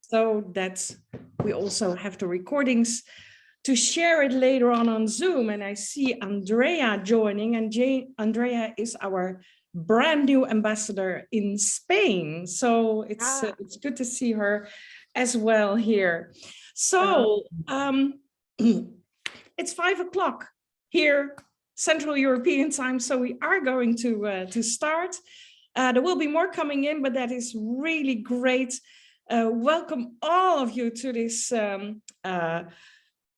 so that we also have the recordings to share it later on Zoom. And I see Andrea joining, and Andrea is our brand new ambassador in Spain. So it's good to see her as well here. So it's 5 o'clock here, Central European time. So we are going to start. There will be more coming in, but that is really great. Welcome all of you to this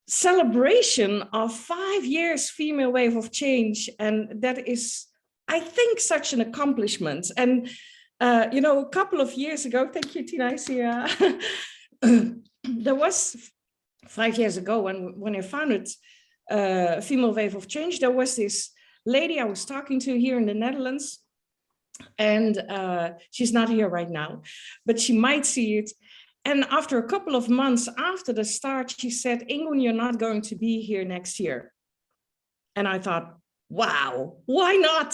celebration of 5 years Female Wave of Change. And that is, I think, such an accomplishment. And, you know, a couple of years ago, thank you, Tina, there was 5 years ago when I founded Female Wave of Change, there was this lady I was talking to here in the Netherlands. And she's not here right now, but she might see it. And after a couple of months after the start, she said, Ingun, you're not going to be here next year. And I thought, wow, why not?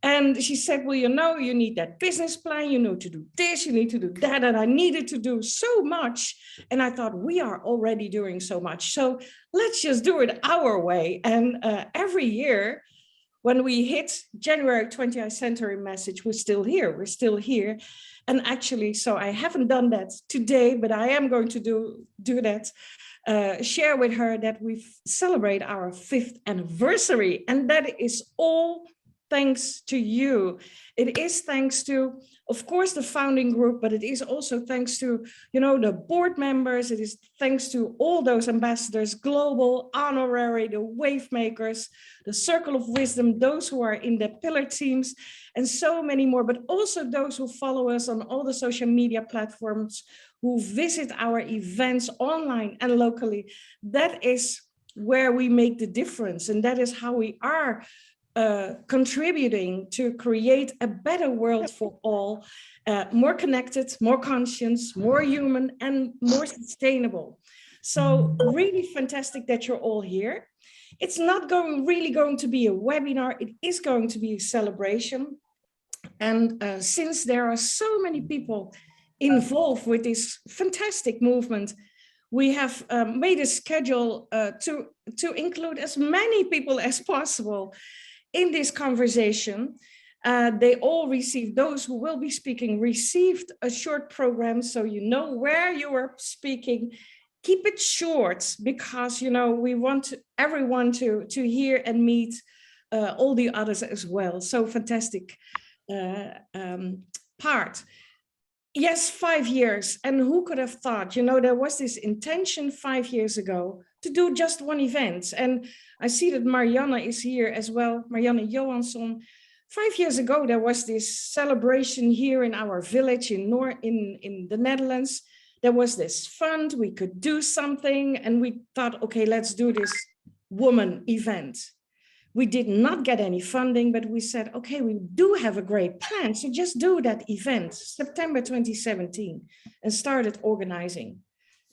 And she said, well, you know, you need that business plan, you need to do this, you need to do that. And I needed to do so much. And I thought, we are already doing so much. So let's just do it our way. And every year, when we hit January 20, I sent her a message, we're still here. And actually, so I haven't done that today, but I am going to do that, share with her that we celebrate our 5th anniversary. And that is all thanks to you. It is thanks to, of course, the founding group, but it is also thanks to, you know, the board members. It is thanks to all those ambassadors, global, honorary, the wave makers, the circle of wisdom, those who are in the pillar teams, and so many more, but also those who follow us on all the social media platforms, who visit our events online and locally. That is where we make the difference. And that is how we are contributing to create a better world for all, more connected, more conscious, more human, and more sustainable. So really fantastic that you're all here. It's not really going to be a webinar, it is going to be a celebration. And since there are so many people involved with this fantastic movement, we have made a schedule to include as many people as possible in this conversation. They all received, those who will be speaking, received a short program, so you know where you are speaking. Keep it short, because, you know, we want everyone to hear and meet all the others as well. So fantastic part. Yes, 5 years. And who could have thought, you know, there was this intention 5 years ago to do just one event. And I see that Marianne is here as well, Marianne Johansson. 5 years ago, there was this celebration here in our village in the Netherlands. There was this fund, we could do something, and we thought, okay, let's do this woman event. We did not get any funding, but we said, okay, we do have a great plan, so just do that event, September 2017, and started organizing.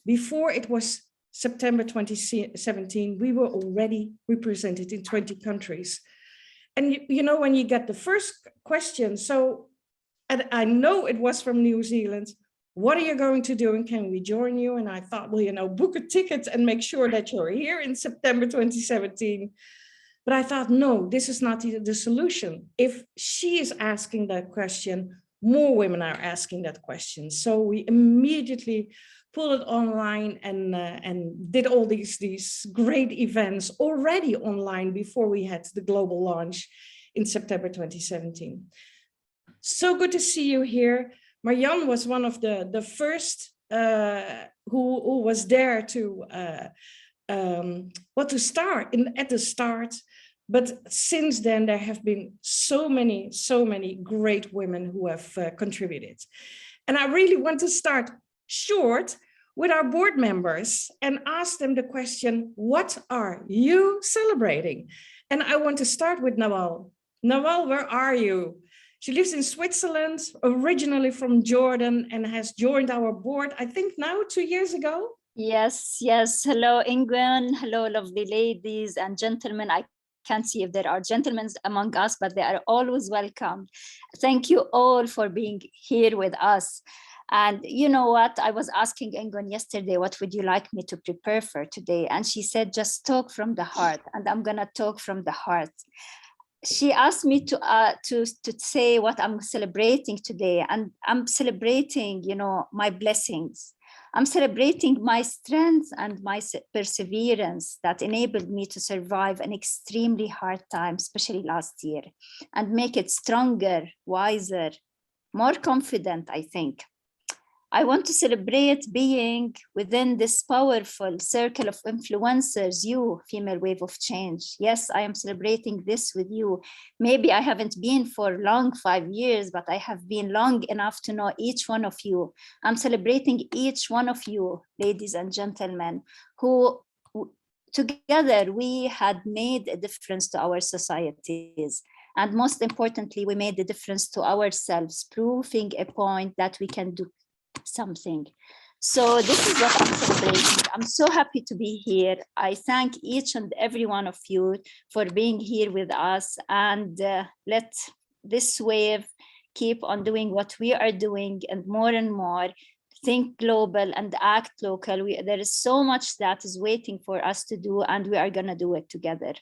Before it was September 2017, we were already represented in 20 countries. And you know, when you get the first question, so, and I know it was from New Zealand, what are you going to do and can we join you? And I thought, well, you know, book a ticket and make sure that you're here in September 2017. But I thought, no, this is not the solution. If she is asking that question, more women are asking that question. So we immediately pulled it online and did all these great events already online before we had the global launch in September 2017. So good to see you here. Marianne was one of the first who was there to start at the start. But since then, there have been so many great women who have contributed. And I really want to start short with our board members and ask them the question, what are you celebrating? And I want to start with Nawal. Nawal, where are you? She lives in Switzerland, originally from Jordan, and has joined our board, I think now 2 years ago. Yes. Hello, Ingun. Hello, lovely ladies and gentlemen. I can't see if there are gentlemen among us, but they are always welcome. Thank you all for being here with us. And you know what? I was asking Ingun yesterday, what would you like me to prepare for today? And she said, just talk from the heart. And I'm going to talk from the heart. She asked me to say what I'm celebrating today. And I'm celebrating, you know, my blessings. I'm celebrating my strength and my perseverance that enabled me to survive an extremely hard time, especially last year, and make it stronger, wiser, more confident, I think. I want to celebrate being within this powerful circle of influencers, you, Female Wave of Change. Yes, I am celebrating this with you. Maybe I haven't been for long 5 years, but I have been long enough to know each one of you. I'm celebrating each one of you, ladies and gentlemen, who together we had made a difference to our societies. And most importantly, we made the difference to ourselves, proving a point that we can do something. So this is what I'm celebrating. I'm so happy to be here. I thank each and every one of you for being here with us, and let this wave keep on doing what we are doing, and more, think global and act local. There is so much that is waiting for us to do, and we are gonna do it together.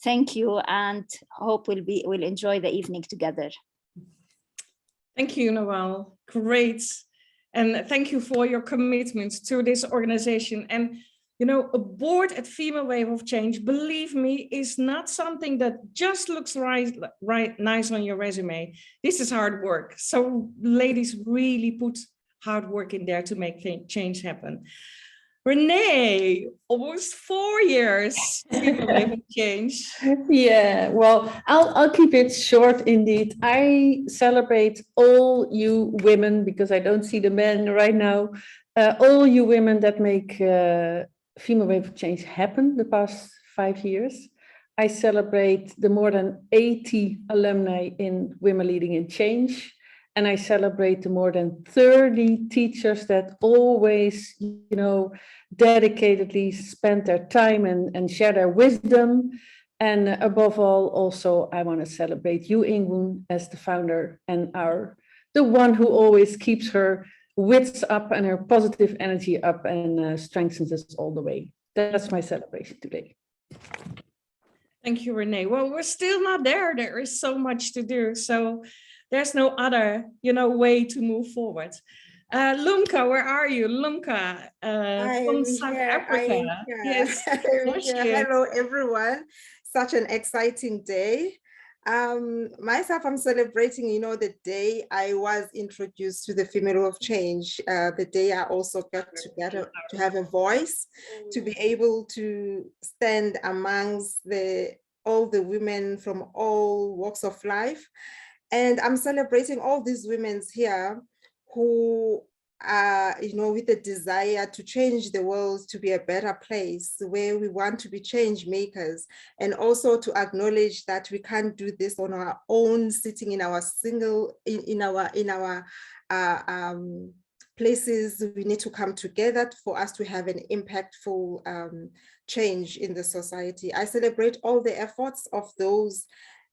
Thank you, and hope we'll enjoy the evening together. Thank you, Noel. Great. And thank you for your commitment to this organization. And, you know, a board at Female Wave of Change, believe me, is not something that just looks nice on your resume. This is hard work. So ladies really put hard work in there to make change happen. Renee, almost 4 years, Female Wave of Change. Yeah, well, I'll keep it short indeed. I celebrate all you women, because I don't see the men right now, all you women that make Female Wave of Change happen the past 5 years. I celebrate the more than 80 alumni in Women Leading in Change. And I celebrate the more than 30 teachers that always, you know, dedicatedly spend their time and share their wisdom. And above all, also, I want to celebrate you, Ingun, as the founder and the one who always keeps her wits up and her positive energy up and strengthens us all the way. That's my celebration today. Thank you, Renee. Well, we're still not there. There is so much to do. So there's no other, you know, way to move forward. Lumka, where are you? Lumka from South Africa. Yes. Hello, everyone. Such an exciting day. Myself, I'm celebrating, you know, the day I was introduced to the Female of Change, the day I also got together to have a voice, to be able to stand amongst all the women from all walks of life. And I'm celebrating all these women here who are, you know, with the desire to change the world to be a better place where we want to be change makers, and also to acknowledge that we can't do this on our own, sitting in our places. We need to come together for us to have an impactful change in the society. I celebrate all the efforts of those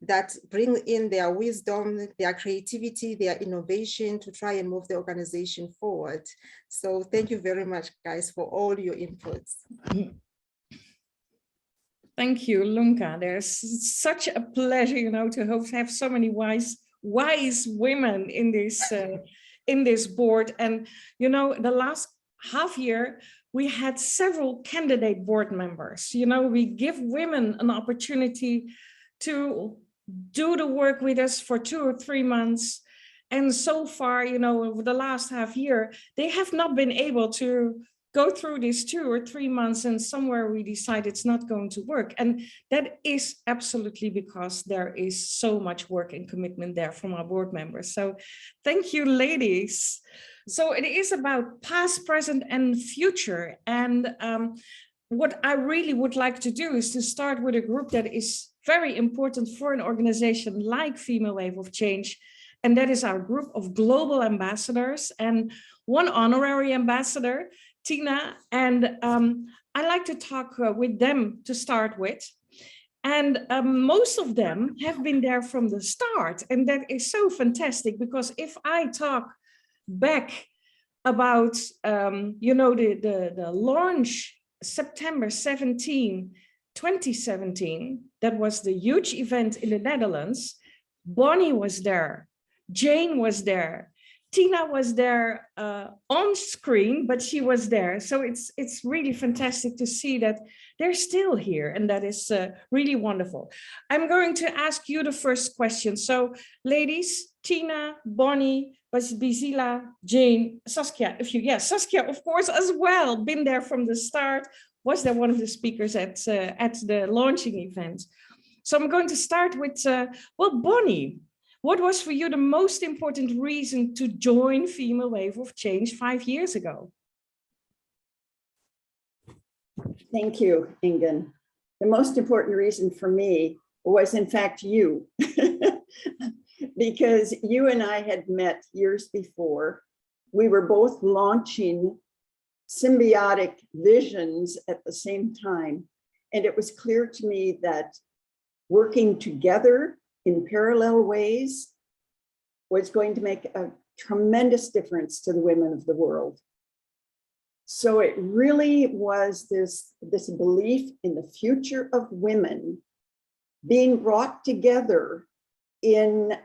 that bring in their wisdom, their creativity, their innovation to try and move the organization forward. So thank you very much, guys, for all your inputs. Thank you, Lumka. There's such a pleasure, you know, to have so many wise women in this board. And, you know, the last half year, we had several candidate board members. You know, we give women an opportunity to do the work with us for 2 or 3 months. And so far, you know, over the last half year, they have not been able to go through these 2 or 3 months, and somewhere we decide it's not going to work. And that is absolutely because there is so much work and commitment there from our board members. So thank you, ladies. So it is about past, present, and future. And what I really would like to do is to start with a group that is very important for an organization like Female Wave of Change. And that is our group of global ambassadors and one honorary ambassador, Tina. And I like to talk with them to start with. And most of them have been there from the start. And that is so fantastic, because if I talk back about, you know, the launch September 17, 2017, that was the huge event in the Netherlands. Bonnie was there, Jane was there, Tina was there on screen, but she was there. So it's really fantastic to see that they're still here, and that is really wonderful. I'm going to ask you the first question. So ladies, Tina, Bonnie, Bizila, Jane, Saskia, if you, yes, Saskia, of course, as well, been there from the start, was there one of the speakers at the launching event. So I'm going to start with, well, Bonnie, what was for you the most important reason to join Female Wave of Change 5 years ago? Thank you, Ingun. The most important reason for me was, in fact, you. Because you and I had met years before. We were both launching symbiotic visions at the same time. And it was clear to me that working together in parallel ways was going to make a tremendous difference to the women of the world. So it really was this belief in the future of women being brought together in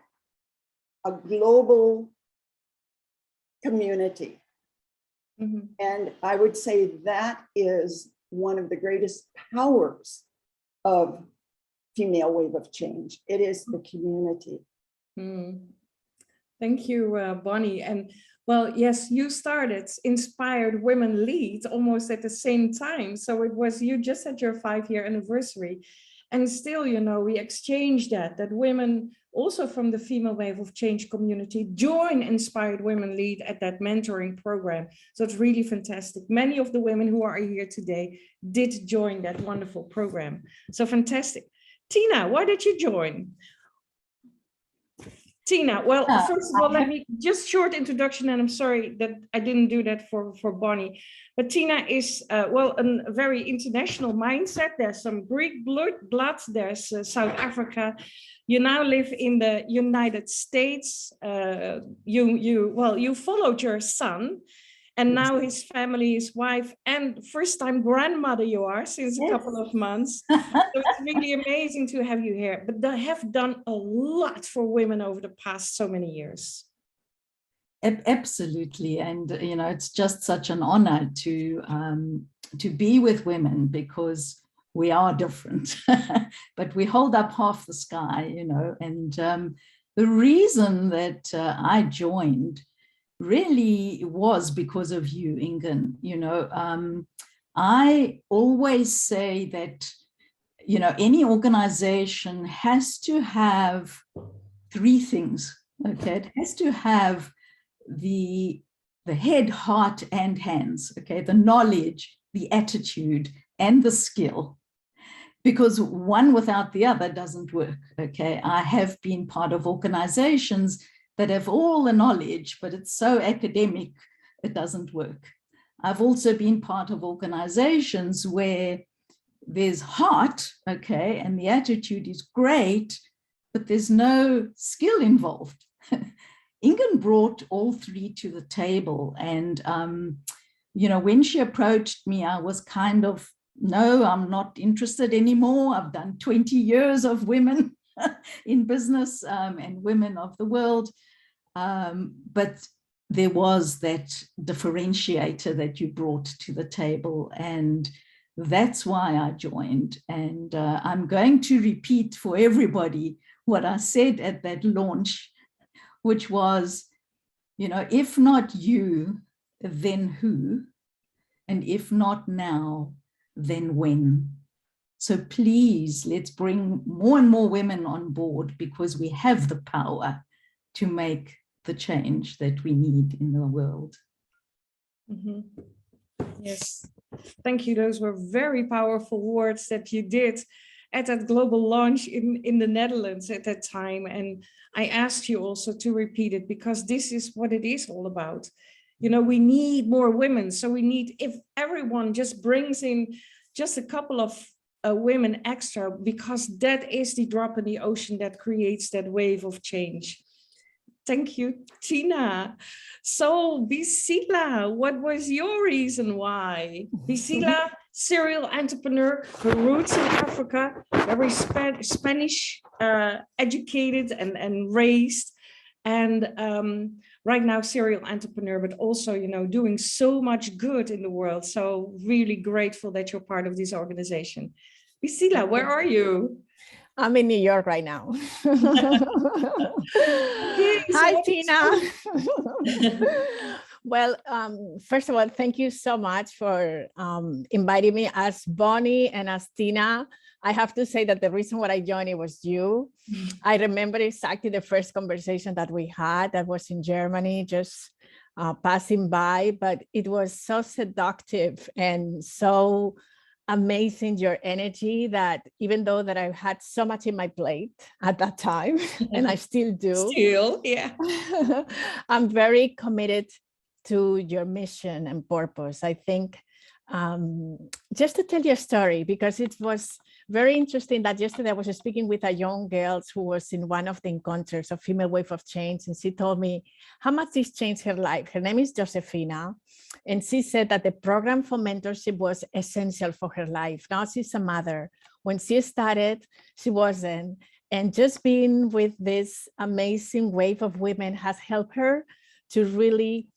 a global community. Mm-hmm. And I would say that is one of the greatest powers of Female Wave of Change. It is the community. Thank you, Bonnie. And well, yes, you started Inspired Women Lead almost at the same time. So it was, you just had your 5-year anniversary. And still, you know, we exchanged that women also from the Female Wave of Change community join Inspired Women Lead at that mentoring program. So it's really fantastic. Many of the women who are here today did join that wonderful program. So fantastic. Tina, why did you join? Tina, well, first of all, let me just short introduction, and I'm sorry that I didn't do that for Bonnie. But Tina is, well, a very international mindset. There's some Greek blood, there's South Africa. You now live in the United States. You followed your son, and now his family, his wife, and first-time grandmother you are since a couple of months. So it's really amazing to have you here. But they have done a lot for women over the past so many years. Absolutely, and you know, it's just such an honor to be with women, because we are different, but we hold up half the sky, you know. And the reason that I joined really was because of you, Ingun. You know, I always say that, you know, any organization has to have 3 things. Okay, it has to have the head, heart, and hands. Okay, the knowledge, the attitude, and the skill. Because one without the other doesn't work. Okay, I have been part of organizations that have all the knowledge, but it's so academic, it doesn't work. I've also been part of organizations where there's heart, okay, and the attitude is great, but there's no skill involved. Ingun brought all 3 to the table. And, you know, when she approached me, I was kind of, no, I'm not interested anymore. I've done 20 years of women in business and women of the world. But there was that differentiator that you brought to the table, and that's why I joined. And I'm going to repeat for everybody what I said at that launch, which was, you know, if not you, then who? And if not now, then when? So please, let's bring more and more women on board, because we have the power to make the change that we need in the world. Mm-hmm. Yes, thank you. Those were very powerful words that you did at that global launch in the Netherlands at that time. And I asked you also to repeat it, because this is what it is all about. You know, we need more women. So we need, if everyone just brings in just a couple of women extra, because that is the drop in the ocean that creates that wave of change. Thank you, Tina. So, Bisila, what was your reason why? Bisila, serial entrepreneur, her roots in Africa, very Spanish educated and raised, and right now serial entrepreneur, but also, you know, doing so much good in the world. So really grateful that you're part of this organization. Bisila, where are you? I'm in New York right now. Hi, Tina. Well, first of all, thank you so much for inviting me as Bonnie and as Tina. I have to say that the reason why I joined it was you. I remember exactly the first conversation that we had that was in Germany, just passing by, but it was so seductive and so amazing, your energy, that even though that I had so much in my plate at that time, and I still do. Still, yeah. I'm very committed to your mission and purpose. I think just to tell you a story, because it was very interesting that yesterday I was speaking with a young girl who was in one of the encounters of Female Wave of Change, and she told me how much this changed her life. Her name is Josefina, and she said that the program for mentorship was essential for her life. Now she's a mother. When she started, she wasn't. And just being with this amazing wave of women has helped her to really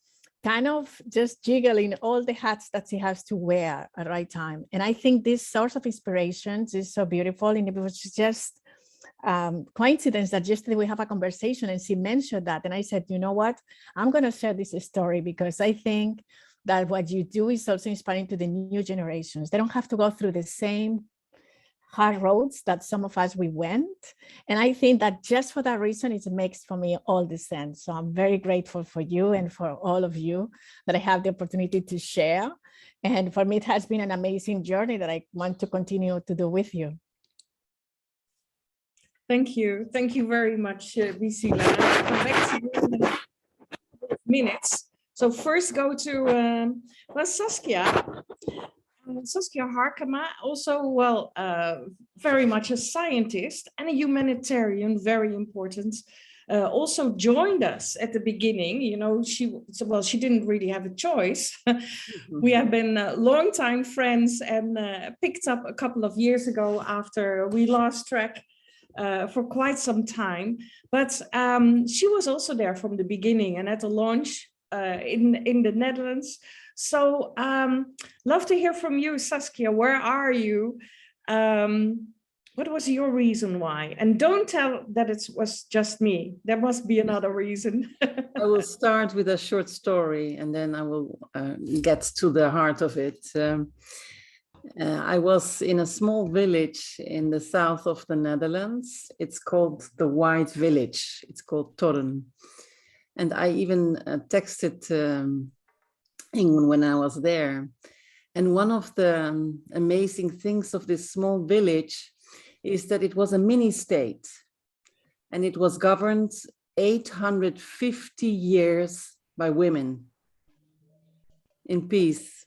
kind of just jiggling all the hats that she has to wear at the right time. And I think this source of inspirations is so beautiful. And it was just coincidence that yesterday we have a conversation and she mentioned that. And I said, you know what, I'm going to share this story because I think that what you do is also inspiring to the new generations. They don't have to go through the same hard roads that some of us we went. And I think that just for that reason, it makes for me all the sense. So I'm very grateful for you and for all of you that I have the opportunity to share. And for me, it has been an amazing journey that I want to continue to do with you. Thank you. Thank you very much, Bisila. I'll come back to you in a couple of minutes. So first go to Saskia. Saskia Harkema, also, well, very much a scientist and a humanitarian, very important, also joined us at the beginning. You know, she didn't really have a choice. We have been longtime friends and picked up a couple of years ago after we lost track for quite some time. But she was also there from the beginning and at the launch in the Netherlands. So love to hear from you, Saskia. Where are you? What was your reason why? And don't tell that it was just me. There must be another reason. I will start with a short story and then I will get to the heart of it. I was in a small village in the south of the Netherlands. It's called the White Village. It's called Torren. And I even texted Ingun when I was there. And one of the amazing things of this small village is that it was a mini state and it was governed 850 years by women in peace.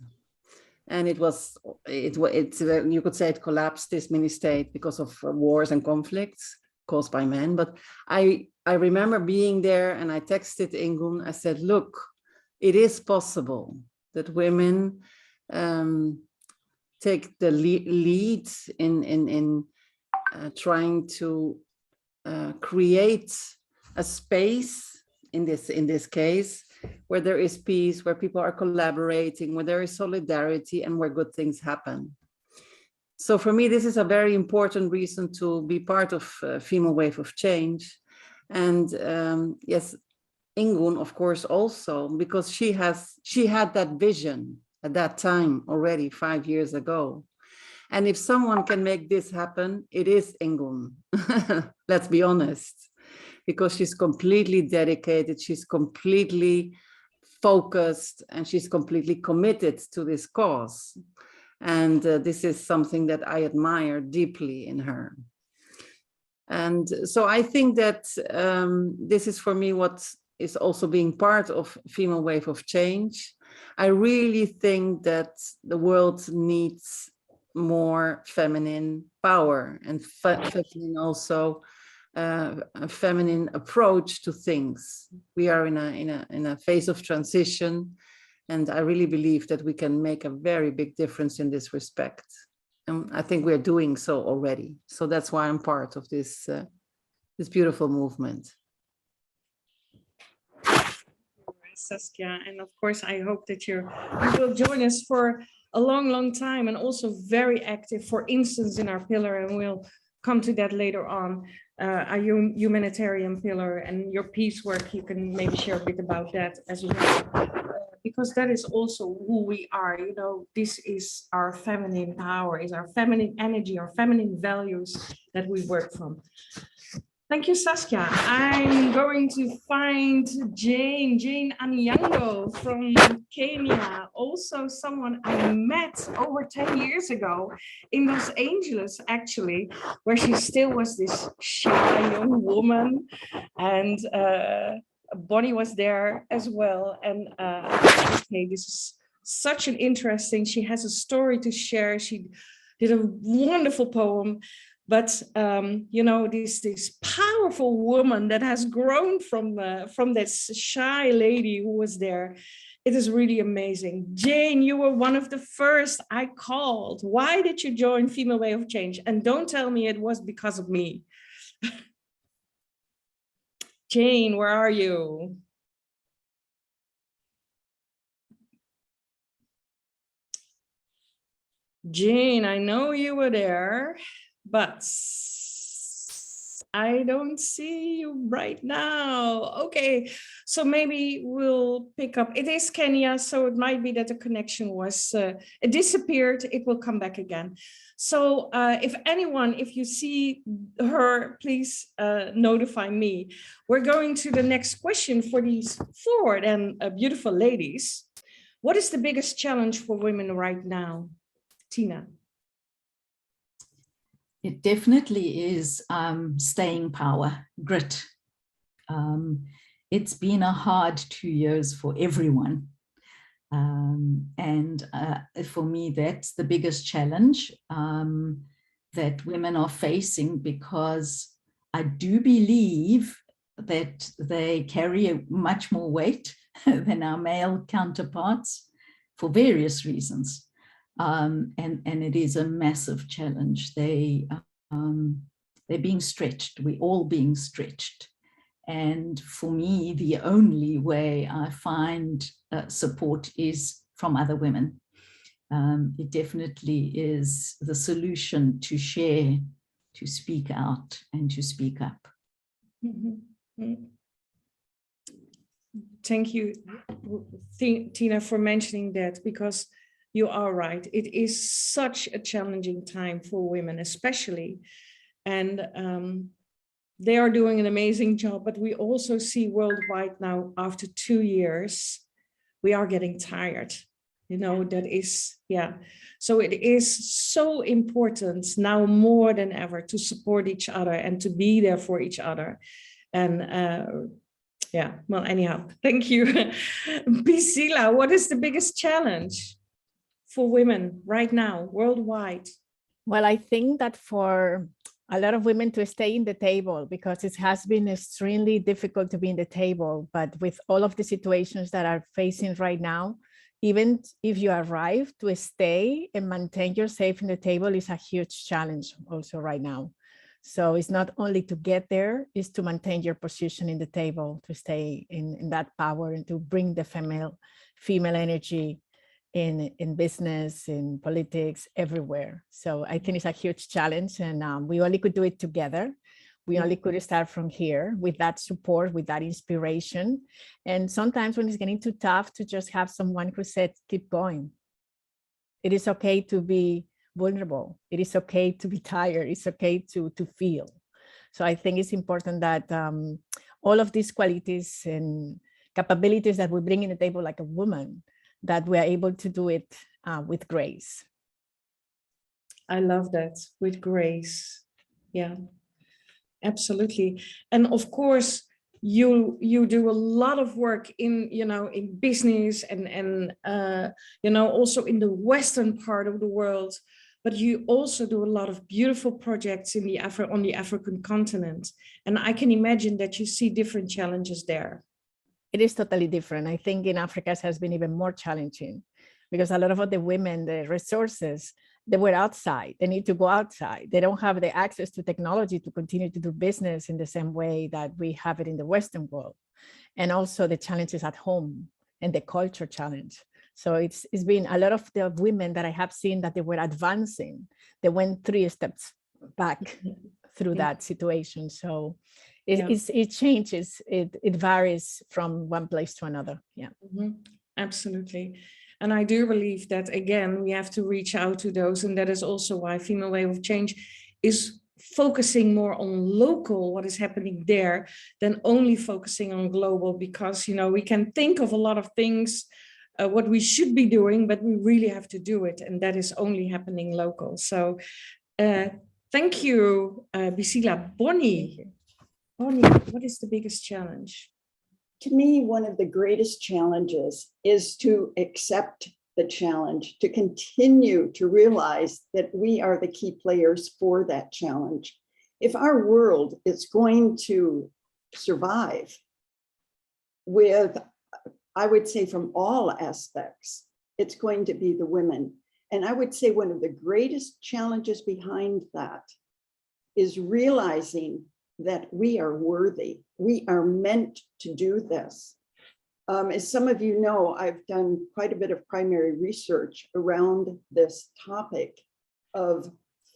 And you could say it collapsed, this mini state, because of wars and conflicts caused by men. But I remember being there and I texted Ingun. I said, look, it is possible that women take the lead in trying to create a space in this case where there is peace, where people are collaborating, where there is solidarity, and where good things happen. So for me, this is a very important reason to be part of Female Wave of Change. And yes, Ingun, of course, also, because she had that vision at that time already 5 years ago. And if someone can make this happen, it is Ingun. Let's be honest, because she's completely dedicated, she's completely focused, and she's completely committed to this cause. And this is something that I admire deeply in her. And so I think that this is for me what is also being part of Female Wave of Change. I really think that the world needs more feminine power and feminine also a feminine approach to things. We are in a phase of transition, and I really believe that we can make a very big difference in this respect. And I think we are doing so already. So that's why I'm part of this this beautiful movement. Saskia, and of course I hope that you will join us for a long time, and also very active, for instance, in our pillar, and we'll come to that later on, our humanitarian pillar and your peace work. You can maybe share a bit about that as well, because that is also who we are. You know, this is our feminine power, is our feminine energy, our feminine values that we work from. Thank you, Saskia. I'm going to find Jane Anyango from Kenya, also someone I met over 10 years ago in Los Angeles, actually, where she still was this shy young woman, and Bonnie was there as well. And okay, this is such an interesting, she has a story to share. She did a wonderful poem. But you know, this powerful woman that has grown from this shy lady who was there, it is really amazing. Jane, you were one of the first I called. Why did you join Female Way of Change? And don't tell me it was because of me. Jane, where are you? Jane, I know you were there, but I don't see you right now. Okay, so maybe we'll pick up. It is Kenya, so it might be that the connection was, it disappeared. It will come back again. So if you see her, please notify me. We're going to the next question for these four and beautiful ladies. What is the biggest challenge for women right now? Tina. It definitely is staying power, grit. It's been a hard 2 years for everyone. And for me, that's the biggest challenge that women are facing, because I do believe that they carry much more weight than our male counterparts for various reasons. And it is a massive challenge. They're being stretched. We're all being stretched. And for me, the only way I find support is from other women. It definitely is the solution to share, to speak out, and to speak up. Mm-hmm. Thank you, Tina, for mentioning that, because you are right. It is such a challenging time for women, especially. And they are doing an amazing job, but we also see worldwide now, after 2 years, we are getting tired. You know, that is, yeah. So it is so important now more than ever to support each other and to be there for each other. And yeah, well, anyhow, thank you. Priscilla, what is the biggest challenge for women right now, worldwide? Well, I think that for a lot of women to stay in the table, because it has been extremely difficult to be in the table, but with all of the situations that are facing right now, even if you arrive, to stay and maintain yourself in the table is a huge challenge also right now. So it's not only to get there, it's to maintain your position in the table, to stay in that power and to bring the female energy in business, in politics, everywhere. So I think it's a huge challenge, and we only could do it together. We only could start from here with that support, with that inspiration. And sometimes when it's getting too tough, to just have someone who said, keep going. It is okay to be vulnerable. It is okay to be tired. It's okay to feel. So I think it's important that all of these qualities and capabilities that we bring in the table like a woman, that we are able to do it with grace. I love that, with grace. Yeah, absolutely. And of course, you do a lot of work in, you know, in business and you know, also in the Western part of the world, but you also do a lot of beautiful projects in on the African continent. And I can imagine that you see different challenges there. It is totally different. I think in Africa it has been even more challenging because a lot of the women, the resources, they were outside. They need to go outside. They don't have the access to technology to continue to do business in the same way that we have it in the Western world. And also the challenges at home and the culture challenge. So it's been a lot of the women that I have seen that they were advancing. They went 3 steps back through that situation. So it changes, it varies from one place to another. Yeah, absolutely. And I do believe that, again, we have to reach out to those. And that is also why Female Wave of Change is focusing more on local, what is happening there, than only focusing on global, because, you know, we can think of a lot of things, what we should be doing, but we really have to do it. And that is only happening local. So thank you, Bisila. Bonnie, what is the biggest challenge? To me, one of the greatest challenges is to accept the challenge, to continue to realize that we are the key players for that challenge. If our world is going to survive with, I would say from all aspects, it's going to be the women. And I would say one of the greatest challenges behind that is realizing that we are worthy. We are meant to do this. As some of you know, I've done quite a bit of primary research around this topic of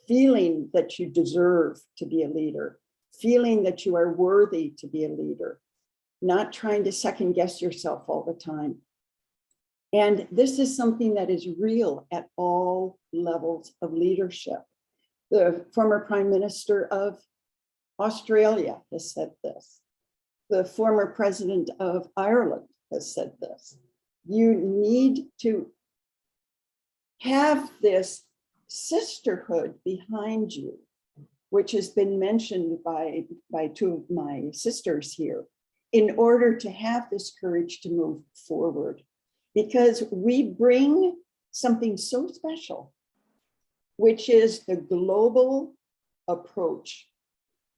feeling that you deserve to be a leader, feeling that you are worthy to be a leader, not trying to second guess yourself all the time. And this is something that is real at all levels of leadership. The former Prime Minister of Australia has said this. The former President of Ireland has said this. You need to have this sisterhood behind you, which has been mentioned by 2 of my sisters here, in order to have this courage to move forward. Because we bring something so special, which is the global approach,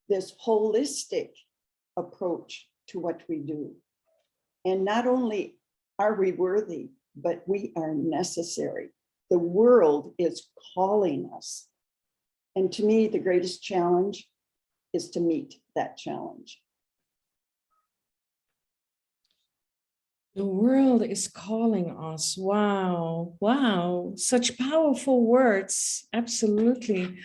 this holistic approach to what we do. And not only are we worthy, but we are necessary. The world is calling us. And to me, the greatest challenge is to meet that challenge. The world is calling us. Wow. Wow. Such powerful words. Absolutely.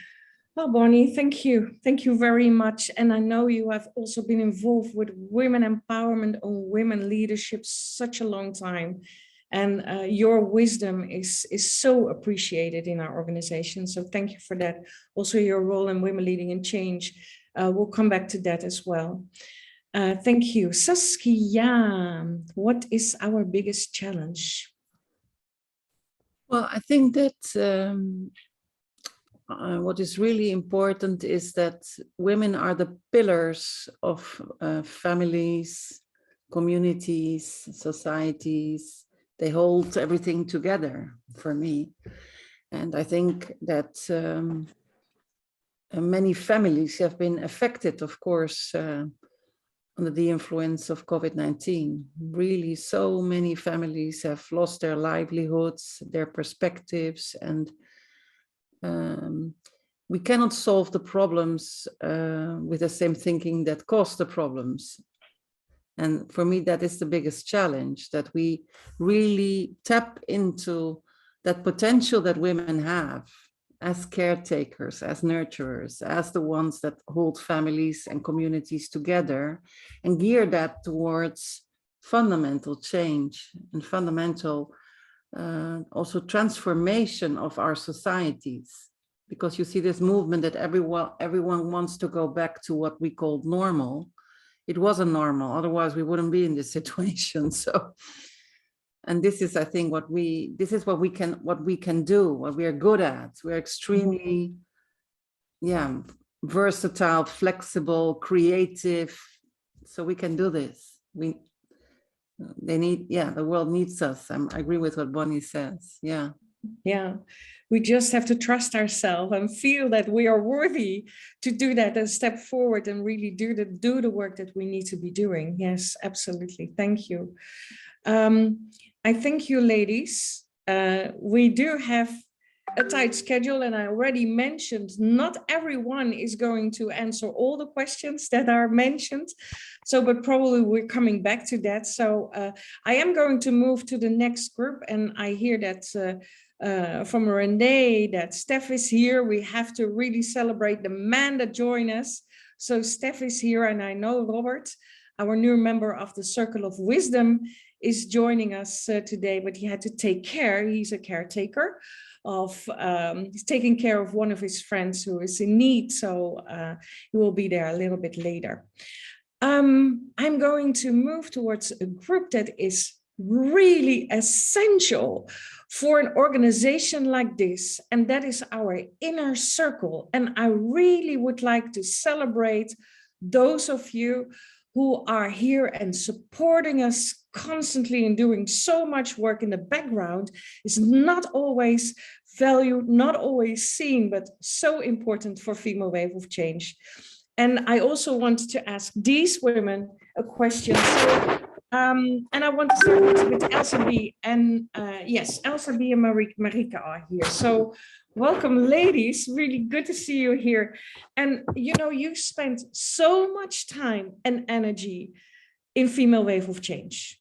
Well, Bonnie, thank you. Thank you very much. And I know you have also been involved with women empowerment and women leadership such a long time. And your wisdom is so appreciated in our organization. So thank you for that. Also, your role in Women Leading in Change. We'll come back to that as well. Thank you. Saskia, what is our biggest challenge? Well, I think that what is really important is that women are the pillars of families, communities, societies. They hold everything together for me. And I think that many families have been affected, of course, under the influence of COVID-19. Really, so many families have lost their livelihoods, their perspectives, and we cannot solve the problems with the same thinking that caused the problems. And for me, that is the biggest challenge, that we really tap into that potential that women have as caretakers, as nurturers, as the ones that hold families and communities together, and gear that towards fundamental change and fundamental also transformation of our societies. Because you see this movement that everyone wants to go back to what we called normal. It wasn't normal, otherwise we wouldn't be in this situation. So, and this is, I think, what we can do, what we are good at. We're extremely, versatile, flexible, creative. So we can do this. The world needs us. I agree with what Bonnie says. Yeah. Yeah, we just have to trust ourselves and feel that we are worthy to do that and step forward and really do the work that we need to be doing. Yes, absolutely. Thank you. I thank you, ladies. We do have a tight schedule, and I already mentioned not everyone is going to answer all the questions that are mentioned. So, but probably we're coming back to that. So I am going to move to the next group, and I hear that from Renee that Steph is here. We have to really celebrate the men that join us. So Steph is here, and I know Robert, our new member of the Circle of Wisdom, is joining us today, but he had to take care. He's a caretaker of, he's taking care of one of his friends who is in need. So he will be there a little bit later. I'm going to move towards a group that is really essential for an organization like this, and that is our inner circle. And I really would like to celebrate those of you who are here and supporting us constantly and doing so much work in the background. Is not always valued, not always seen, but so important for Female Wave of Change. And I also want to ask these women a question. So, and I want to start with Elsa B. And yes, Elsa B and Marika are here. So welcome, ladies. Really good to see you here. And you know, you spent so much time and energy in Female Wave of Change.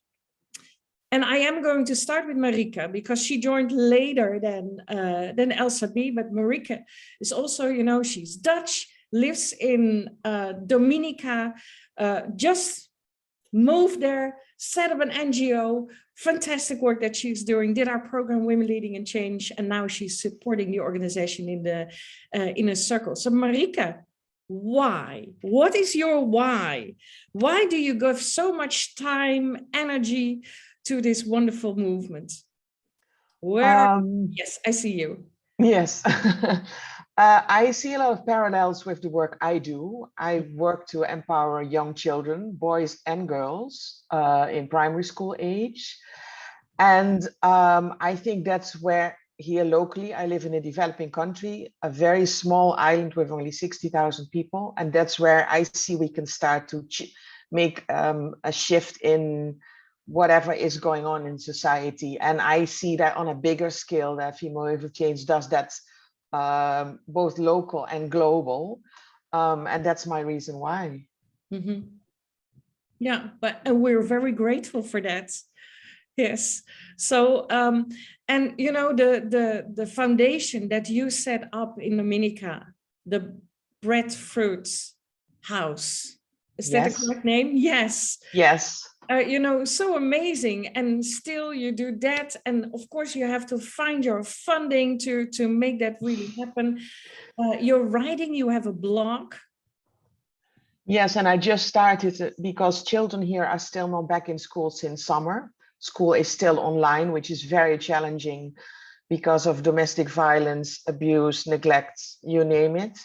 And I am going to start with Marika because she joined later than Elsa B. But Marika is also, you know, she's Dutch, lives in Dominica, just moved there, set up an NGO, fantastic work that she's doing, did our program Women Leading in Change, and now she's supporting the organization in the inner circle. So Marika, why? What is your why? Why do you give so much time, energy to this wonderful movement? Where? Yes, I see you. Yes. I see a lot of parallels with the work I do. I work to empower young children, boys and girls, in primary school age. And I think that's where here locally, I live in a developing country, a very small island with only 60,000 people. And that's where I see we can start to make a shift in whatever is going on in society. And I see that on a bigger scale that Female Wave of Change does that both local and global. And that's my reason why. Mm-hmm. Yeah, but we're very grateful for that. Yes. So, and you know, the foundation that you set up in Dominica, the Breadfruits House, is that the correct name? Yes. Yes. You know, so amazing. And still you do that. And of course you have to find your funding to make that really happen. You're writing, you have a blog. Yes, and I just started because children here are still not back in school since summer. School is still online, which is very challenging because of domestic violence, abuse, neglect, you name it.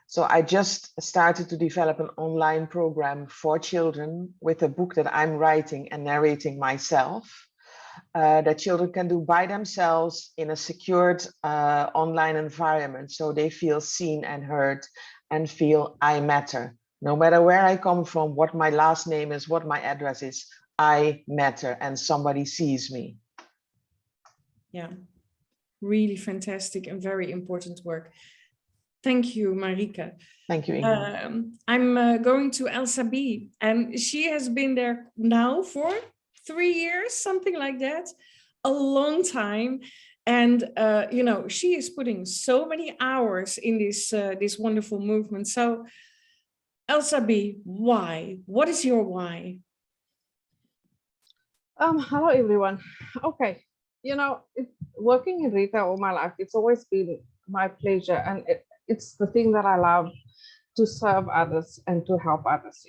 So I just started to develop an online program for children with a book that I'm writing and narrating myself, that children can do by themselves in a secured online environment. So they feel seen and heard and feel I matter. No matter where I come from, what my last name is, what my address is, I matter and somebody sees me. Yeah, really fantastic and very important work. Thank you, Marika. Thank you, Ingun. I'm going to Elsa B. And she has been there now for 3 years, something like that, a long time. And, you know, she is putting so many hours in this wonderful movement. So, Elsa B, why? What is your why? Hello, everyone. Okay, you know, working in retail all my life, it's always been my pleasure. And it's the thing that I love, to serve others and to help others.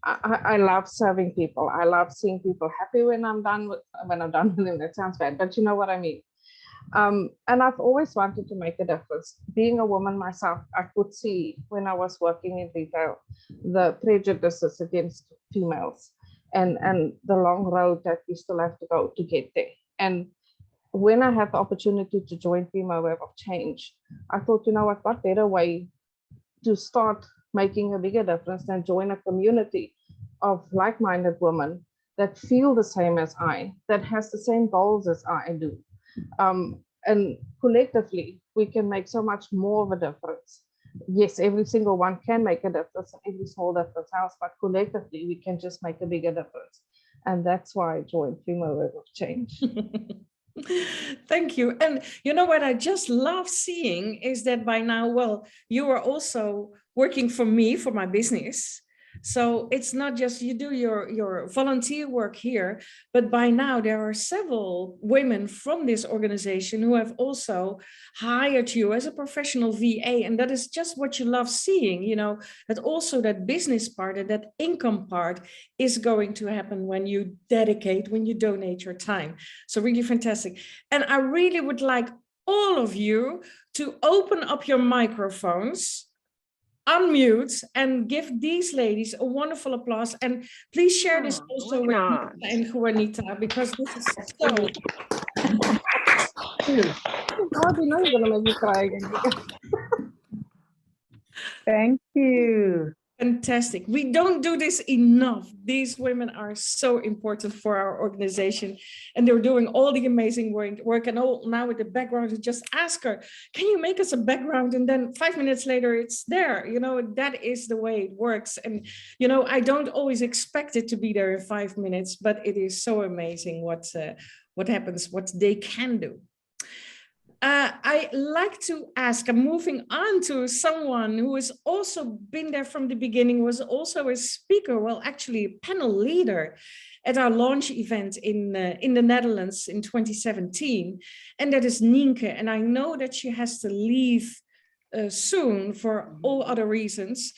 I love serving people. I love seeing people happy when I'm done with them. That sounds bad, but you know what I mean. And I've always wanted to make a difference. Being a woman myself, I could see when I was working in retail, the prejudices against females and the long road that we still have to go to get there. And when I had the opportunity to join Female Wave of Change, I thought, you know what better way to start making a bigger difference than join a community of like-minded women that feel the same as I, that has the same goals as I do. And collectively, we can make so much more of a difference. Yes, every single one can make a difference, and every small difference helps, but collectively, we can just make a bigger difference. And that's why I joined Female Wave of Change. Thank you. And you know what I just love seeing is that by now, well, you are also working for me, for my business. So it's not just you do your volunteer work here, but by now there are several women from this organization who have also hired you as a professional VA. And that is just what you love seeing, you know, that also that business part and that income part is going to happen when you dedicate, when you donate your time. So really fantastic. And I really would like all of you to open up your microphones, unmute, and give these ladies a wonderful applause. And please share this also with Nita and Juanita, because this is so. God, you know you're gonna make me cry again. Thank you. Fantastic. We don't do this enough. These women are so important for our organization, and they're doing all the amazing work. And all now with the background, you just ask her, can you make us a background? And then 5 minutes later, it's there. You know, that is the way it works. And, you know, I don't always expect it to be there in 5 minutes, but it is so amazing what happens, what they can do. I like to ask, I'm moving on to someone who has also been there from the beginning, was also a speaker, well, actually a panel leader at our launch event in the Netherlands in 2017. And that is Nienke. And I know that she has to leave soon for all other reasons.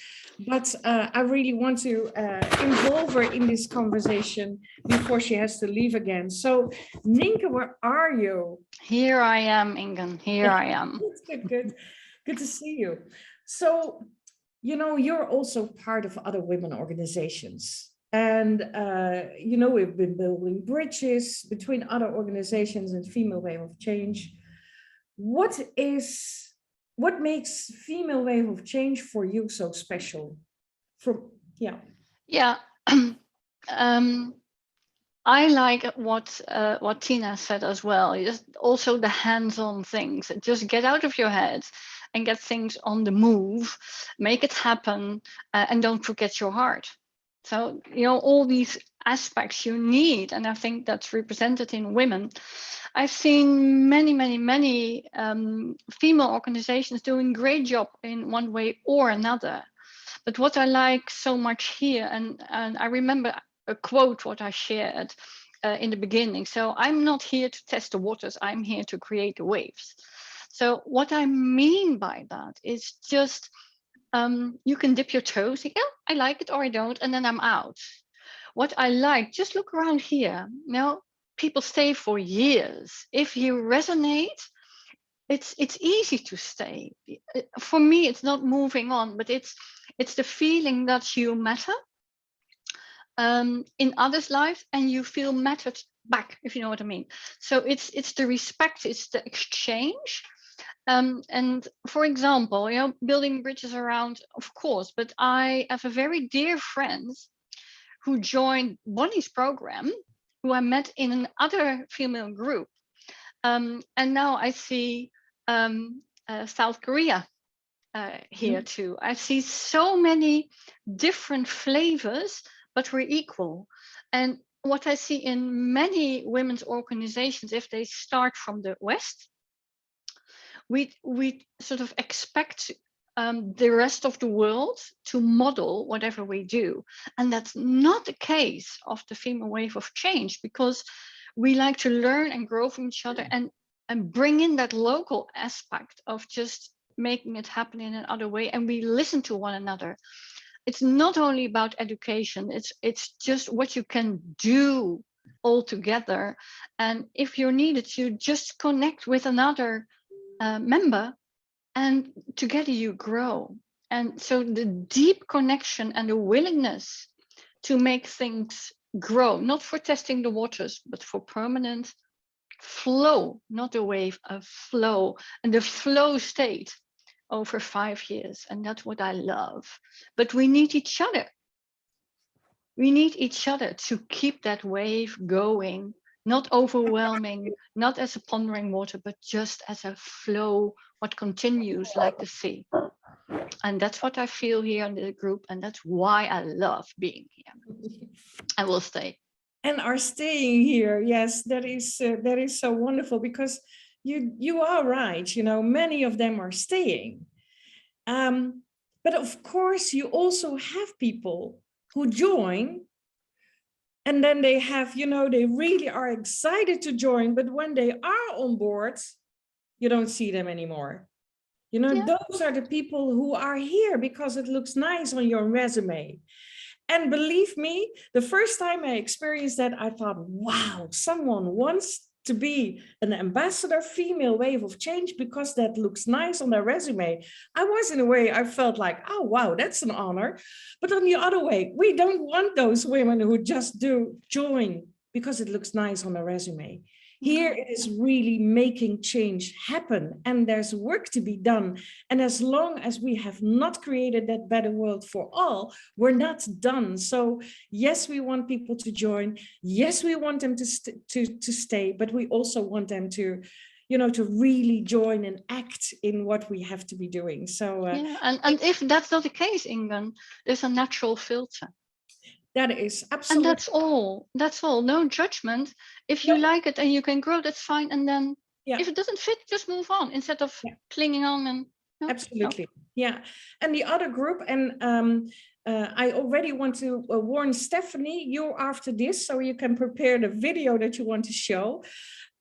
But I really want to involve her in this conversation before she has to leave again. So, Nienke, where are you? Here I am, Ingun. Here I am. Good to see you. So, you know, you're also part of other women organizations. And, you know, we've been building bridges between other organizations and Female Wave of Change. What makes Female Wave of Change for you so special? Yeah. I like what Tina said as well. Just also the hands-on things. Just get out of your head and get things on the move, make it happen, and don't forget your heart. So, you know, all these aspects you need, and I think that's represented in women. I've seen many female organizations doing a great job in one way or another. But what I like so much here, and I remember a quote what I shared in the beginning. So I'm not here to test the waters, I'm here to create the waves. So what I mean by that is just, you can dip your toes, yeah, I like it or I don't, and then I'm out. What I like, just look around here. Now, people stay for years. If you resonate, it's easy to stay. For me, it's not moving on, but it's the feeling that you matter in others' lives, and you feel mattered back, if you know what I mean. So it's the respect, it's the exchange. And for example, you know, building bridges around, of course, but I have a very dear friend who joined Bonnie's program, who I met in another female group. And now I see South Korea here too. I see so many different flavors, but we're equal. And what I see in many women's organizations, if they start from the West, we sort of expect the rest of the world to model whatever we do. And that's not the case of the Female Wave of Change, because we like to learn and grow from each other and bring in that local aspect of just making it happen in another way. And we listen to one another. It's not only about education, it's just what you can do all together. And if you're needed, you just connect with another member, and together you grow. And so the deep connection and the willingness to make things grow, not for testing the waters, but for permanent flow, not a wave, a flow, and the flow state over 5 years. And that's what I love. But we need each other. We need each other to keep that wave going, not overwhelming, not as a pondering water, but just as a flow, what continues like the sea. And that's what I feel here in the group. And that's why I love being here. I will stay. And are staying here. Yes, that is so wonderful, because you are right. You know, many of them are staying. But of course, you also have people who join, and then they have, you know, they really are excited to join, but when they are on board, you don't see them anymore. You know, those are the people who are here because it looks nice on your resume. And believe me, the first time I experienced that, I thought, wow, someone wants to be an ambassador, female wave of change, because that looks nice on their resume. I was, in a way, I felt like, oh, wow, that's an honor. But on the other way, we don't want those women who just do join because it looks nice on their resume. Here it is really making change happen, and there's work to be done. And as long as we have not created that better world for all, we're not done. So yes, we want people to join. Yes, we want them to stay, but we also want them to, you know, to really join and act in what we have to be doing. So and if that's not the case, Ingun, there's a natural filter. That is absolutely. And that's all, no judgment. If you like it and you can grow, that's fine. And then if it doesn't fit, just move on instead of clinging on. And absolutely. Yeah. And the other group, and I already want to warn Stephanie, you're after this, so you can prepare the video that you want to show.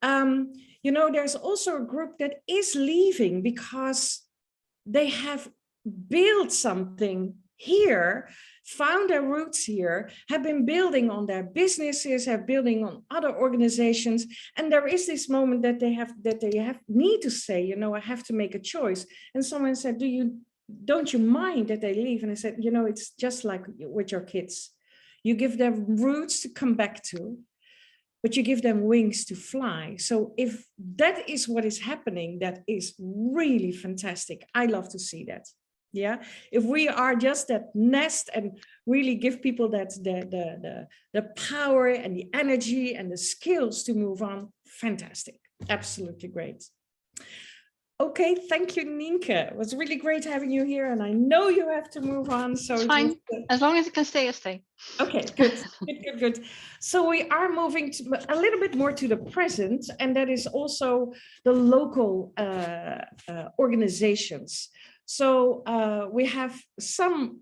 You know, there's also a group that is leaving because they have built something here, found their roots here, have been building on their businesses, have building on other organizations, and there is this moment that they need to say, you know, I have to make a choice. And someone said, don't you mind that they leave? And I said, you know, it's just like with your kids. You give them roots to come back to, but you give them wings to fly. So if that is what is happening, that is really fantastic. I love to see that. Yeah, if we are just that nest and really give people that the power and the energy and the skills to move on, fantastic, absolutely great. Okay, thank you, Nienke. It was really great having you here, and I know you have to move on. So it's fine, as long as it can stay, I stay. Okay, good, good. So we are moving to a little bit more to the present, and that is also the local organizations. So we have some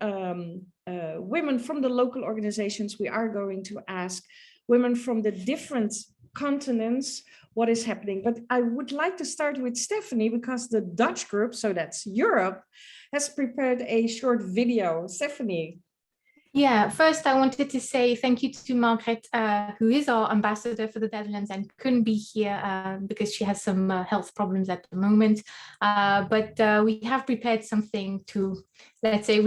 women from the local organizations. We are going to ask women from the different continents what is happening. But I would like to start with Stephanie, because the Dutch group, so that's Europe, has prepared a short video. Stephanie. Yeah, first I wanted to say thank you to Margaret, who is our ambassador for the Netherlands and couldn't be here because she has some health problems at the moment. But we have prepared something to, let's say,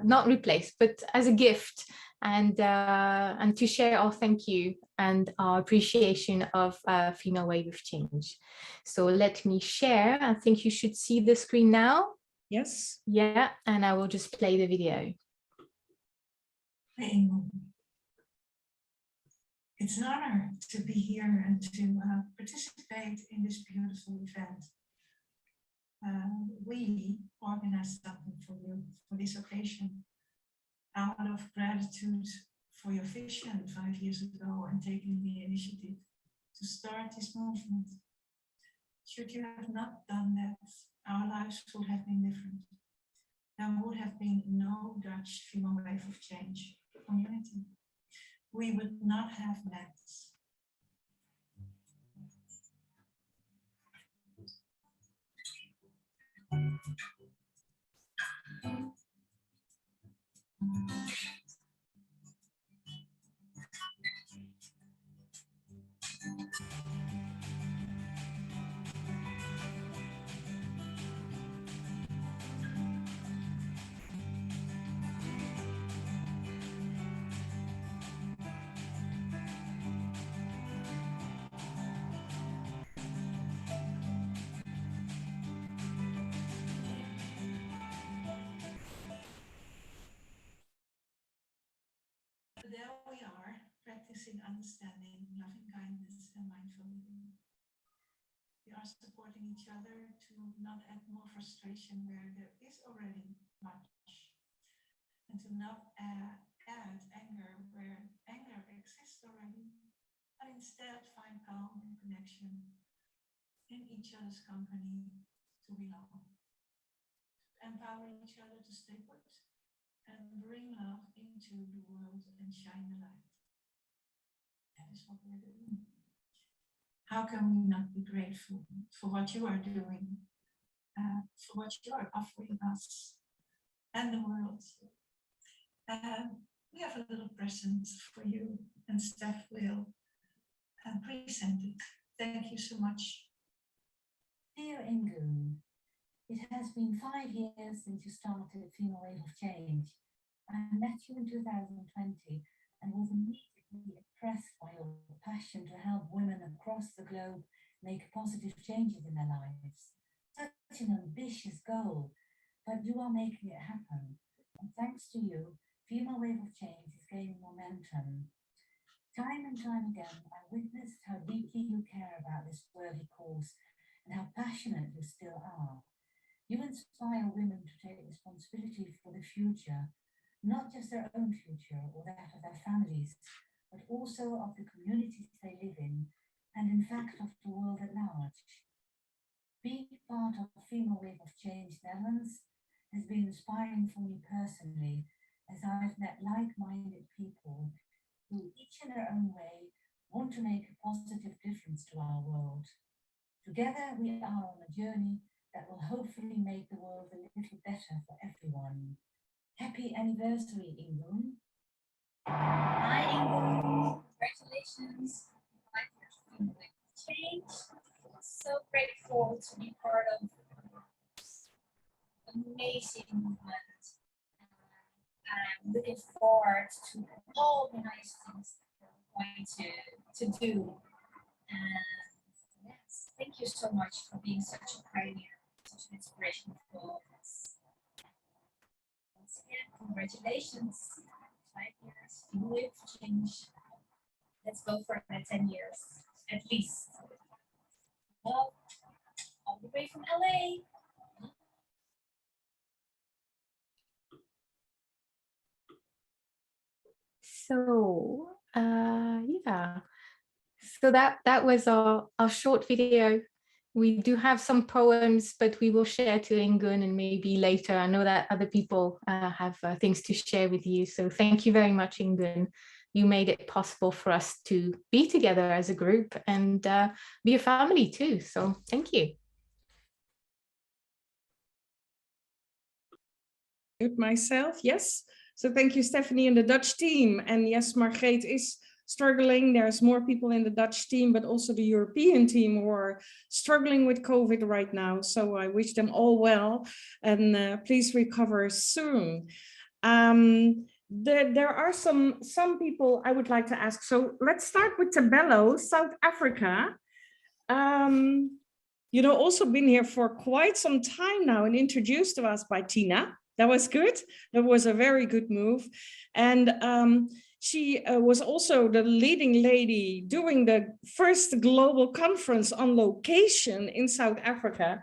not replace, but as a gift, and to share our thank you and our appreciation of Female Wave of Change. So let me share. I think you should see the screen now. Yes. Yeah, and I will just play the video. It's an honor to be here and to participate in this beautiful event. We organized something for you for this occasion out of gratitude for your vision 5 years ago and taking the initiative to start this movement. Should you have not done that, our lives would have been different. There would have been no Dutch Female Wave of Change community. We would not have met. There we are, practicing understanding, loving kindness, and mindful living. We are supporting each other to not add more frustration where there is already much, and to not add anger where anger exists already, but instead find calm and connection in each other's company to belong. Empower each other to stay put and bring love into the world and shine the light. That is what we're doing. How can we not be grateful for what you are doing, for what you are offering us and the world? We have a little present for you, and Steph will present it. Thank you so much. Dear Ingun, it has been 5 years since you started Female Wave of Change. I met you in 2020 and was immediately impressed by your passion to help women across the globe make positive changes in their lives. Such an ambitious goal, but you are making it happen. And thanks to you, Female Wave of Change is gaining momentum. Time and time again, I witnessed how deeply you care about this worthy cause and how passionate you still are. You inspire women to take responsibility for the future, not just their own future or that of their families, but also of the communities they live in, and in fact of the world at large. Being part of Female Wave of Change Netherlands has been inspiring for me personally, as I've met like-minded people who, each in their own way, want to make a positive difference to our world. Together we are on a journey that will hopefully make the world a little better for everyone. Happy anniversary, Ingun. Hi, Ingun. Congratulations. 5 years of Female Wave of Change. So grateful to be part of this amazing movement. I'm looking forward to all the nice things that we're going to do. And yes, thank you so much for being such a pioneer, such an inspiration for all of us. Once again, congratulations. 5 years, Female Wave of Change. Let's go for 10 years, at least. Well, all the way from LA. So yeah, so that was our short video. We do have some poems, but we will share to Ingun and maybe later. I know that other people have things to share with you. So thank you very much, Ingun. You made it possible for us to be together as a group and be a family too. So thank you. Myself, yes. So thank you, Stephanie, and the Dutch team. And yes, Margreet is struggling. There's more people in the Dutch team, but also the European team who are struggling with COVID right now. So I wish them all well, and please recover soon. There are some people I would like to ask. So let's start with Tabello, South Africa. You know, also been here for quite some time now and introduced to us by Tina. That was good. That was a very good move. And she was also the leading lady doing the first global conference on location in South Africa.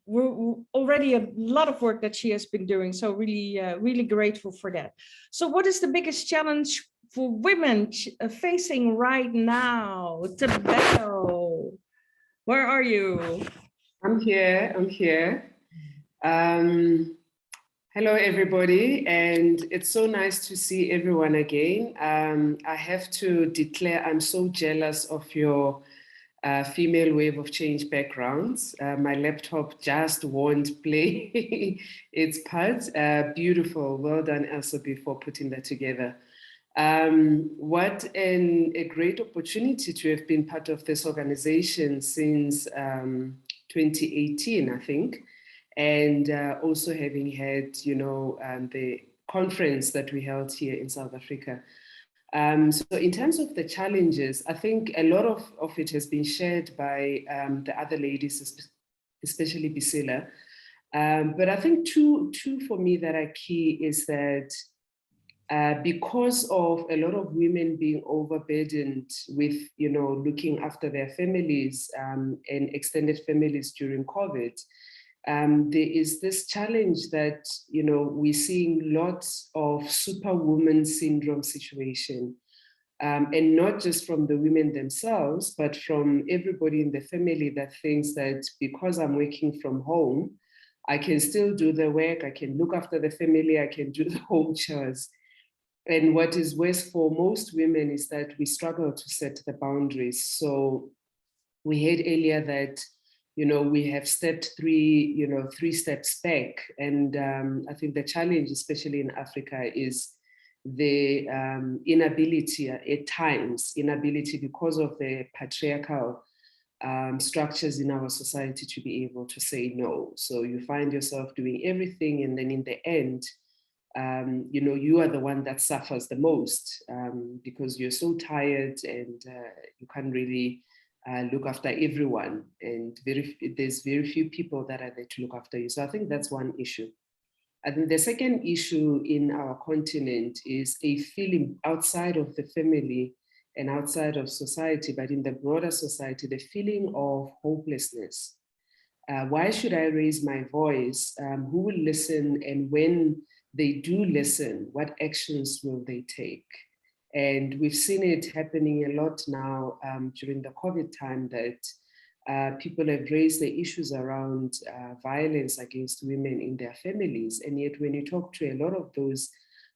We're already a lot of work that she has been doing. So really grateful for that. So what is the biggest challenge for women facing right now? Tabello, where are you? I'm here. Hello, everybody, and it's so nice to see everyone again. I have to declare I'm so jealous of your Female Wave of Change backgrounds. My laptop just won't play its part. Beautiful. Well done, Elsabe, for putting that together. What a great opportunity to have been part of this organization since 2018, I think. And also having had, the conference that we held here in South Africa. So in terms of the challenges, I think a lot of it has been shared by the other ladies, especially Bisela. But I think two for me that are key is that because of a lot of women being overburdened with, looking after their families and extended families during COVID, there is this challenge that, we're seeing lots of superwoman syndrome situation. And not just from the women themselves, but from everybody in the family that thinks that because I'm working from home, I can still do the work, I can look after the family, I can do the home chores. And what is worse for most women is that we struggle to set the boundaries. So we heard earlier that, we have stepped three steps back. And I think the challenge, especially in Africa, is the inability at times, because of the patriarchal structures in our society to be able to say no. So you find yourself doing everything, and then in the end, you are the one that suffers the most because you're so tired and you can't really look after everyone. And there's very few people that are there to look after you. So I think that's one issue. I think the second issue in our continent is a feeling outside of the family and outside of society, but in the broader society, the feeling of hopelessness. Why should I raise my voice? Who will listen? And when they do listen, what actions will they take? And we've seen it happening a lot now during the COVID time that people have raised the issues around violence against women in their families. And yet when you talk to a lot of those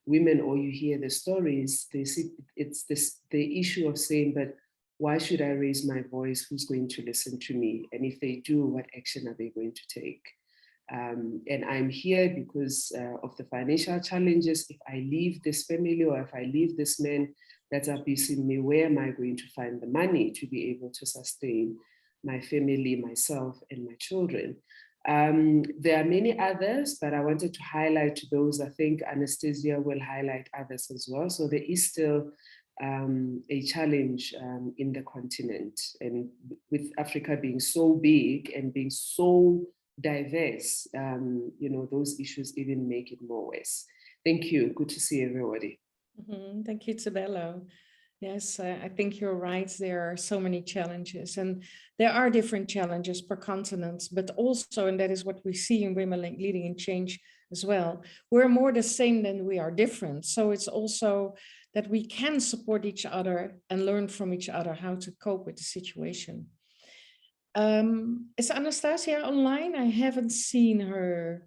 women or you hear the stories, it's the issue of saying, but why should I raise my voice? Who's going to listen to me? And if they do, what action are they going to take? And I'm here because of the financial challenges. If I leave this family or if I leave this man that's abusing me, where am I going to find the money to be able to sustain my family, myself, and my children? There are many others, but I wanted to highlight those. I think Anastasia will highlight others as well. So there is still a challenge in the continent, and with Africa being so big and being so diverse, those issues even make it more worse. Thank you. Good to see everybody. Thank you, Tabello. Yes, I think you're right. There are so many challenges, and there are different challenges per continent, but also, and that is what we see in Women Leading in Change as well, we're more the same than we are different. So it's also that we can support each other and learn from each other how to cope with the situation. Is Anastasia online? I haven't seen her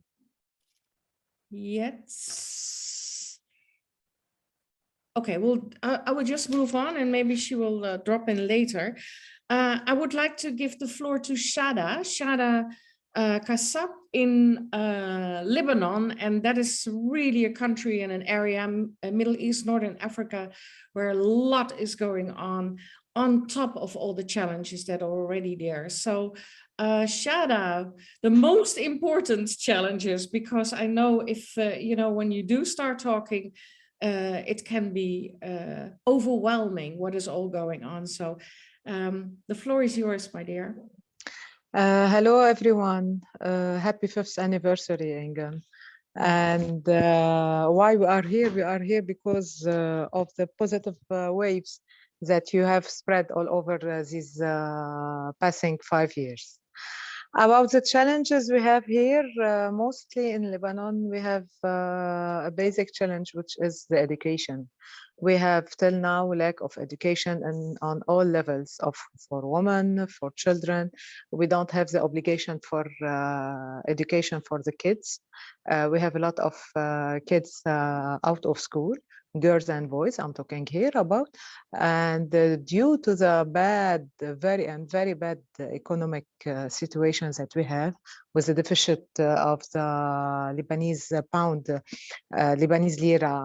yet. Okay, well, I will just move on and maybe she will drop in later. I would like to give the floor to Shada Kassab in Lebanon. And that is really a country and an area, Middle East, Northern Africa, where a lot is going on top of all the challenges that are already there. So Shada, the most important challenges, because I know if, when you do start talking, it can be overwhelming what is all going on. So the floor is yours, my dear. Hello, everyone. Happy 5th anniversary, Ingun. And why we are here? We are here because of the positive waves that you have spread all over these passing 5 years. About the challenges we have here, mostly in Lebanon, we have a basic challenge, which is the education. We have till now lack of education on all levels for women, for children. We don't have the obligation for education for the kids. We have a lot of kids out of school, girls and boys, I'm talking here about. And due to the very bad economic situations that we have, with the deficit of the Lebanese pound, Lebanese lira,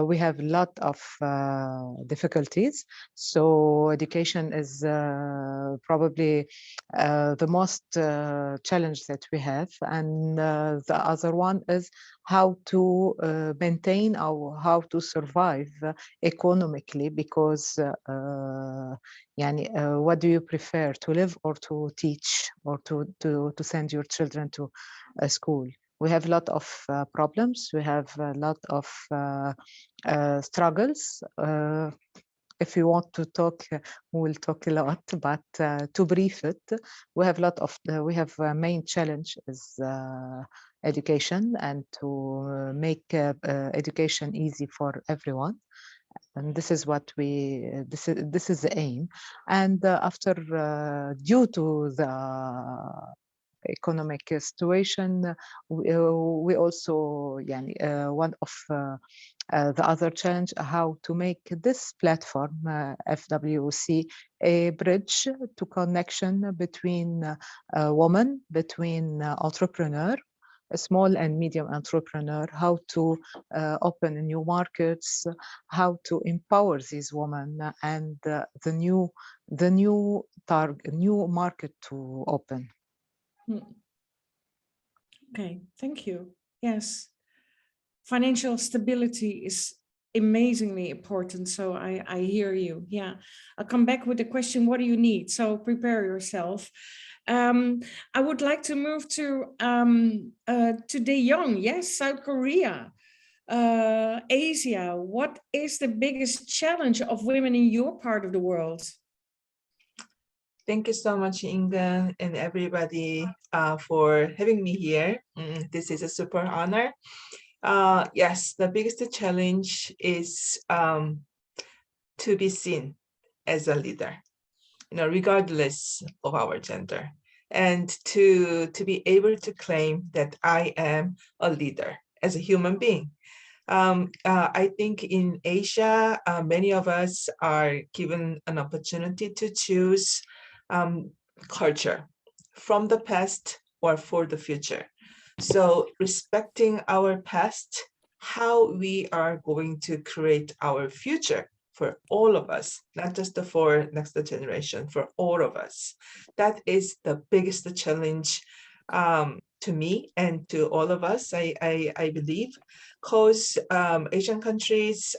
we have a lot of difficulties. So education is probably the most challenge that we have. And the other one is how to maintain or how to survive economically, because what do you prefer, to live or to teach, or to send your children to a school? We have a lot of problems. We have a lot of struggles. If you want to talk, we will talk a lot, but to brief it, we have a lot of, we have a main challenge is education, and to make education easy for everyone. And this is what this is the aim. And after, due to the economic situation, we also, one of the other challenge, how to make this platform, FWC, a bridge to connection between women, between entrepreneur, a small and medium entrepreneur, how to open new markets, how to empower these women, and the new market to open. Okay, thank you. Yes, financial stability is amazingly important. So I hear you. Yeah, I'll come back with the question, what do you need? So prepare yourself. I would like to move to Dae-Young. Yes, South Korea, Asia. What is the biggest challenge of women in your part of the world? Thank you so much, Ingun, and everybody for having me here. This is a super honor. Yes, the biggest challenge is to be seen as a leader, regardless of our gender, and to be able to claim that I am a leader as a human being. I think in Asia, many of us are given an opportunity to choose culture from the past or for the future. So respecting our past, how we are going to create our future for all of us, not just for next generation, for all of us. That is the biggest challenge to me and to all of us, I believe, because Asian countries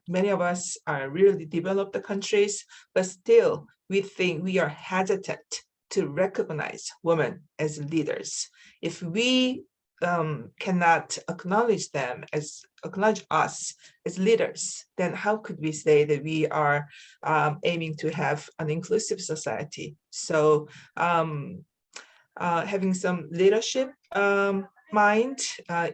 many of us are really developed countries, but still we think we are hesitant to recognize women as leaders. If we cannot acknowledge us as leaders, then how could we say that we are aiming to have an inclusive society? So having some leadership mind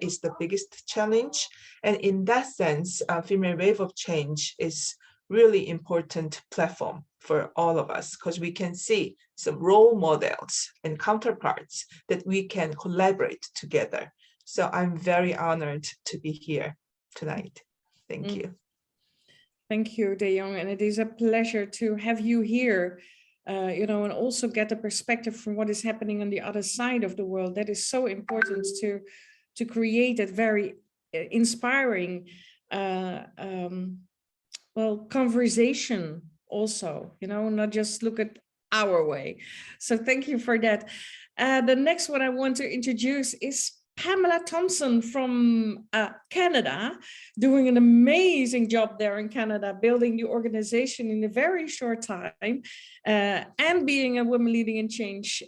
is the biggest challenge. And in that sense, Female Wave of Change is really important platform for all of us, because we can see some role models and counterparts that we can collaborate together. So I'm very honored to be here tonight. Thank you. Thank you, Dae-Young, and it is a pleasure to have you here, and also get a perspective from what is happening on the other side of the world. That is so important to create that very inspiring conversation also, not just look at our way. So thank you for that. The next one I want to introduce is Pamela Thompson from Canada, doing an amazing job there in Canada, building the organization in a very short time, and being a Women Leading in Change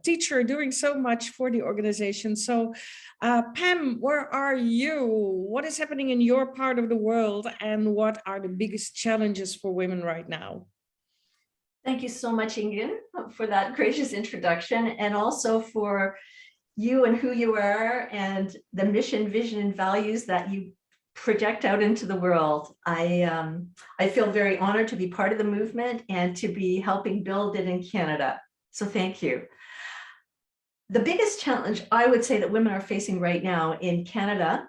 teacher, doing so much for the organization. So Pam, where are you? What is happening in your part of the world, and what are the biggest challenges for women right now? Thank you so much, Ingun, for that gracious introduction, and also for you and who you are and the mission, vision, and values that you project out into the world. I feel very honored to be part of the movement and to be helping build it in Canada. So thank you. The biggest challenge I would say that women are facing right now in Canada,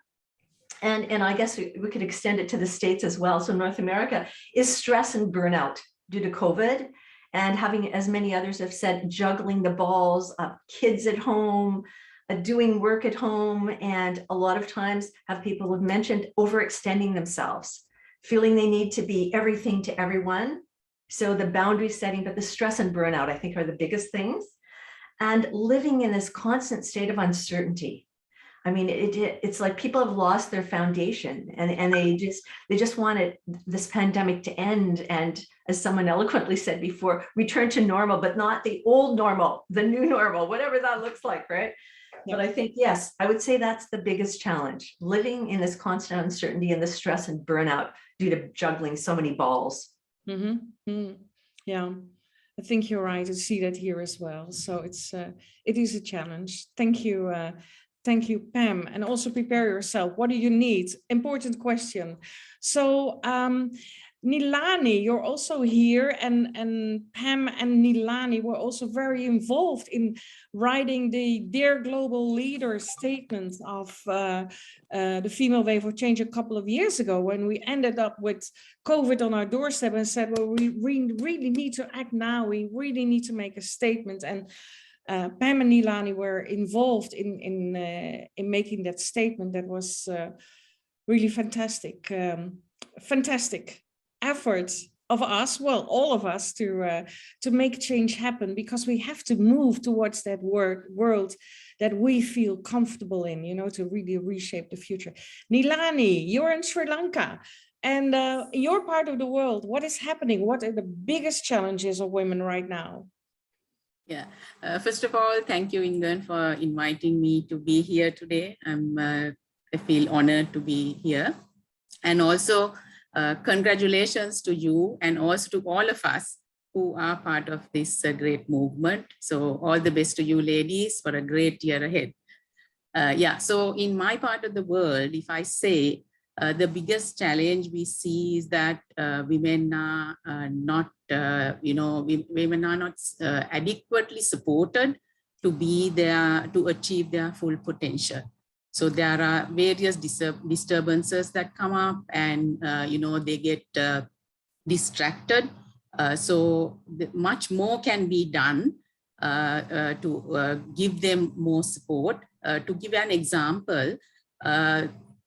and I guess we could extend it to the States as well, so North America, is stress and burnout due to COVID. And having, as many others have said, juggling the balls of kids at home, doing work at home, and a lot of times have people have mentioned overextending themselves, feeling they need to be everything to everyone. So the boundary setting, but the stress and burnout, I think, are the biggest things. And living in this constant state of uncertainty. I mean, it's like people have lost their foundation, and they just wanted this pandemic to end, and as someone eloquently said before, return to normal, but not the old normal, the new normal, whatever that looks like, right? But I think, yes, I would say that's the biggest challenge, living in this constant uncertainty and the stress and burnout due to juggling so many balls. Yeah, I think you're right. I see that here as well. So it is a challenge. Thank you. Thank you, Pam. And also prepare yourself. What do you need? Important question. So Nilani, you're also here, and Pam and Nilani were also very involved in writing the Dear Global Leader statement of the Female Wave of Change a couple of years ago, when we ended up with COVID on our doorstep and said, well, we really need to act now. We really need to make a statement. And Pam and Nilani were involved in making that statement. That was really fantastic. Fantastic effort of us, well, all of us, to make change happen, because we have to move towards that world that we feel comfortable in, you know, to really reshape the future. Nilani, you're in Sri Lanka, and your part of the world, what is happening? What are the biggest challenges of women right now? Yeah, first of all, thank you, Ingun, for inviting me to be here today. I feel honored to be here. And also, congratulations to you and also to all of us who are part of this great movement. So all the best to you ladies for a great year ahead. Yeah, so in my part of the world, if I say the biggest challenge we see is that women are not, women are not adequately supported to be there, to achieve their full potential. So there are various disturbances that come up, and they get distracted. So much more can be done to give them more support. To give an example,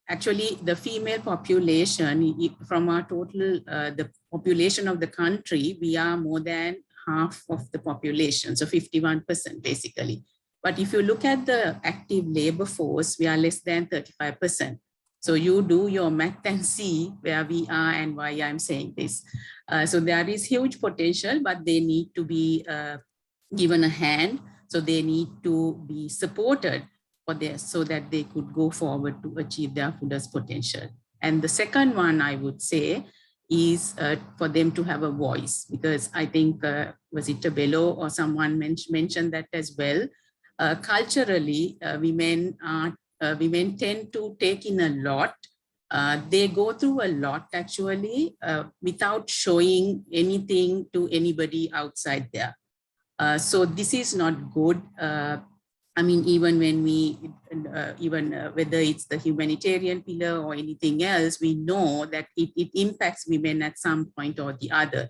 actually the female population, from our total, the population of the country, we are more than half of the population, so 51% basically. But if you look at the active labor force, we are less than 35%. So you do your math and see where we are and why I'm saying this. So there is huge potential, but they need to be given a hand. So they need to be supported for this, so that they could go forward to achieve their fullest potential. And the second one I would say is for them to have a voice, because I think, was it Bello or someone mentioned that as well. Culturally, women tend to take in a lot. They go through a lot actually without showing anything to anybody outside there. So this is not good. I mean, even when we, whether it's the humanitarian pillar or anything else, we know that it impacts women at some point or the other.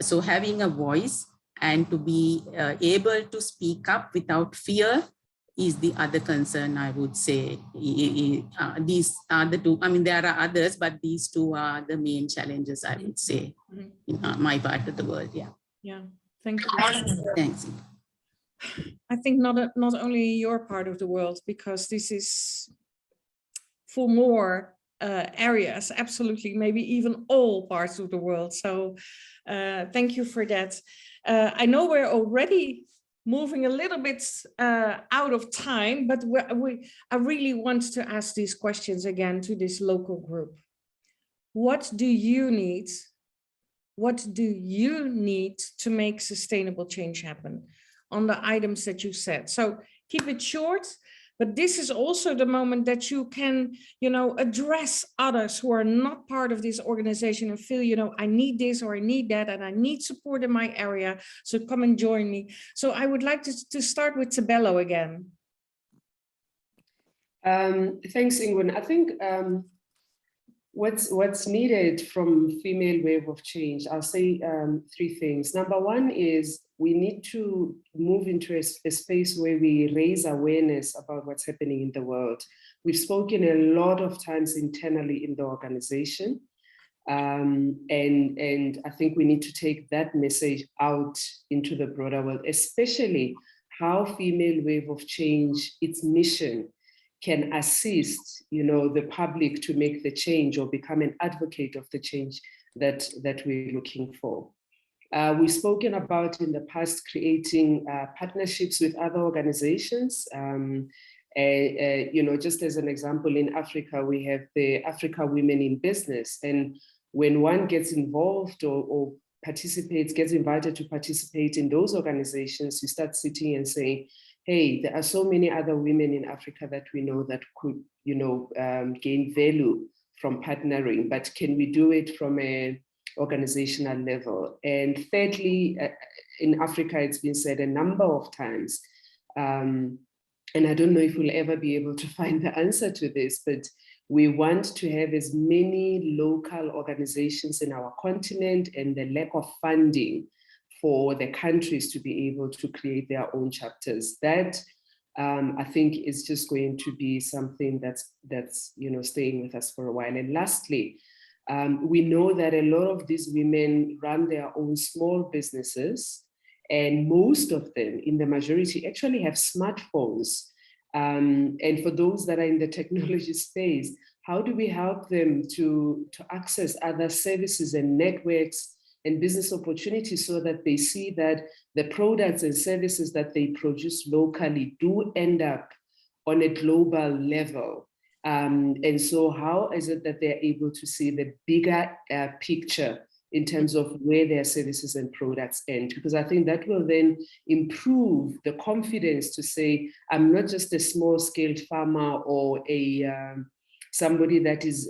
So having a voice and to be able to speak up without fear is the other concern, I would say. These are the two. I mean, there are others, but these two are the main challenges, I would say, in my part of the world. Yeah. Yeah. Thank you. Thanks. I think not only your part of the world, because this is for more areas, absolutely, maybe even all parts of the world. So thank you for that. I know we're already moving a little bit out of time, but I really want to ask these questions again to this local group. What do you need? What do you need to make sustainable change happen on the items that you said? So keep it short, but this is also the moment that you can, address others who are not part of this organization and feel, I need this or I need that, and I need support in my area. So come and join me. So I would like to start with Tabello again. Thanks, Ingun. I think what's needed from Female Wave of Change, I'll say three things. Number one is we need to move into a space where we raise awareness about what's happening in the world. We've spoken a lot of times internally in the organization, and I think we need to take that message out into the broader world, especially how Female Wave of Change, its mission, can assist, the public to make the change or become an advocate of the change that we're looking for. We've spoken about in the past creating partnerships with other organizations, You know, just as an example, in Africa, we have the Africa Women in Business. And when one gets involved or participates, gets invited to participate in those organizations, you start sitting and saying, hey, there are so many other women in Africa that we know that could, you know, gain value from partnering, but can we do it from an organizational level? And thirdly, in Africa, it's been said a number of times, and I don't know if we'll ever be able to find the answer to this, but we want to have as many local organizations in our continent, and the lack of funding for the countries to be able to create their own chapters. That I think is just going to be something that's you know, staying with us for a while. And lastly, we know that a lot of these women run their own small businesses, and most of them, in the majority, actually have smartphones. And for those that are in the technology space, how do we help them to access other services and networks and business opportunities so that they see that the products and services that they produce locally do end up on a global level? And so how is it that they're able to see the bigger picture in terms of where their services and products end? Because I think that will then improve the confidence to say, I'm not just a small-scale farmer or somebody that is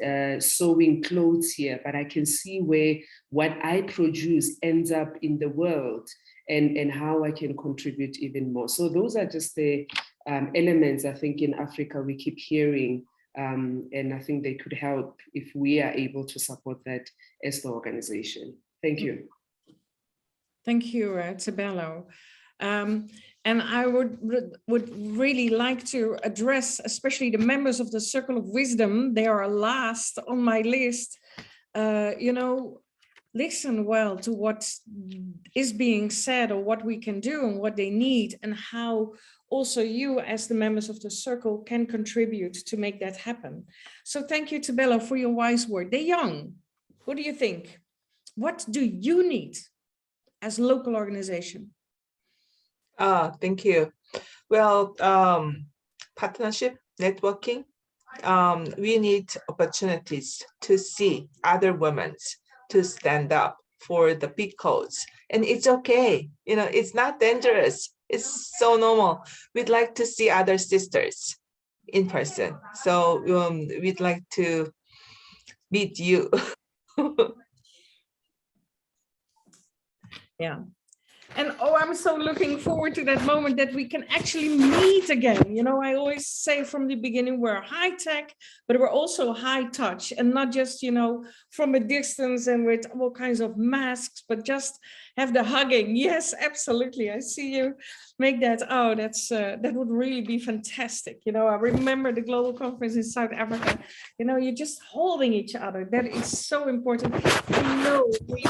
sewing clothes here, but I can see where what I produce ends up in the world, and how I can contribute even more. So those are just the elements I think in Africa we keep hearing, and I think they could help if we are able to support that as the organization. Thank you. Thank you, Tabello. And I would really like to address, especially the members of the Circle of Wisdom. They are last on my list. You know, listen well to what is being said, or what we can do and what they need, and how also you as the members of the circle can contribute to make that happen. So thank you, Tabello, for your wise word. De Jong, what do you think? What do you need as a local organization? Thank you. Well, partnership, networking. We need opportunities to see other women to stand up for the big cause. And it's okay. You know, it's not dangerous. It's so normal. We'd like to see other sisters in person. So we'd like to meet you. Yeah. And oh, I'm so looking forward to that moment that we can actually meet again. You know, I always say from the beginning, we're high tech, but we're also high touch, and not just, you know, from a distance and with all kinds of masks, but just have the hugging. Yes, absolutely. I see you make that. Oh, that would really be fantastic. You know, I remember the global conference in South Africa. You know, you're just holding each other. That is so important. You know, we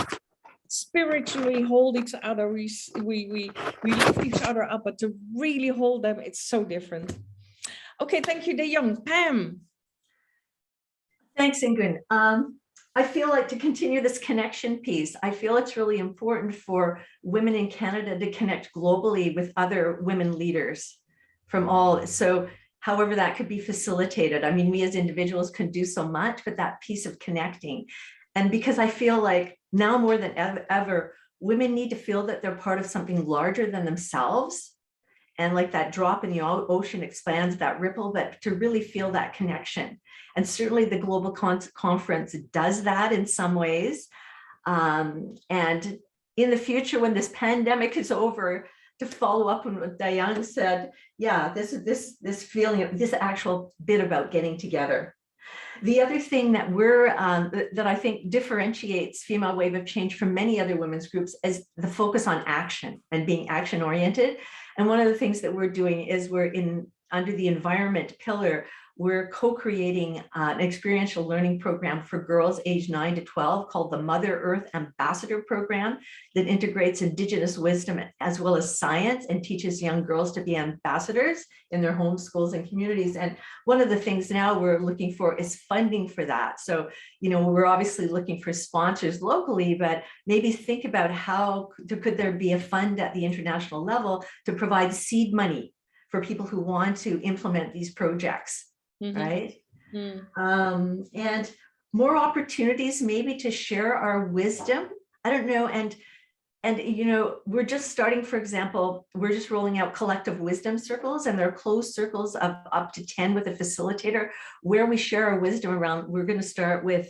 spiritually hold each other, we lift each other up, but to really hold them, it's so different. Okay, thank you, De Jong. Pam. Thanks, Ingun. I feel like to continue this connection piece, I feel it's really important for women in Canada to connect globally with other women leaders from all. So however that could be facilitated. I mean, we as individuals can do so much, but that piece of connecting. And because I feel like now more than ever, women need to feel that they're part of something larger than themselves. And like that drop in the ocean expands that ripple, but to really feel that connection. And certainly the global conference does that in some ways. And in the future, when this pandemic is over, to follow up on what Diane said, yeah, this feeling, this actual bit about getting together. The other thing that that I think differentiates Female Wave of Change from many other women's groups is the focus on action and being action oriented. And one of the things that we're doing is we're under the environment pillar, we're co-creating an experiential learning program for girls aged 9 to 12 called the Mother Earth Ambassador Program that integrates Indigenous wisdom as well as science and teaches young girls to be ambassadors in their home schools and communities. And one of the things now we're looking for is funding for that. So, you know, we're obviously looking for sponsors locally, but maybe think about how could there be a fund at the international level to provide seed money for people who want to implement these projects, right? And more opportunities maybe to share our wisdom. I don't know, and you know, we're just starting, for example, we're just rolling out collective wisdom circles, and they're closed circles of up to 10 with a facilitator where we share our wisdom around. We're going to start with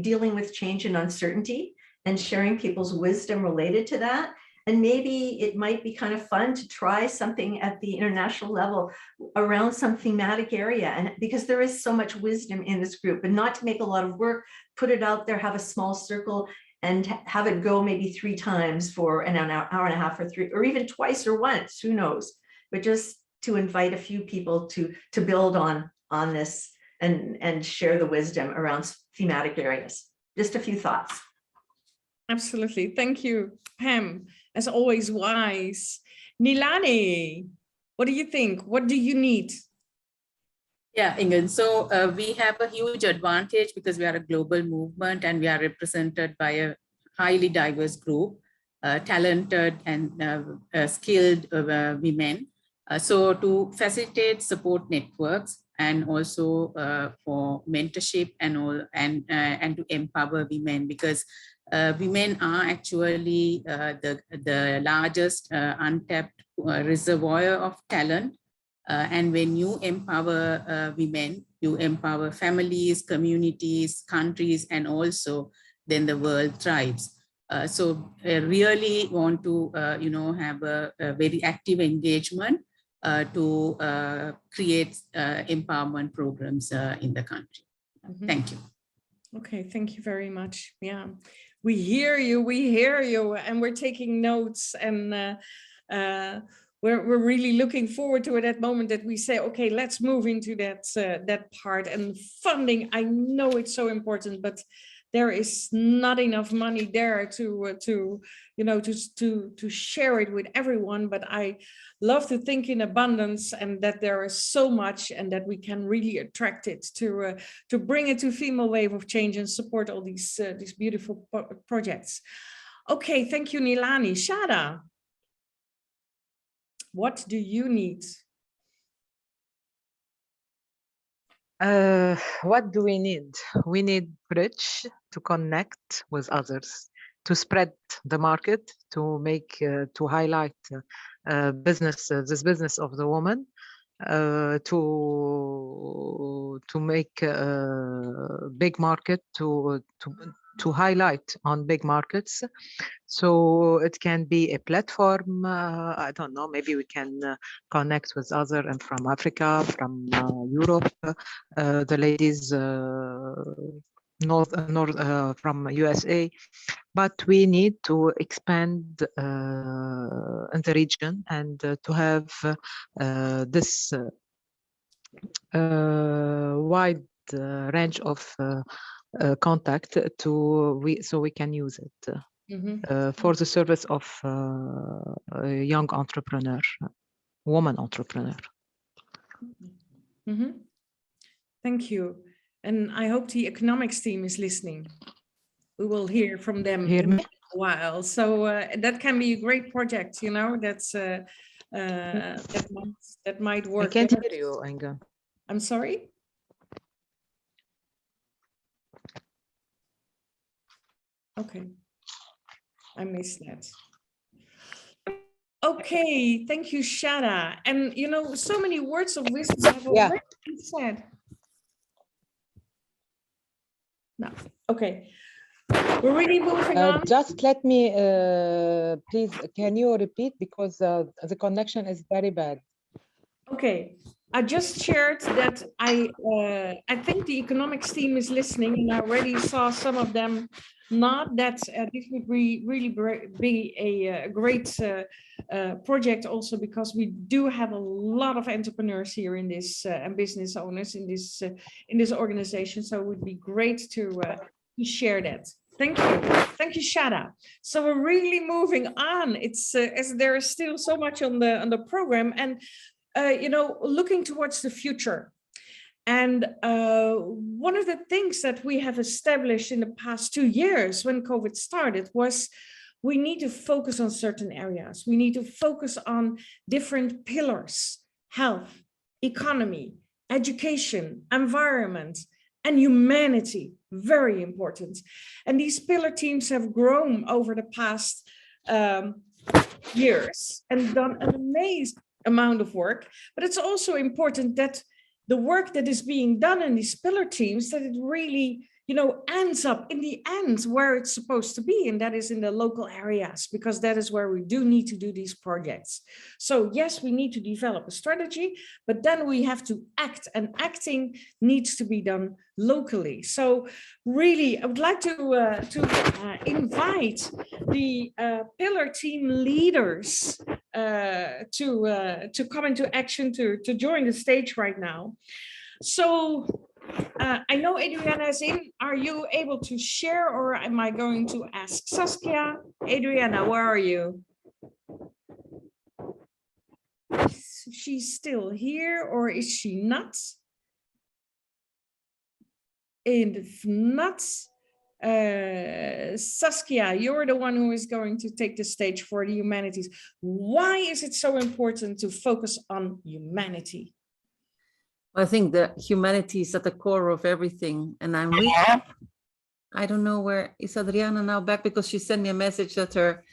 dealing with change and uncertainty and sharing people's wisdom related to that. And maybe it might be kind of fun to try something at the international level around some thematic area. And because there is so much wisdom in this group, and not to make a lot of work, put it out there, have a small circle and have it go maybe 3 times for an hour and a half or 3, or even twice or once, who knows, but just to invite a few people to build on this and share the wisdom around thematic areas. Just a few thoughts. Absolutely. Thank you, Pam. As always, wise. Nilani, what do you think? What do you need? Yeah, Ingun. So we have a huge advantage because we are a global movement and we are represented by a highly diverse group, talented and skilled women. So to facilitate support networks and also for mentorship and to empower women, because women are actually the largest untapped reservoir of talent. And when you empower women, you empower families, communities, countries, and also then the world thrives. So I really want to, have a very active engagement to create empowerment programs in the country. Thank you. Okay, thank you very much. Yeah, we hear you, and we're taking notes, and we're really looking forward to that moment that we say, okay, let's move into that part. And funding, I know it's so important, but there is not enough money there to share it with everyone. But I love to think in abundance, and that there is so much, and that we can really attract it to bring it to Female Wave of Change and support all these beautiful projects. Okay, thank you, Nilani. Shada, what do you need? What do we need? We need bridge to connect with others, to spread the market, to make, to highlight this business of the woman, to make a big market, to highlight on big markets. So it can be a platform. I don't know, maybe we can connect with other and from Africa, from Europe, the ladies from USA, but we need to expand in the region and to have this wide range of contact so we can use it for the service of a young entrepreneur, woman entrepreneur. Thank you. And I hope the economics team is listening. We will hear from them in a while. So that can be a great project, that's that might work. I can't hear you, Ingun. I'm sorry? Okay, I missed that. Okay, thank you, Shada. And so many words of wisdom have already been said. No, okay. We're really moving on. Just let me, please, can you repeat, because the connection is very bad. Okay, I just shared that I think the economics team is listening, and I already saw some of them nod that this would really be a great project, also because we do have a lot of entrepreneurs here in this and business owners in this organization. So it would be great to share that. Thank you, Shada. So we're really moving on. It's as there is still so much on the program, and looking towards the future. And one of the things that we have established in the past 2 years when COVID started was we need to focus on certain areas. We need to focus on different pillars: health, economy, education, environment, and humanity. Very important. And these pillar teams have grown over the past years and done an amazing amount of work. But it's also important that the work that is being done in these pillar teams, that it really, you know, ends up in the end where it's supposed to be, and that is in the local areas, because that is where we do need to do these projects. So yes, we need to develop a strategy, but then we have to act, and acting needs to be done locally. So really, I would like to invite the pillar team leaders to come into action, to join the stage right now. So I know Adriana is in. Are you able to share, or am I going to ask Saskia? Adriana, where are you? She's still here, or is she not? And if not, Saskia, you're the one who is going to take the stage for the humanities. Why is it so important to focus on humanity? I think the humanity is at the core of everything. And I'm really, I don't know where is Adriana now back, because she sent me a message that her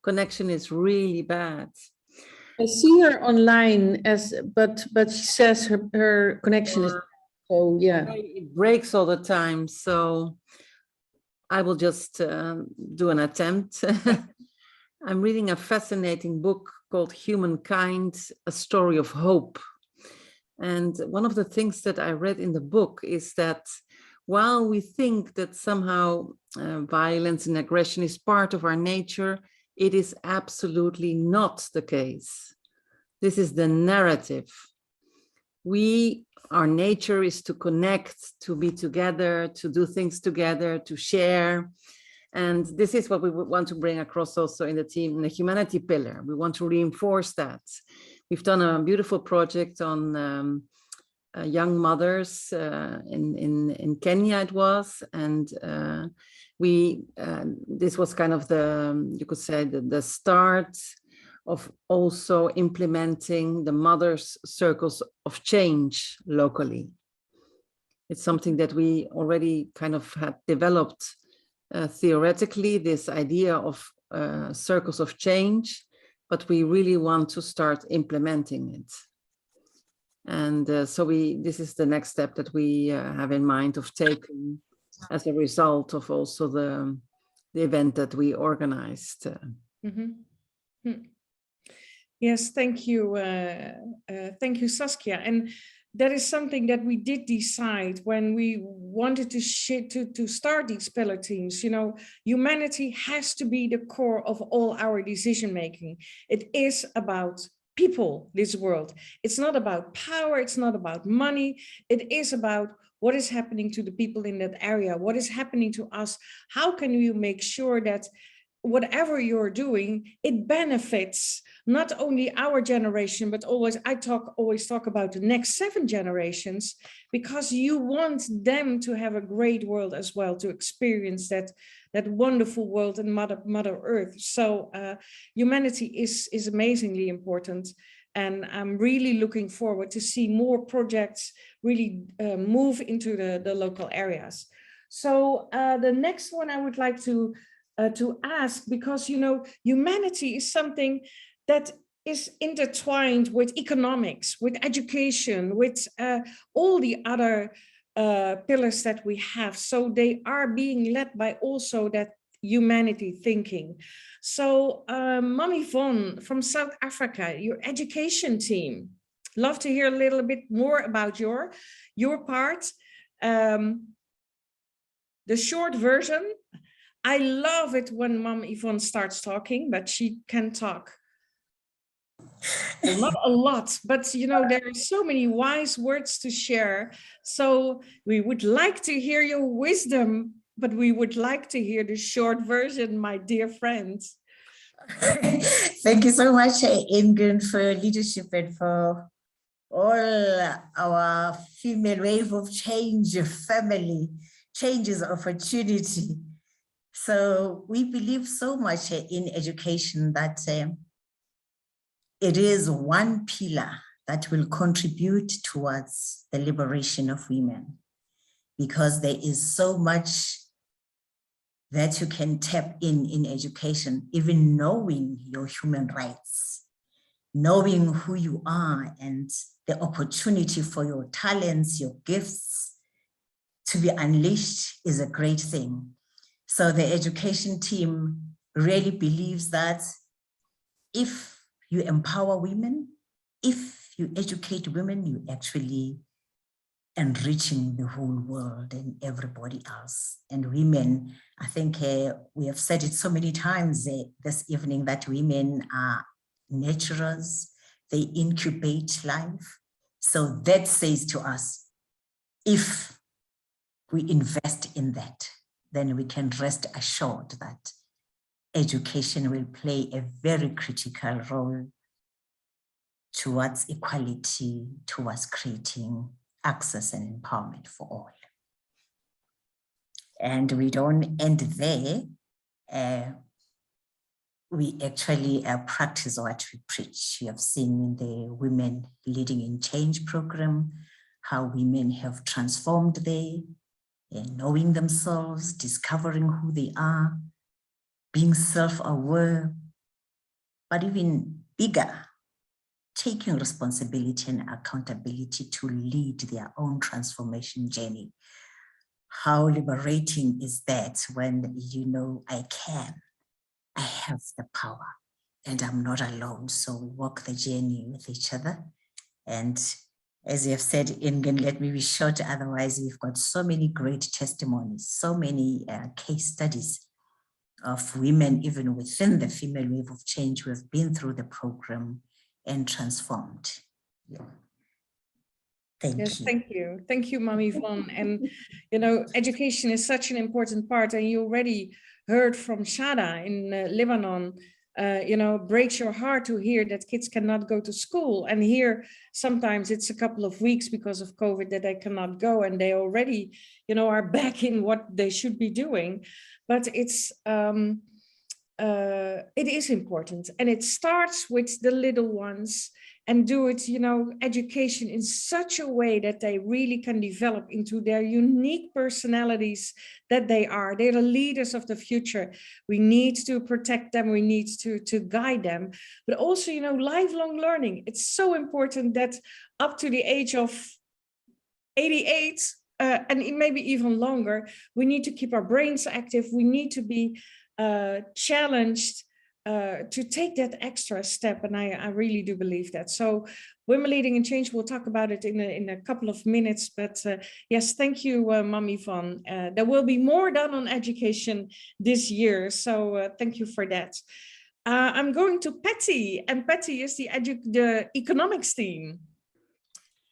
connection is really bad. I see her online, but she says her connection is, so yeah. It breaks all the time. So I will just do an attempt. I'm reading a fascinating book called Humankind, A Story of Hope. And one of the things that I read in the book is that while we think that somehow violence and aggression is part of our nature, it is absolutely not the case. This is the narrative. Our nature is to connect, to be together, to do things together, to share. And this is what we want to bring across also in the team, in the humanity pillar. We want to reinforce that. We've done a beautiful project on young mothers in Kenya, it was, and this was kind of you could say the start of also implementing the mothers' circles of change locally. It's something that we already kind of had developed theoretically, this idea of circles of change, but we really want to start implementing it. And so this is the next step that we have in mind of taking as a result of also the event that we organized. Yes, thank you. Thank you, Saskia. And that is something that we did decide when we wanted to start these pillar teams. You know, humanity has to be the core of all our decision making. It is about people, this world. It's not about power, it's not about money. It is about what is happening to the people in that area, what is happening to us. How can you make sure that whatever you're doing, it benefits not only our generation, but always talk about the next 7 generations, because you want them to have a great world as well, to experience that wonderful world and Mother Earth. So humanity is amazingly important. And I'm really looking forward to see more projects really move into the local areas. So the next one I would like to ask, because, you know, humanity is something that is intertwined with economics, with education, with all the other pillars that we have. So they are being led by also that humanity thinking. So Mom Yvonne from South Africa, your education team, love to hear a little bit more about your part. The short version, I love it when Mom Yvonne starts talking, but she can talk. Well, not a lot, but you know, there are so many wise words to share. So we would like to hear your wisdom, but we would like to hear the short version, my dear friends. Thank you so much, Ingun, for leadership and for all our female wave of change family, changes opportunity. So we believe so much in education that it is one pillar that will contribute towards the liberation of women, because there is so much that you can tap in education, even knowing your human rights, knowing who you are and the opportunity for your talents, your gifts to be unleashed is a great thing. So the education team really believes that if you empower women, if you educate women, you actually enriching the whole world and everybody else. And women, I think we have said it so many times this evening that women are nurturers, they incubate life. So that says to us, if we invest in that, then we can rest assured that education will play a very critical role towards equality, towards creating access and empowerment for all. And we don't end there. We actually practice what we preach. You have seen in the Women Leading in Change program, how women have transformed there, knowing themselves, discovering who they are, being self-aware, but even bigger, taking responsibility and accountability to lead their own transformation journey. How liberating is that when you know I have the power and I'm not alone. So we walk the journey with each other. And as you have said, Ingun, let me be short, otherwise we've got so many great testimonies, so many case studies of women, even within the female wave of change, who have been through the program and transformed. Yeah. Thank you. Thank you, Mami Yvonne. And, you know, education is such an important part. And you already heard from Shada in Lebanon, you know, breaks your heart to hear that kids cannot go to school. And here, sometimes it's a couple of weeks because of COVID that they cannot go. And they already, you know, are back in what they should be doing. But it's, it is important. And it starts with the little ones, and do it, you know, education in such a way that they really can develop into their unique personalities that they are. They're the leaders of the future. We need to protect them. We need to guide them. But also, you know, lifelong learning. It's so important that up to the age of 88, and maybe even longer, we need to keep our brains active. We need to be challenged to take that extra step, and I really do believe that. So Women Leading in Change, we'll talk about it in a couple of minutes, but yes, thank you, Mami Yvonne. There will be more done on education this year, so thank you for that. I'm going to Patty, and Patty is the economics team.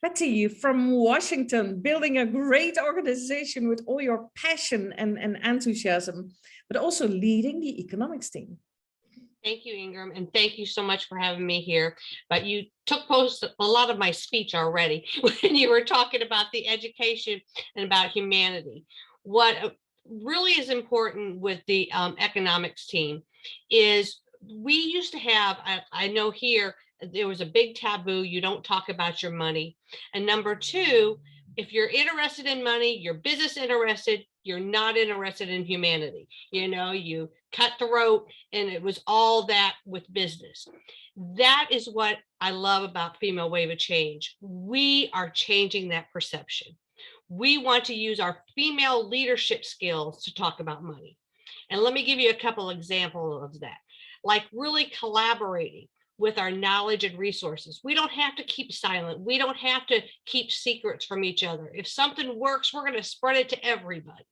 Patty from Washington, building a great organization with all your passion and enthusiasm, but also leading the economics team. Thank you, Ingram, and thank you so much for having me here. But you took most a lot of my speech already when you were talking about the education and about humanity. What really is important with the economics team is we used to have, I know here, there was a big taboo, you don't talk about your money. And number two, if you're interested in money, you're business interested, you're not interested in humanity. You know, you cut throat, and it was all that with business. That is what I love about Female Wave of Change. We are changing that perception. We want to use our female leadership skills to talk about money. And let me give you a couple examples of that, like really collaborating with our knowledge and resources. We don't have to keep silent. We don't have to keep secrets from each other. If something works, we're going to spread it to everybody.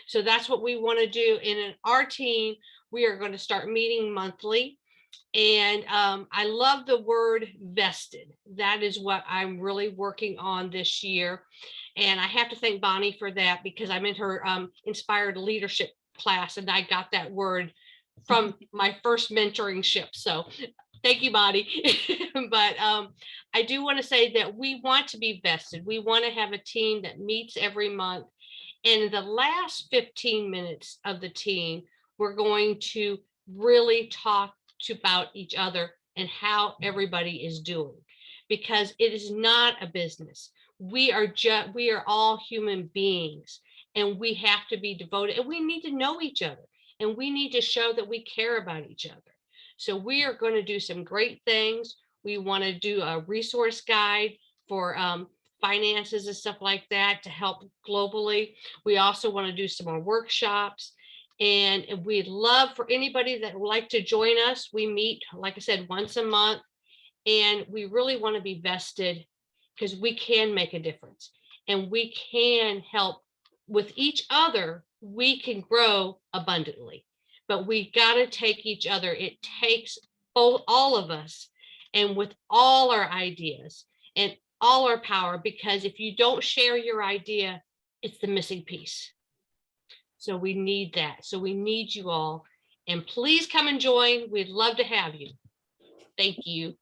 So that's what we want to do. And in our team, we are going to start meeting monthly. And I love the word vested. That is what I'm really working on this year. And I have to thank Bonnie for that, because I'm in her inspired leadership class, and I got that word from my first mentoring ship. So thank you, Bonnie. But I do want to say that we want to be vested. We want to have a team that meets every month And in the last 15 minutes of the team, we're going to really talk about each other and how everybody is doing, because it is not a business. We are all human beings, and we have to be devoted, and we need to know each other, and we need to show that we care about each other. So we are going to do some great things. We want to do a resource guide for finances and stuff like that to help globally. We also want to do some more workshops, and we'd love for anybody that would like to join us. We meet, like I said, once a month, and we really want to be vested, because we can make a difference and we can help with each other. We can grow abundantly, but we got to take each other. It takes all of us, and with all our ideas and all our power, because if you don't share your idea, it's the missing piece. So we need that. So we need you all, and please come and join. We'd love to have you. Thank you.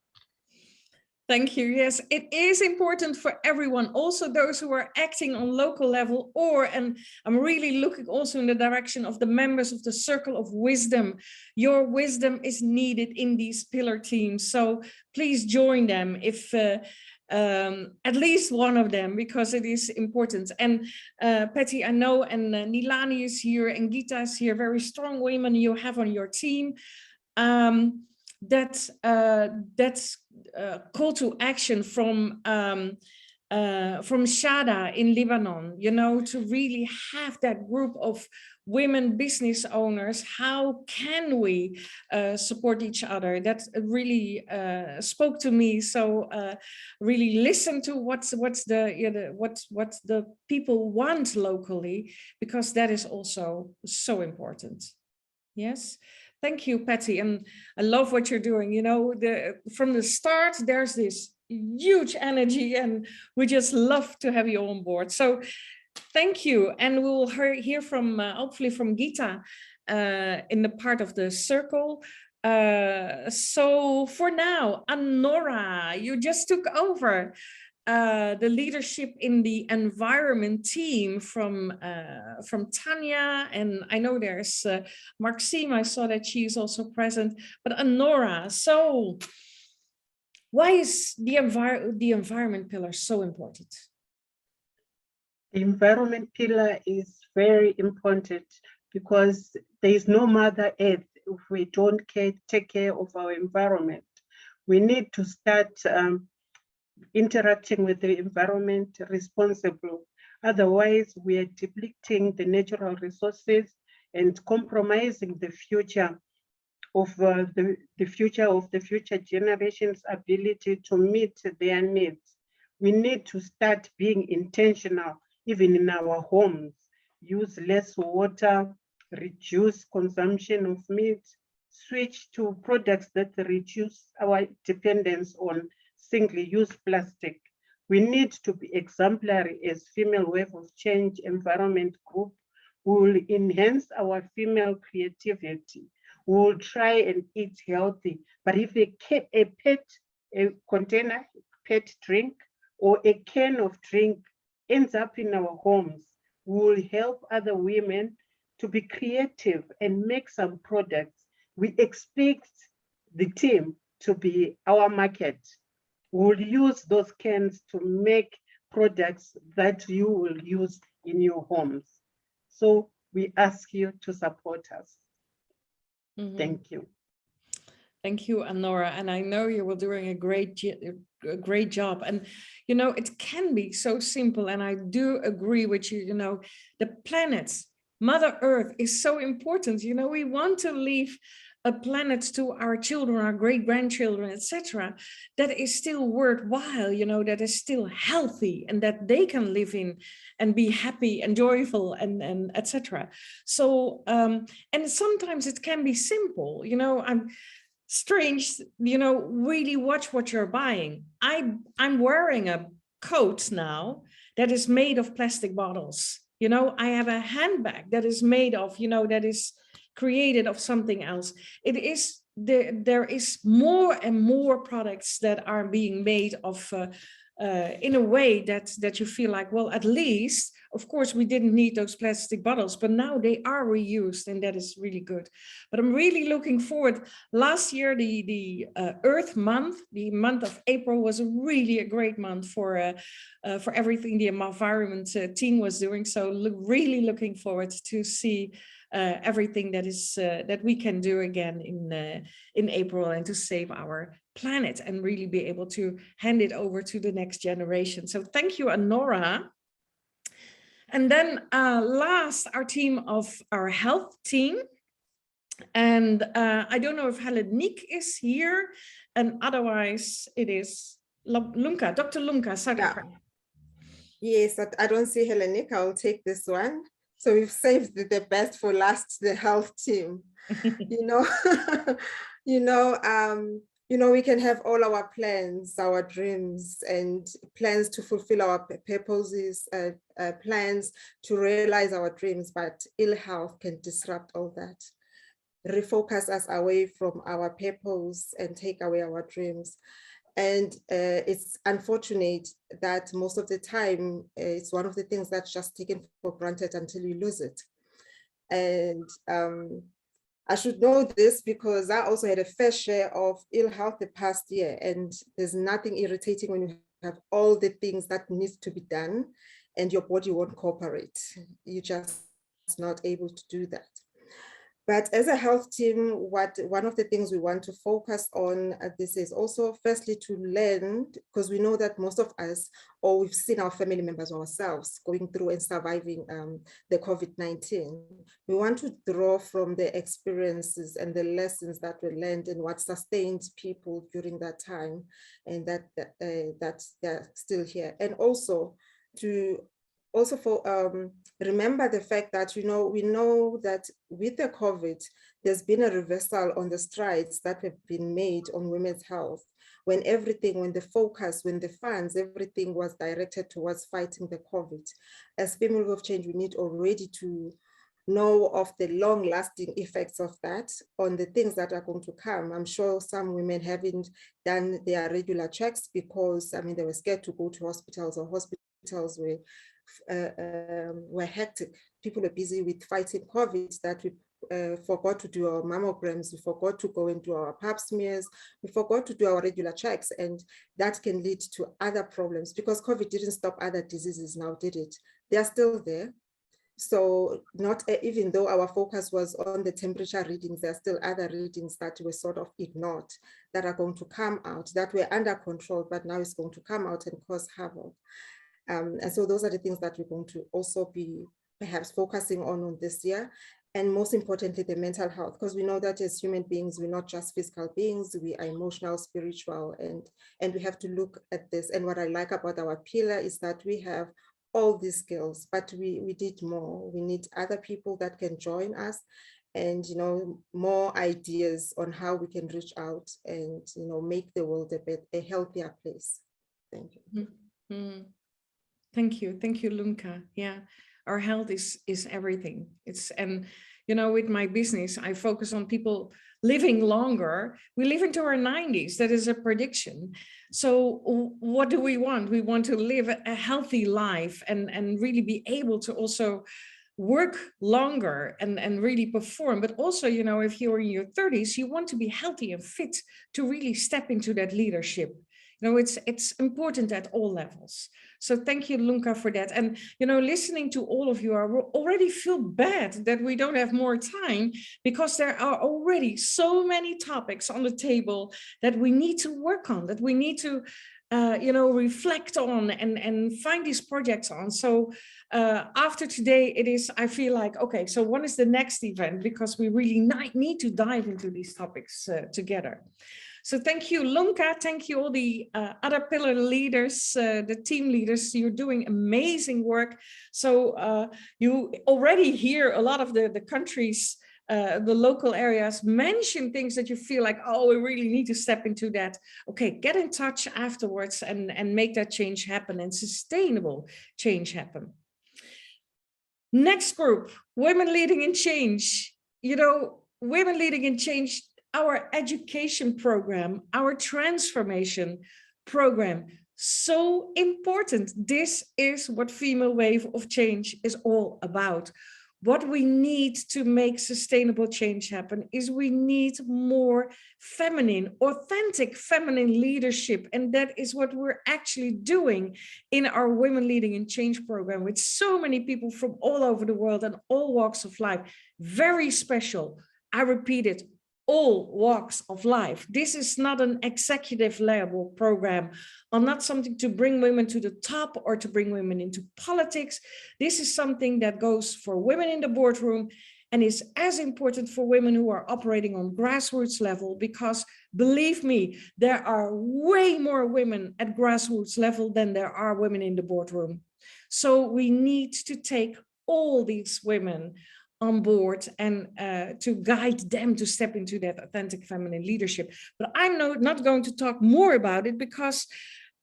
Thank you. Yes, it is important for everyone, also those who are acting on local level, and I'm really looking also in the direction of the members of the Circle of Wisdom. Your wisdom is needed in these pillar teams. So please join them, if at least one of them, because it is important. And Patty, I know, and Nilani is here, and Gita is here, very strong women you have on your team. That's call to action from Shada in Lebanon, you know, to really have that group of women business owners. How can we support each other? That really spoke to me. So really listen to what the people want locally, because that is also so important. Yes. Thank you, Patty. And I love what you're doing. You know, from the start, there's this huge energy, and we just love to have you on board. So thank you. And we'll hear from, hopefully from Gita in the part of the circle. So for now, Anora, you just took over the leadership in the environment team from Tanya, and I know there's Maxime. I saw that she's also present, but Anora, so why is the environment pillar so important? The environment pillar is very important because there is no Mother Earth if we don't take care of our environment. We need to start interacting with the environment responsibly. Otherwise, we are depleting the natural resources and compromising the future of the future generations' ability to meet their needs. We need to start being intentional, even in our homes. Use less water, reduce consumption of meat, switch to products that reduce our dependence on single-use plastic. We need to be exemplary as Female Wave of Change Environment Group. We will enhance our female creativity. We will try and eat healthy. But if a container, pet drink, or a can of drink ends up in our homes, we will help other women to be creative and make some products. We expect the team to be our market. We'll use those cans to make products that you will use in your homes. So we ask you to support us. Thank you. Thank you, Anora. And I know you were doing a great job. And, you know, it can be so simple. And I do agree with you, you know, the planet, Mother Earth is so important. You know, we want to leave a planet to our children, our great-grandchildren, etc., that is still worthwhile, you know, that is still healthy, and that they can live in and be happy and joyful and etc. So and sometimes it can be simple, you know. I'm strange, you know, really watch what you're buying. I'm wearing a coat now that is made of plastic bottles. You know, I have a handbag that is made of, you know, that is created of something else. It is there is more and more products that are being made of in a way that you feel like, well, at least, of course, we didn't need those plastic bottles, but now they are reused, and that is really good. But I'm really looking forward. Last year, the Earth Month, the month of April, was really a great month for everything the environment team was doing. So really looking forward to see everything that is that we can do again in April, and to save our planet and really be able to hand it over to the next generation. So thank you, Anora. And then last, our team of our health team. And I don't know if Helenique is here, and otherwise it is Lunka, Dr. Lunka, South Africa. Yes, I don't see Helenique. I'll take this one. So we've saved the best for last, the health team. We can have all our plans, our dreams, and plans to fulfill our purposes, plans to realize our dreams, but ill health can disrupt all that, refocus us away from our purpose and take away our dreams. And it's unfortunate that most of the time, it's one of the things that's just taken for granted until you lose it. And I should know this because I also had a fair share of ill health the past year, and there's nothing irritating when you have all the things that needs to be done and your body won't cooperate. You're just not able to do that. But as a health team, one of the things we want to focus on this is also firstly to learn, because we know that most of us, or we've seen our family members ourselves going through and surviving the COVID-19. We want to draw from the experiences and the lessons that were learned and what sustained people during that time, and that they're still here. And also remember the fact that, we know that with the COVID, there's been a reversal on the strides that have been made on women's health, when the focus, when the funds, everything was directed towards fighting the COVID. As Female of Change, we need already to know of the long-lasting effects of that on the things that are going to come. I'm sure some women haven't done their regular checks because, they were scared to go to hospitals, or hospitals were hectic. People are busy with fighting COVID that we forgot to do our mammograms, we forgot to go and do our pap smears, we forgot to do our regular checks, and that can lead to other problems, because COVID didn't stop other diseases now, did it? They are still there. So even though our focus was on the temperature readings, there are still other readings that were sort of ignored that are going to come out, that were under control, but now it's going to come out and cause havoc. And so those are the things that we're going to also be perhaps focusing on this year. And most importantly, the mental health, because we know that as human beings, we're not just physical beings, we are emotional, spiritual, and we have to look at this. And what I like about our pillar is that we have all these skills, but we did more. We need other people that can join us, and more ideas on how we can reach out and make the world a healthier place. Thank you. Mm-hmm. Thank you, Lunka. Yeah, our health is everything. With my business, I focus on people living longer. We live into our 90s. That is a prediction. So what do we want? We want to live a healthy life and really be able to also work longer and really perform. But also, if you're in your 30s, you want to be healthy and fit to really step into that leadership. It's important at all levels. So thank you, Lunka, for that. And, listening to all of you, I already feel bad that we don't have more time, because there are already so many topics on the table that we need to work on, that we need to, reflect on and find these projects on. So after today, I feel like, okay, so when is the next event? Because we really need to dive into these topics together. So thank you, Lunka. Thank you, all the other pillar leaders, the team leaders. You're doing amazing work. So you already hear a lot of the countries, the local areas mention things that you feel like, oh, we really need to step into that. Okay, get in touch afterwards and make that change happen, and sustainable change happen. Next group, Women Leading in Change. Women Leading in Change, our education program, our transformation program, so important. This is what Female Wave of Change is all about. What we need to make sustainable change happen is we need more feminine, authentic feminine leadership. And that is what we're actually doing in our Women Leading in Change program with so many people from all over the world and all walks of life. Very special. I repeat it, all walks of life. This is not an executive level program, or not something to bring women to the top or to bring women into politics. This is something that goes for women in the boardroom and is as important for women who are operating on grassroots level, because believe me, there are way more women at grassroots level than there are women in the boardroom. So we need to take all these women on board and to guide them to step into that authentic feminine leadership. But I'm not going to talk more about it because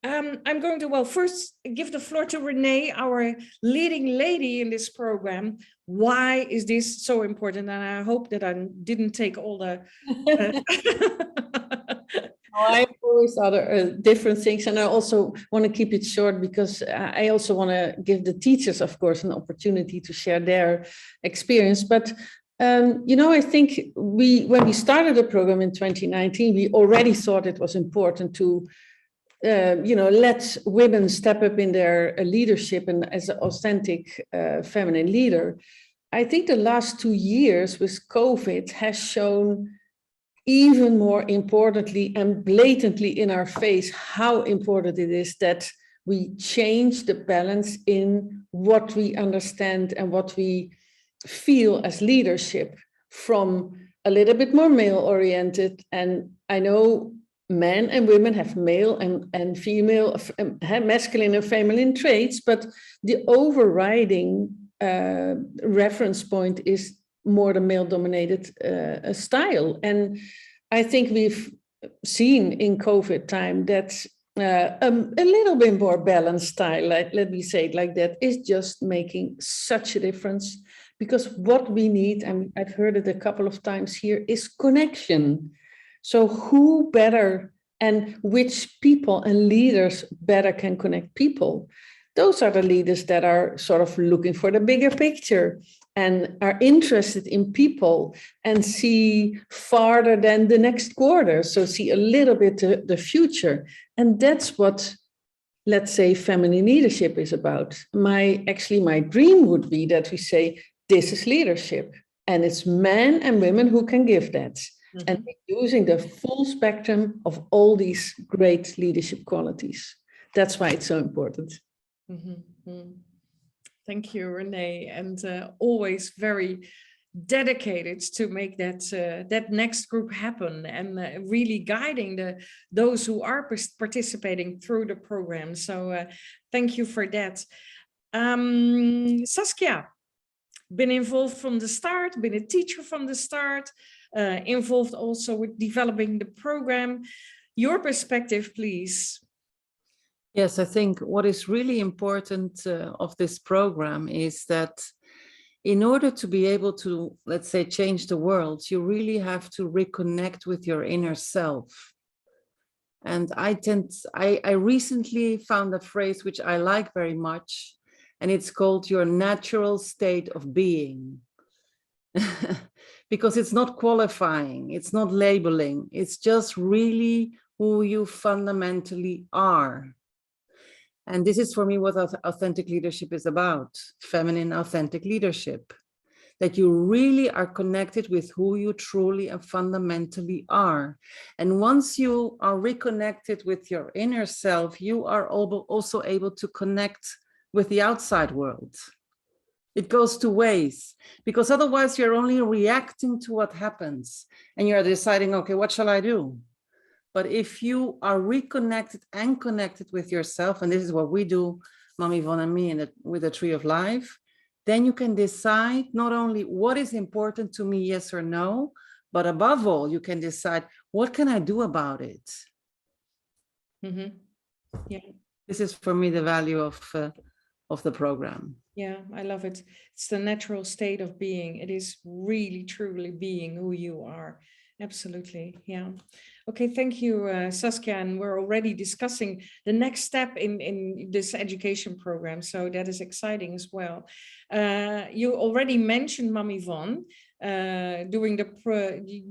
I'm going to, well, first give the floor to Renee, our leading lady in this program. Why is this so important? And I hope that I didn't take all the... I have always other different things, and I also want to keep it short because I also want to give the teachers, of course, an opportunity to share their experience. But you know, I think when we started the program in 2019, we already thought it was important to you know, let women step up in their leadership and as an authentic feminine leader. I think the last 2 years with COVID has shown even more importantly and blatantly in our face how important it is that we change the balance in what we understand and what we feel as leadership, from a little bit more male oriented. And I know men and women have male and female, masculine and feminine traits, but the overriding reference point is more the male-dominated style. And I think we've seen in COVID time that a little bit more balanced style, let me say it like that, is just making such a difference. Because what we need, and I've heard it a couple of times here, is connection. So who better and which people and leaders better can connect people? Those are the leaders that are sort of looking for the bigger picture and are interested in people and see farther than the next quarter. So see a little bit the future. And that's what, let's say, feminine leadership is about. My dream would be that we say, this is leadership. And it's men and women who can give that. Mm-hmm. And using the full spectrum of all these great leadership qualities. That's why it's so important. Mm-hmm. Thank you, Renee, and always very dedicated to make that next group happen, and really guiding those who are participating through the program. So thank you for that. Saskia, been involved from the start, been a teacher from the start, involved also with developing the program. Your perspective, please. Yes, I think what is really important of this program is that in order to be able to, let's say, change the world, you really have to reconnect with your inner self. And I recently found a phrase which I like very much, and it's called your natural state of being. Because it's not qualifying, it's not labeling, it's just really who you fundamentally are. And this is for me what authentic leadership is about, feminine authentic leadership, that you really are connected with who you truly and fundamentally are. And once you are reconnected with your inner self, you are also able to connect with the outside world. It goes two ways, because otherwise you're only reacting to what happens and you're deciding, okay, what shall I do? But if you are reconnected and connected with yourself, and this is what we do, Mom Yvonne and me, with the Tree of Life, then you can decide not only what is important to me, yes or no, but above all, you can decide, what can I do about it? Mm-hmm. Yeah. This is for me the value of the program. Yeah, I love it. It's the natural state of being. It is really, truly being who you are. Absolutely, yeah. Okay, thank you, Saskia. And we're already discussing the next step in this education program, so that is exciting as well. You already mentioned Mam Yvonne doing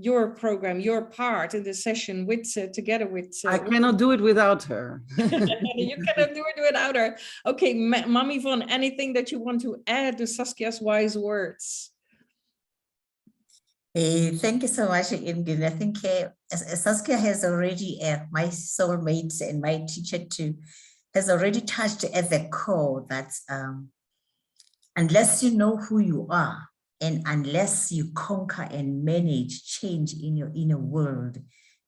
your program, your part in the session with together with. I cannot do it without her. You cannot do it without her. Okay, Mam Yvonne, anything that you want to add to Saskia's wise words? Thank you so much, Ingun. I think Saskia has already, my soulmate and my teacher too, has already touched at the core that unless you know who you are and unless you conquer and manage change in your inner world,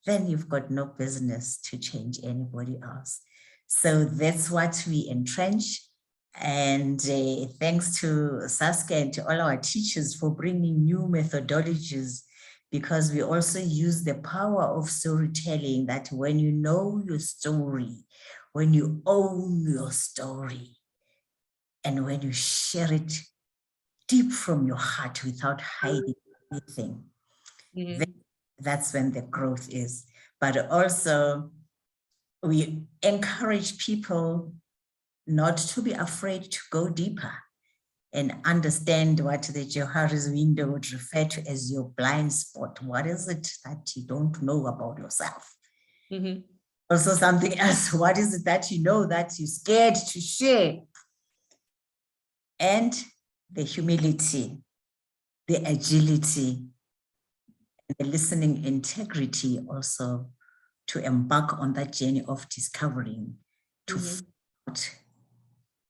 then you've got no business to change anybody else. So that's what we entrench. And thanks to Saskia and to all our teachers for bringing new methodologies, because we also use the power of storytelling, that when you know your story, when you own your story, and when you share it deep from your heart without hiding anything, that's when the growth is. But also we encourage people not to be afraid to go deeper and understand what the Johari's window would refer to as your blind spot. What is it that you don't know about yourself? Also something else, what is it that you know that you're scared to share? And the humility, the agility, and the listening integrity also to embark on that journey of discovering, to find out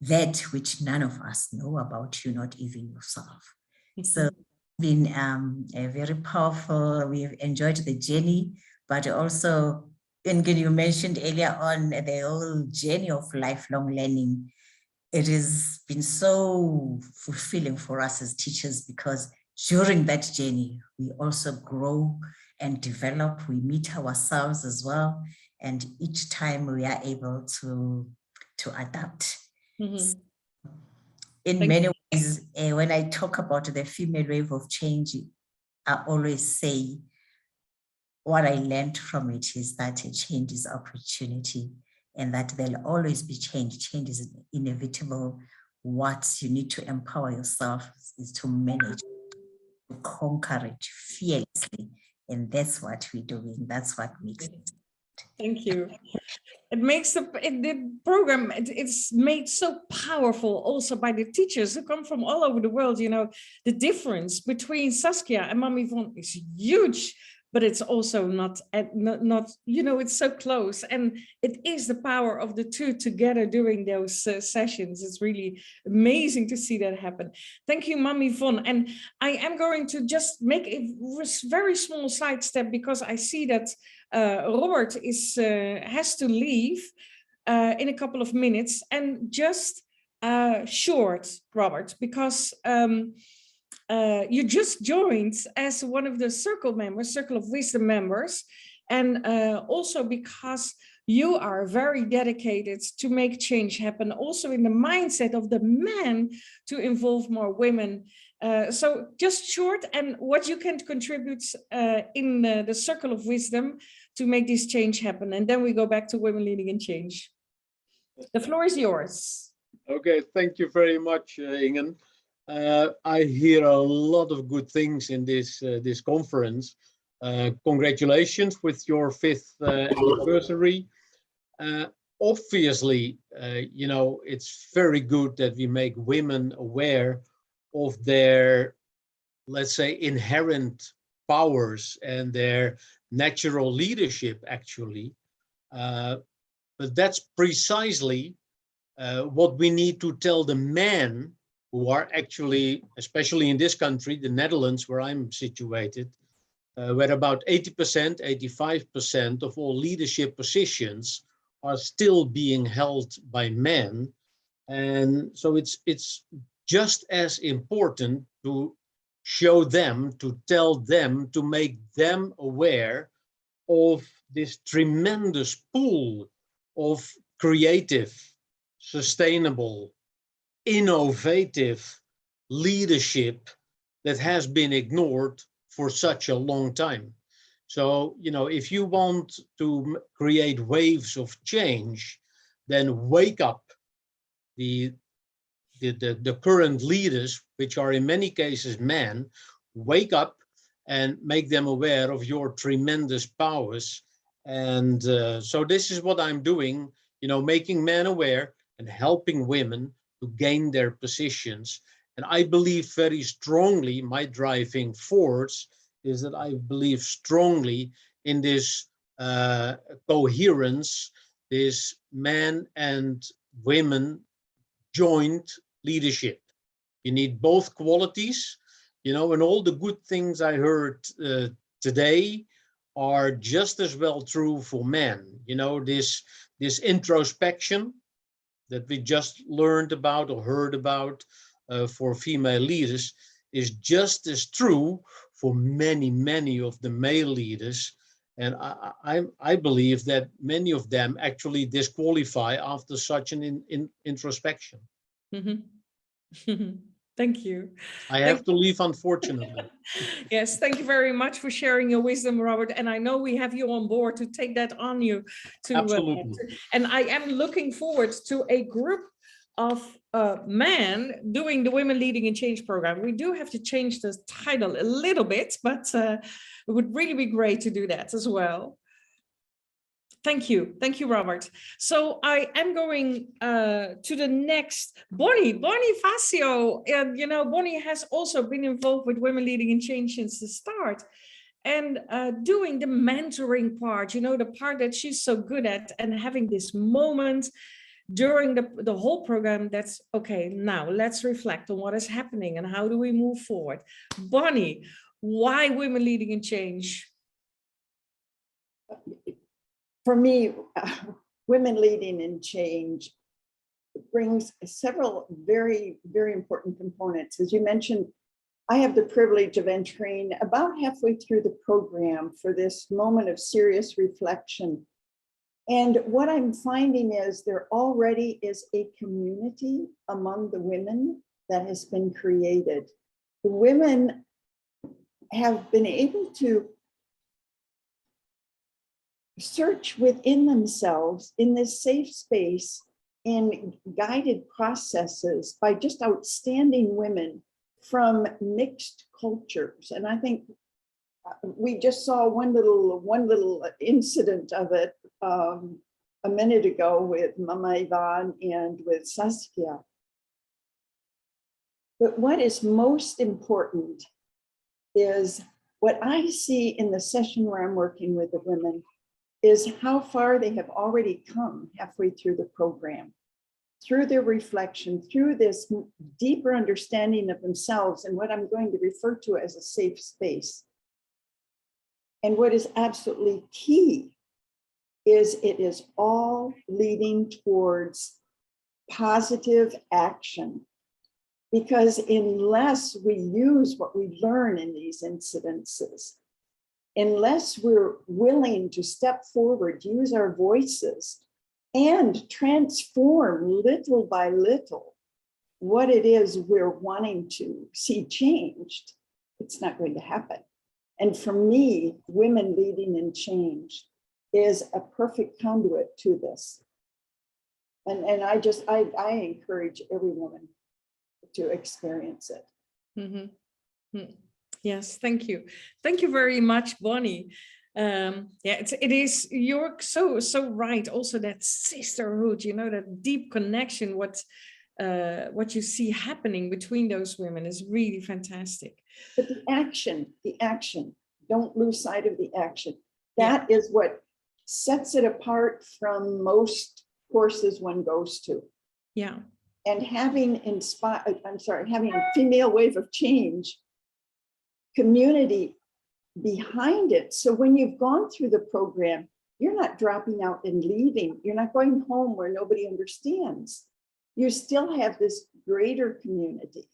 that which none of us know about you, not even yourself. So it's been a very powerful, we've enjoyed the journey, but also, Ingun, you mentioned earlier on the whole journey of lifelong learning. It has been so fulfilling for us as teachers, because during that journey, we also grow and develop, we meet ourselves as well. And each time we are able to adapt. In many ways, when I talk about the female wave of change, I always say what I learned from it is that change is opportunity, and that there'll always be change. Change is inevitable. What you need to empower yourself is to manage, to conquer it fearlessly. And that's what we're doing. That's what makes it. Thank you. It makes the program, it's made so powerful also by the teachers who come from all over the world. You know, the difference between Saskia and Mam Yvonne is huge, but it's also not, you know, it's so close. And it is the power of the two together during those sessions. It's really amazing to see that happen. Thank you, Mam Yvonne. And I am going to just make a very small sidestep, because I see that Robert has to leave in a couple of minutes. And just short, Robert, because you just joined as one of the Circle of Wisdom members, and also because you are very dedicated to make change happen, also in the mindset of the men to involve more women. So just short, and what you can contribute in the Circle of Wisdom to make this change happen. And then we go back to Women Leading in Change. The floor is yours. Okay, thank you very much, Ingun. I hear a lot of good things in this conference. Congratulations with your 5th anniversary. Obviously, you know, it's very good that we make women aware of their, let's say, inherent powers and their natural leadership, actually. But that's precisely what we need to tell the men who are actually, especially in this country, the Netherlands, where I'm situated, where about 80%, 85% of all leadership positions are still being held by men. And so it's just as important to show them, to tell them, to make them aware of this tremendous pool of creative, sustainable, innovative leadership that has been ignored for such a long time. So, you know, if you want to create waves of change, then wake up the current leaders, which are in many cases men, wake up and make them aware of your tremendous powers. And so this is what I'm doing, you know, making men aware and helping women to gain their positions. And I believe very strongly, my driving force is that I believe strongly in this coherence, this men and women joint leadership. You need both qualities, you know, and all the good things I heard today are just as well true for men. You know, this introspection that we just learned about or heard about for female leaders is just as true for many of the male leaders. And I believe that many of them actually disqualify after such an introspection. Thank you. I have to leave, unfortunately. Yes, thank you very much for sharing your wisdom, Robert. And I know we have you on board to take that on you. Absolutely. And I am looking forward to a group of men doing the Women Leading in Change program. We do have to change the title a little bit, but it would really be great to do that as well. Thank you, Robert. So I am going to the next, Bonnie Facio. And you know, Bonnie has also been involved with Women Leading in Change since the start, and doing the mentoring part, you know, the part that she's so good at, and having this moment during the whole program that's okay, now let's reflect on what is happening and how do we move forward. Bonnie, why Women Leading in Change? For me, Women Leading in Change brings several very, very important components. As you mentioned, I have the privilege of entering about halfway through the program for this moment of serious reflection. And what I'm finding is there already is a community among the women that has been created. The women have been able to search within themselves in this safe space in guided processes by just outstanding women from mixed cultures. And I think we just saw one little incident of it a minute ago with Mama Ivan and with Saskia. But what is most important is what I see in the session where I'm working with the women is how far they have already come halfway through the program, through their reflection, through this deeper understanding of themselves and what I'm going to refer to as a safe space. And what is absolutely key is it is all leading towards positive action. Because unless we use what we learn in these incidences, unless we're willing to step forward, use our voices, and transform little by little what it is we're wanting to see changed, it's not going to happen. And for me, Women Leading in Change is a perfect conduit to this. And I encourage every woman to experience it. Mm-hmm. Yes, thank you. Thank you very much, Bonnie. Yeah, it is, you're so right. Also that sisterhood, you know, that deep connection, what you see happening between those women is really fantastic. But the action, don't lose sight of the action. That is what sets it apart from most courses one goes to. Yeah. And having a female wave of change community behind it. So when you've gone through the program, you're not dropping out and leaving. You're not going home where nobody understands. You still have this greater community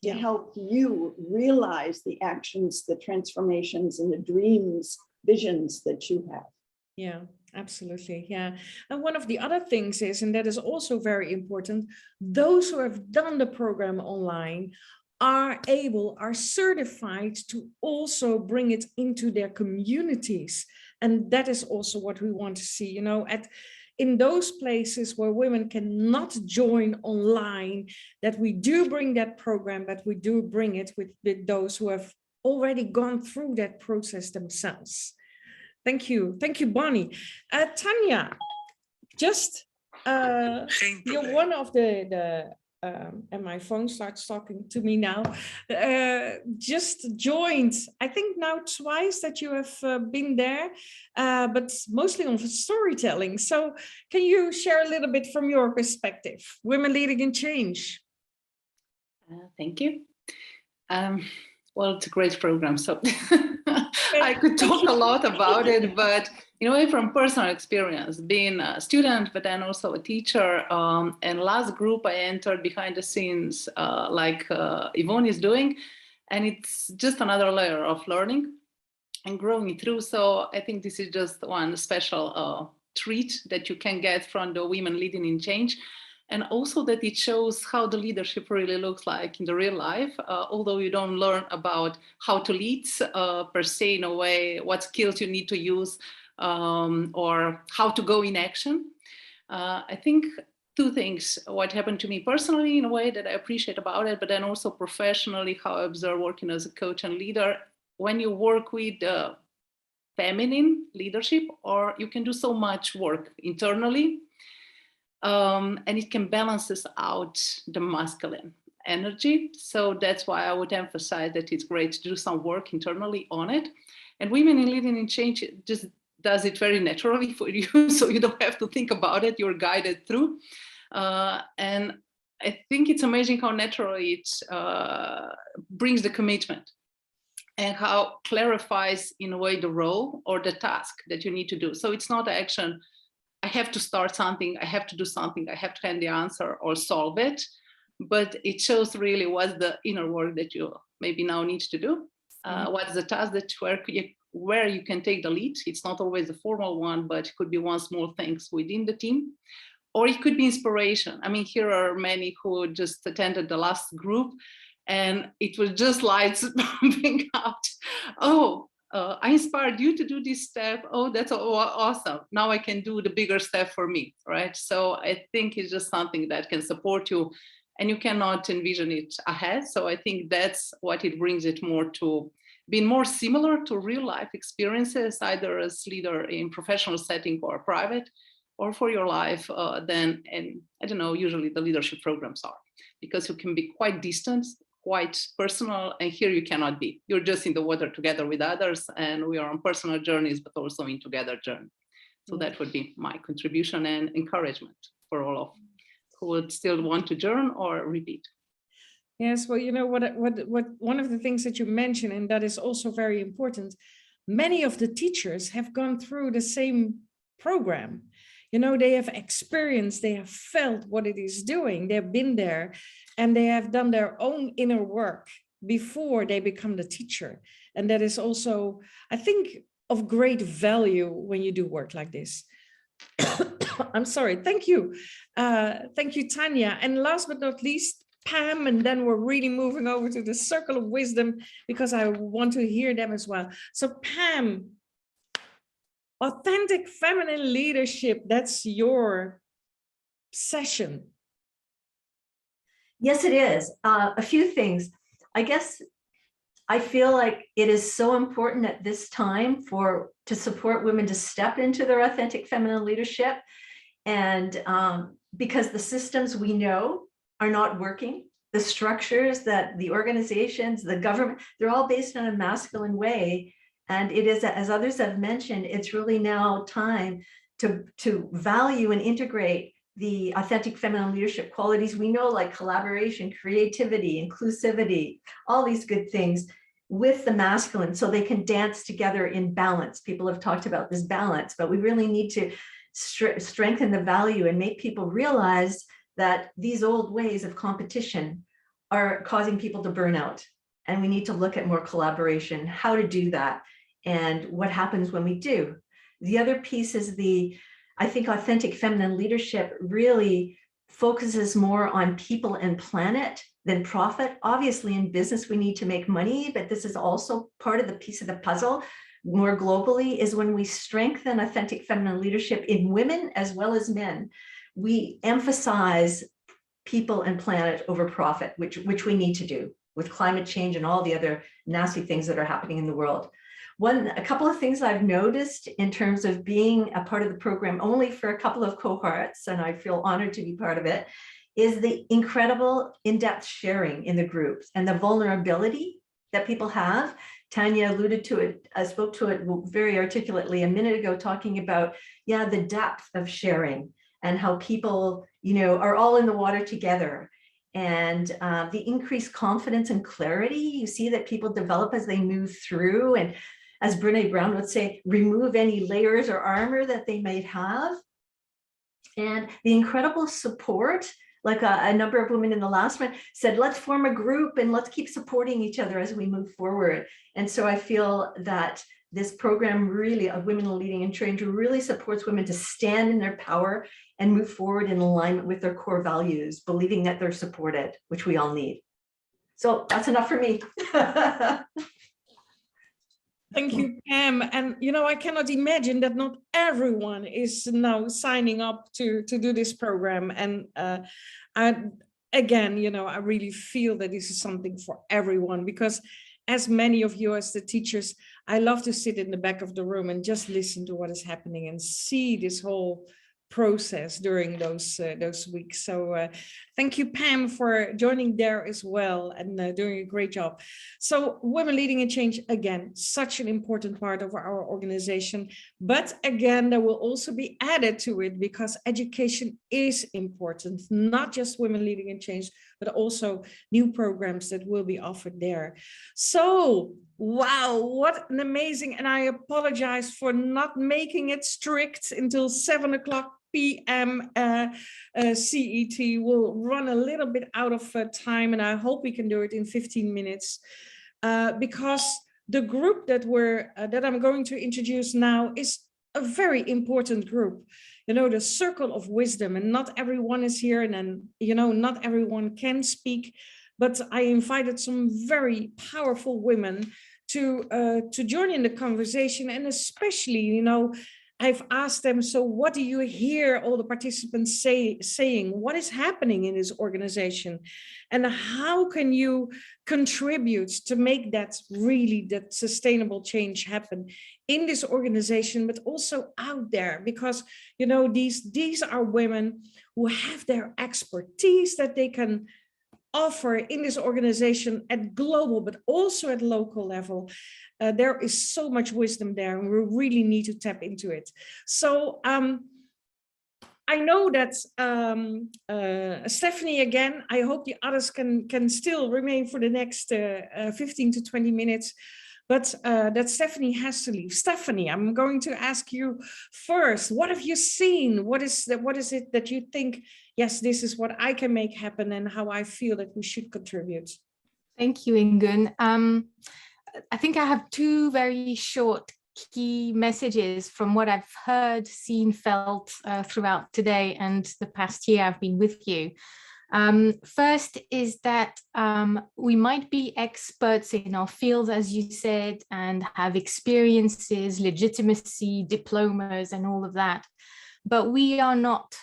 to help you realize the actions, the transformations, and the dreams, visions that you have. Yeah, absolutely. Yeah. And one of the other things is, and that is also very important, those who have done the program online are certified to also bring it into their communities. And that is also what we want to see, in those places where women cannot join online, that we do bring that program, but we do bring it with those who have already gone through that process themselves. Thank you, Bonnie. Tanya, just you're one of the and my phone starts talking to me now, just joined, I think now twice that you have been there, but mostly on storytelling. So can you share a little bit from your perspective, Women Leading in Change? Thank you. Well, it's a great program, so I could talk a lot about it, but from personal experience, being a student, but then also a teacher, and last group I entered behind the scenes, like Yvonne is doing, and it's just another layer of learning and growing through. So I think this is just one special treat that you can get from the Women Leading in Change. And also that it shows how the leadership really looks like in the real life, although you don't learn about how to lead per se in a way, what skills you need to use, or how to go in action. I think two things, what happened to me personally in a way that I appreciate about it, but then also professionally, how I observe working as a coach and leader. When you work with feminine leadership, or you can do so much work internally, and it can balances out the masculine energy. So that's why I would emphasize that it's great to do some work internally on it. And Women in Leading in Change just does it very naturally for you, so you don't have to think about it, you're guided through. And I think it's amazing how naturally it brings the commitment and how clarifies in a way the role or the task that you need to do. So it's not action, I have to start something, I have to do something, I have to hand the answer or solve it, but it shows really what's the inner work that you maybe now need to do. What's the task that where you can take the lead. It's not always a formal one, but it could be one small things within the team, or it could be inspiration. I mean, here are many who just attended the last group and it was just lights pumping out. Oh, I inspired you to do this step. Oh, that's awesome. Now I can do the bigger step for me, right? So I think it's just something that can support you and you cannot envision it ahead. So I think that's what it brings it more to being more similar to real life experiences, either as leader in professional setting or private, or for your life than, and I don't know, usually the leadership programs are, because you can be quite distant, quite personal, and here you cannot be. You're just in the water together with others, and we are on personal journeys, but also in together journey. So that would be my contribution and encouragement for all of who would still want to journey or repeat. Yes, well, you know what one of the things that you mentioned, and that is also very important, many of the teachers have gone through the same program. You know, they have experienced, they have felt what it is doing, they've been there, and they have done their own inner work before they become the teacher. And that is also, I think, of great value when you do work like this. I'm sorry, thank you. Thank you, Tanya. And last but not least, Pam, and then we're really moving over to the circle of wisdom because I want to hear them as well. So Pam, authentic feminine leadership, that's your session. Yes, it is. A few things. I guess I feel like it is so important at this time to support women to step into their authentic feminine leadership. And because the systems we know are not working, the structures that the organizations, the government, they're all based on a masculine way. And it is, as others have mentioned, it's really now time to value and integrate the authentic feminine leadership qualities we know, like collaboration, creativity, inclusivity, all these good things with the masculine, so they can dance together in balance. People have talked about this balance, but we really need to strengthen the value and make people realize that these old ways of competition are causing people to burn out. And we need to look at more collaboration, how to do that, and what happens when we do. The other piece is I think authentic feminine leadership really focuses more on people and planet than profit. Obviously, in business, we need to make money, but this is also part of the piece of the puzzle more globally, is when we strengthen authentic feminine leadership in women as well as men, we emphasize people and planet over profit, which we need to do with climate change and all the other nasty things that are happening in the world. A couple of things I've noticed in terms of being a part of the program only for a couple of cohorts, and I feel honored to be part of it, is the incredible in-depth sharing in the groups and the vulnerability that people have. Tanya alluded to it, I spoke to it very articulately a minute ago, talking about, yeah, the depth of sharing and how people, you know, are all in the water together. And the increased confidence and clarity you see that people develop as they move through. And as Brene Brown would say, remove any layers or armor that they might have. And the incredible support, like a number of women in the last one said, let's form a group and let's keep supporting each other as we move forward. And so I feel that this program really of Women in Leading and Change really supports women to stand in their power and move forward in alignment with their core values, believing that they're supported, which we all need. So that's enough for me. Thank you, Pam. And, you know, I cannot imagine that not everyone is now signing up to do this program. And again, you know, I really feel that this is something for everyone, because as many of you as the teachers, I love to sit in the back of the room and just listen to what is happening and see this whole process during those weeks. So thank you, Pam, for joining there as well and doing a great job. So Women Leading and Change, again, such an important part of our organization. But again, there will also be added to it because education is important, not just Women Leading and Change, but also new programs that will be offered there. So, wow, what an amazing, and I apologize for not making it strict until 7 o'clock p.m. CET. Will run a little bit out of time, and I hope we can do it in 15 minutes because the group that I'm going to introduce now is a very important group. You know, the circle of wisdom, and not everyone is here, and then, you know, not everyone can speak, but I invited some very powerful women to join in the conversation. And especially, you know, I've asked them, so what do you hear all the participants saying? What is happening in this organization? And how can you contribute to make that sustainable change happen in this organization, but also out there? Because, you know, these are women who have their expertise that they can offer in this organization at global, but also at local level. There is so much wisdom there, and we really need to tap into it. So I know that Stephanie, again, I hope the others can still remain for the next 15 to 20 minutes, but that Stephanie has to leave. Stephanie, I'm going to ask you first, what have you seen? What is it that you think, yes, this is what I can make happen, and how I feel that we should contribute? Thank you, Ingun. I think I have two very short key messages from what I've heard, seen, felt throughout today and the past year I've been with you. First is that we might be experts in our fields, as you said, and have experiences, legitimacy, diplomas, and all of that, but we are not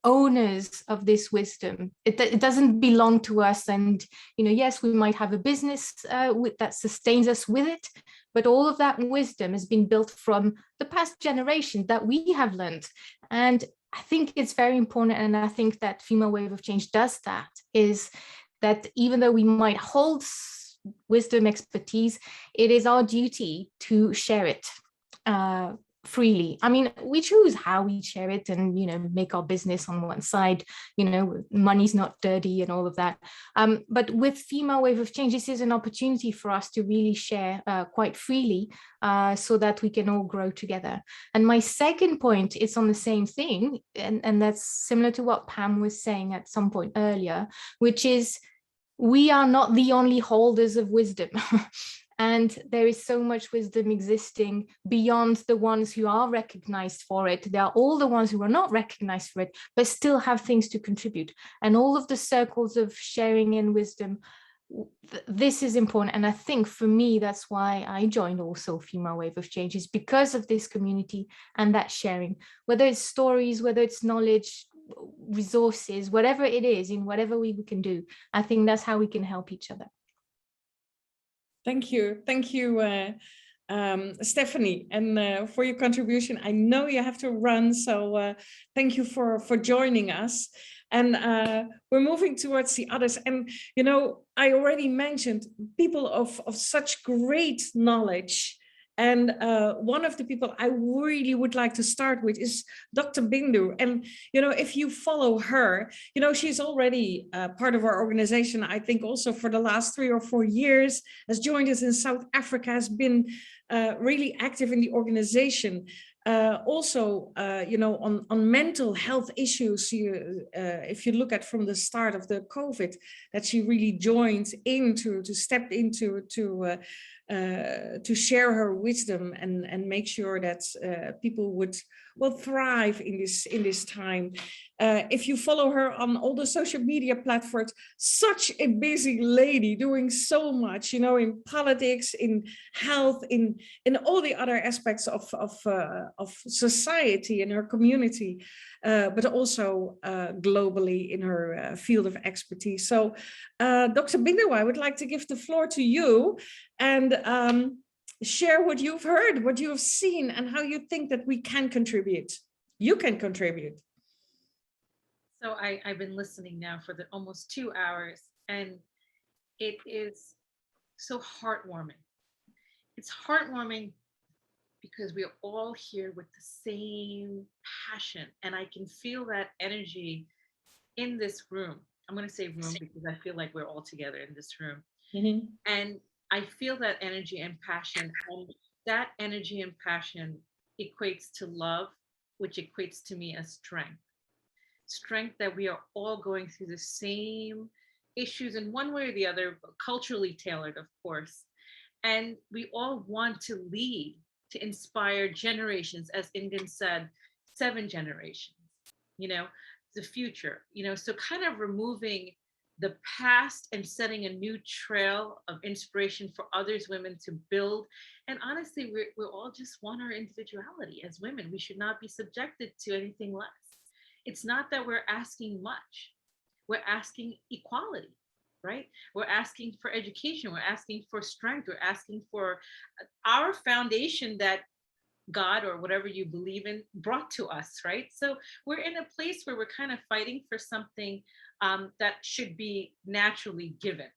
owners of this wisdom. It doesn't belong to us. And, you know, yes, we might have a business that sustains us with it, but all of that wisdom has been built from the past generation that we have learned. And I think it's very important, and I think that Female Wave of Change does that, is that even though we might hold wisdom, expertise, it is our duty to share it freely. I mean, we choose how we share it and, you know, make our business on one side, you know, money's not dirty and all of that. But with Female Wave of Change, this is an opportunity for us to really share quite freely so that we can all grow together. And my second point is on the same thing, and that's similar to what Pam was saying at some point earlier, which is we are not the only holders of wisdom. And there is so much wisdom existing beyond the ones who are recognized for it. There are all the ones who are not recognized for it, but still have things to contribute. And all of the circles of sharing and wisdom, this is important. And I think for me, that's why I joined also Female Wave of Change, is because of this community and that sharing, whether it's stories, whether it's knowledge, resources, whatever it is, in whatever way we can do. I think that's how we can help each other. Thank you. Thank you, Stephanie, and for your contribution. I know you have to run, so thank you for joining us. And we're moving towards the others. And, you know, I already mentioned people of such great knowledge. And one of the people I really would like to start with is Dr. Bindu. And, you know, if you follow her, you know, she's already part of our organization, I think also for the last 3 or 4 years, has joined us in South Africa, has been really active in the organization. Also, you know, on mental health issues, if you look at from the start of the COVID, that she really joined into, stepped into, to share her wisdom and make sure that people will thrive in this time. If you follow her on all the social media platforms, such a busy lady doing so much, you know, in politics, in health, in all the other aspects of society and her community, but also globally in her field of expertise. So, Dr. Bindu, I would like to give the floor to you and share what you've heard, what you have seen, and how you think that we can contribute. You can contribute. So I've been listening now for almost 2 hours, and it is so heartwarming. It's heartwarming because we're all here with the same passion, and I can feel that energy in this room. I'm going to say room because I feel like we're all together in this room. Mm-hmm. And I feel that energy and passion, and that energy and passion equates to love, which equates to me as strength. Strength that we are all going through the same issues in one way or the other, culturally tailored, of course. And we all want to lead, to inspire generations, as Ingun said, 7 generations, you know, the future, you know, so kind of removing the past and setting a new trail of inspiration for others, women to build. And honestly, we all just want our individuality as women. We should not be subjected to anything less. It's not that we're asking much. We're asking equality, right? We're asking for education. We're asking for strength. We're asking for our foundation that God, or whatever you believe in, brought to us, right? So we're in a place where we're kind of fighting for something that should be naturally given.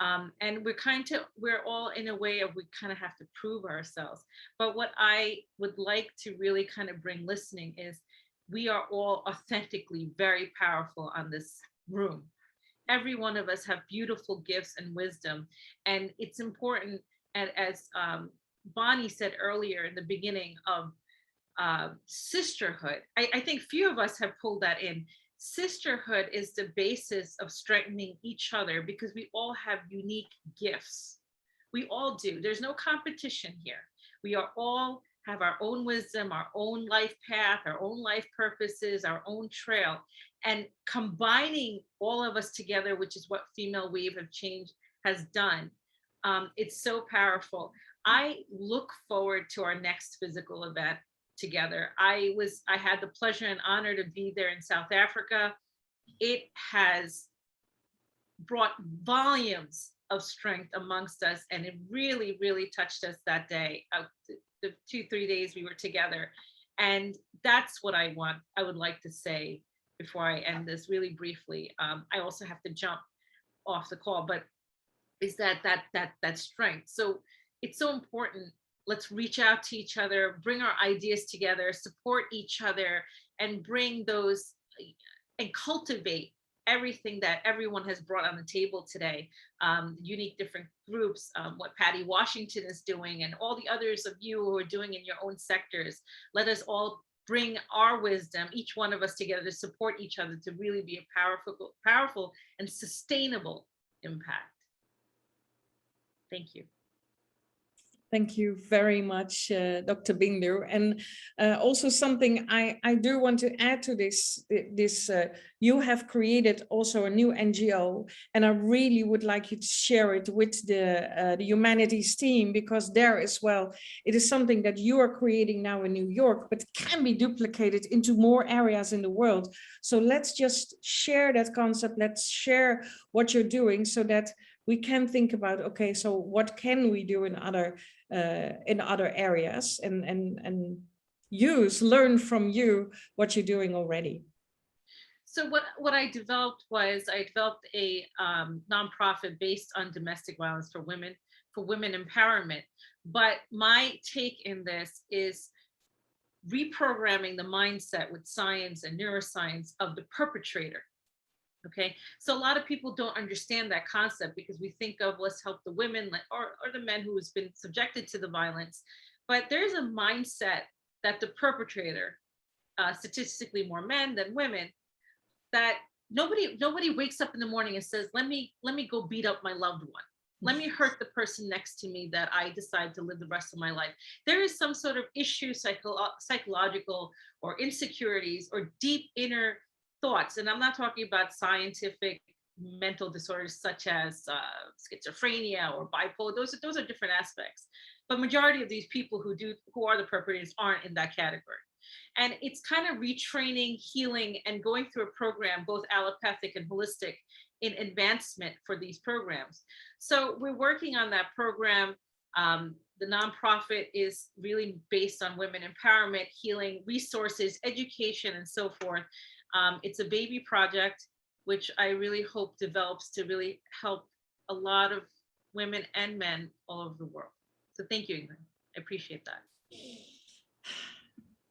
And we're all in a way of, we kind of have to prove ourselves. But what I would like to really kind of bring listening is, we are all authentically very powerful on this room. Every one of us have beautiful gifts and wisdom. And it's important, and as Bonnie said earlier in the beginning of sisterhood, I think few of us have pulled that in. Sisterhood is the basis of strengthening each other, because we all have unique gifts. We all do. There's no competition here. We are all have our own wisdom, our own life path, our own life purposes, our own trail, and combining all of us together, which is what Female Wave of Change has done. It's so powerful. I look forward to our next physical event together. I had the pleasure and honor to be there in South Africa. It has brought volumes of strength amongst us, and it really, really touched us that day. The 2-3 days we were together. And that's what I would like to say before I end this really briefly. I also have to jump off the call, but is that strength. So it's so important. Let's reach out to each other, bring our ideas together, support each other, and bring those and cultivate everything that everyone has brought on the table today, unique different groups, what Patty Washington is doing, and all the others of you who are doing in your own sectors. Let us all bring our wisdom, each one of us together, to support each other, to really be a powerful and sustainable impact. Thank you. Thank you very much, Dr. Bindu. And also something I do want to add to this, you have created also a new NGO, and I really would like you to share it with the humanities team, because there as well, it is something that you are creating now in New York, but can be duplicated into more areas in the world. So let's just share that concept. Let's share what you're doing so that we can think about, okay, so what can we do in other areas, and learn from you what you're doing already. So what I developed was I developed a nonprofit based on domestic violence for women empowerment. But my take in this is reprogramming the mindset with science and neuroscience of the perpetrator. Okay, so a lot of people don't understand that concept because we think of let's help the women or the men who has been subjected to the violence. But there's a mindset that the perpetrator, statistically more men than women, that nobody wakes up in the morning and says, let me go beat up my loved one. Let me hurt the person next to me that I decide to live the rest of my life. There is some sort of issue, psychological or insecurities or deep inner thoughts. And I'm not talking about scientific mental disorders such as schizophrenia or bipolar. Those are different aspects. But majority of these people who are the perpetrators aren't in that category. And it's kind of retraining, healing, and going through a program, both allopathic and holistic, in advancement for these programs. So we're working on that program. The nonprofit is really based on women empowerment, healing, resources, education, and so forth. It's a baby project, which I really hope develops to really help a lot of women and men all over the world. So thank you, Ingun. I appreciate that.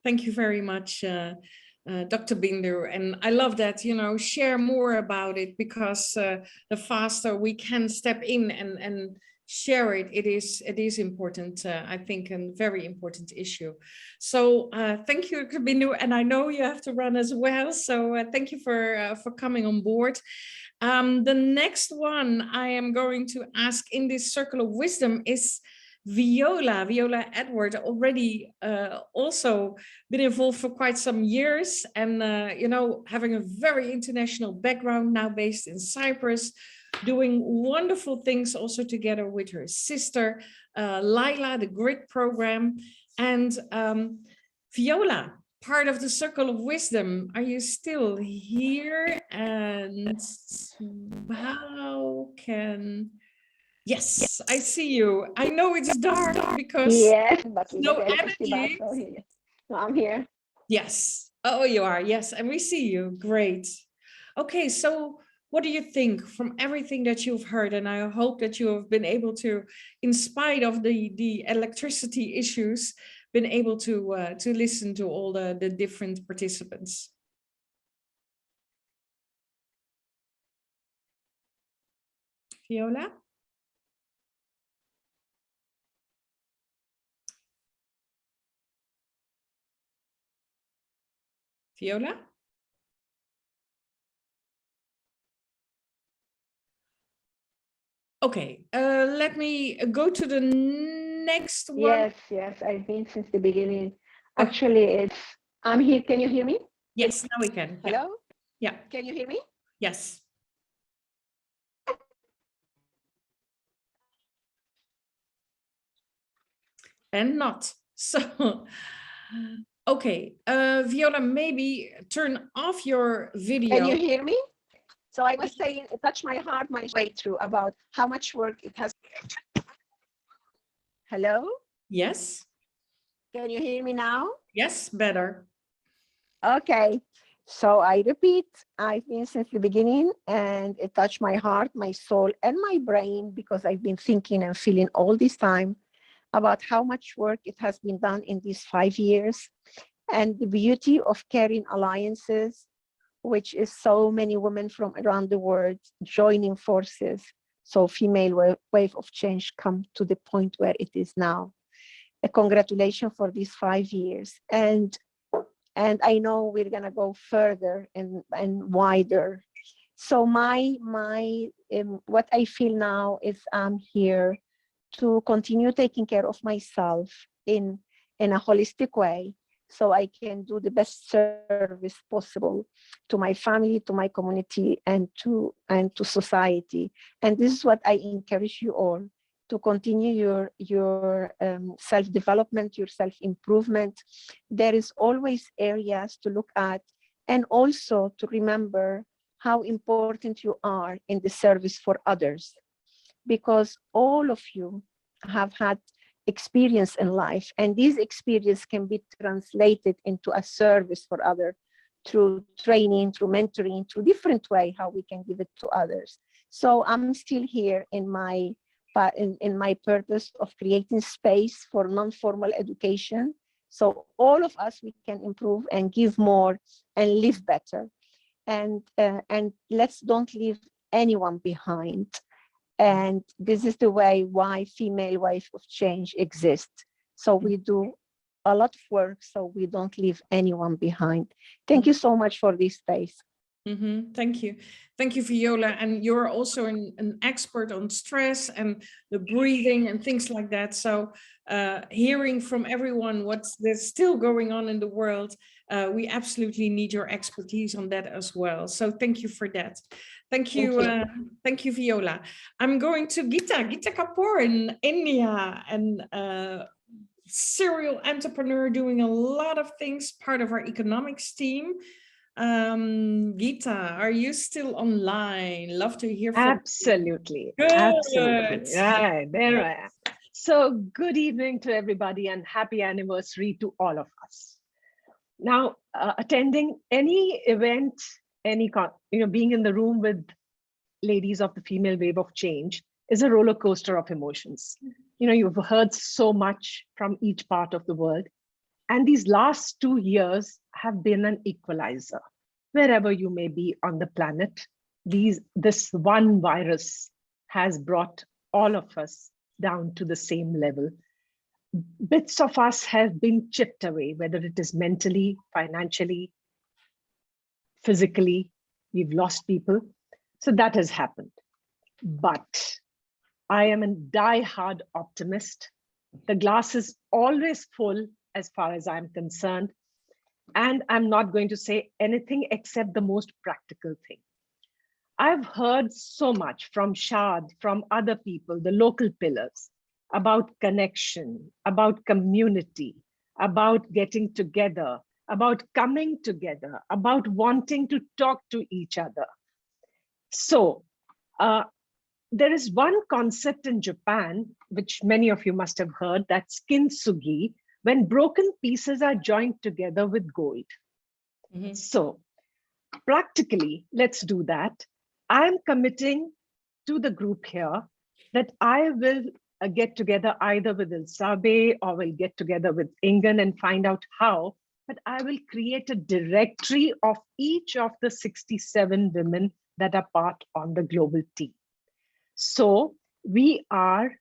Thank you very much, Dr. Bindu. And I love that, share more about it, because the faster we can step in and share it, it is important, I think, a very important issue. So thank you, Dr. Bindu, and I know you have to run as well. So thank you for coming on board. The next one I am going to ask in this circle of wisdom is Viola Edward, already also been involved for quite some years, and having a very international background, now based in Cyprus, doing wonderful things also together with her sister Laila, the GRID program. And Viola, part of the Circle of Wisdom, are you still here? And how can... Yes, I see you. I know it's dark because yes, but no energy. No, I'm here. Yes. Oh, you are. Yes, and we see you. Great. Okay, so what do you think from everything that you've heard? And I hope that you have been able to, in spite of the electricity issues, been able to listen to all the different participants. Viola? Viola? Okay, let me go to the next one. Yes, I've been since the beginning. Actually, I'm here. Can you hear me? Yes, now we can. Hello? Yeah. Can you hear me? Yes. And not. So, okay, Viola, maybe turn off your video. Can you hear me? So I was saying, it touched my heart my way through about how much work it has. Hello? Yes. Can you hear me now? Yes, better. Okay. So I repeat, I've been since the beginning, and it touched my heart, my soul, and my brain, because I've been thinking and feeling all this time about how much work it has been done in these 5 years, and the beauty of caring alliances, which is so many women from around the world joining forces. So female wave of change come to the point where it is now. A congratulations for these 5 years. And I know we're gonna go further and wider. So what I feel now is I'm here to continue taking care of myself in a holistic way, so I can do the best service possible to my family, to my community, and to society. And this is what I encourage you all to continue your self-development, your self-improvement. There is always areas to look at, and also to remember how important you are in the service for others, because all of you have had experience in life, and these experience can be translated into a service for others through training, through mentoring, through different way how we can give it to others. So I'm still here in my purpose of creating space for non-formal education, so all of us, we can improve and give more and live better, and let's don't leave anyone behind. And this is the way why Female Wave of Change exists. So we do a lot of work so we don't leave anyone behind. Thank you so much for this space. Thank you. Thank you, Viola. And you're also an expert on stress and the breathing and things like that. So hearing from everyone what's there's still going on in the world, we absolutely need your expertise on that as well. So thank you for that. Thank you. Thank you, Viola. I'm going to Gita Kapoor in India, and serial entrepreneur doing a lot of things, part of our economics team. Gita, are you still online? Love to hear from Absolutely. you. Good. Absolutely. Right, there I am. So good evening to everybody and happy anniversary to all of us. Now, attending any event, being in the room with ladies of the female wave of change is a roller coaster of emotions. You've heard so much from each part of the world. And these last 2 years have been an equalizer. Wherever you may be on the planet, this one virus has brought all of us down to the same level. Bits of us have been chipped away, whether it is mentally, financially, physically. We've lost people. So that has happened. But I am a die-hard optimist. The glass is always full as far as I'm concerned. And I'm not going to say anything except the most practical thing. I've heard so much from Shad, from other people, the local pillars, about connection, about community, about getting together, about coming together, about wanting to talk to each other. So there is one concept in Japan, which many of you must have heard, that's kintsugi, when broken pieces are joined together with gold. So practically, let's do that. I'm committing to the group here that I will get together either with Ilsabe or will get together with Ingun and find out how, but I will create a directory of each of the 67 women that are part on the global team. So we are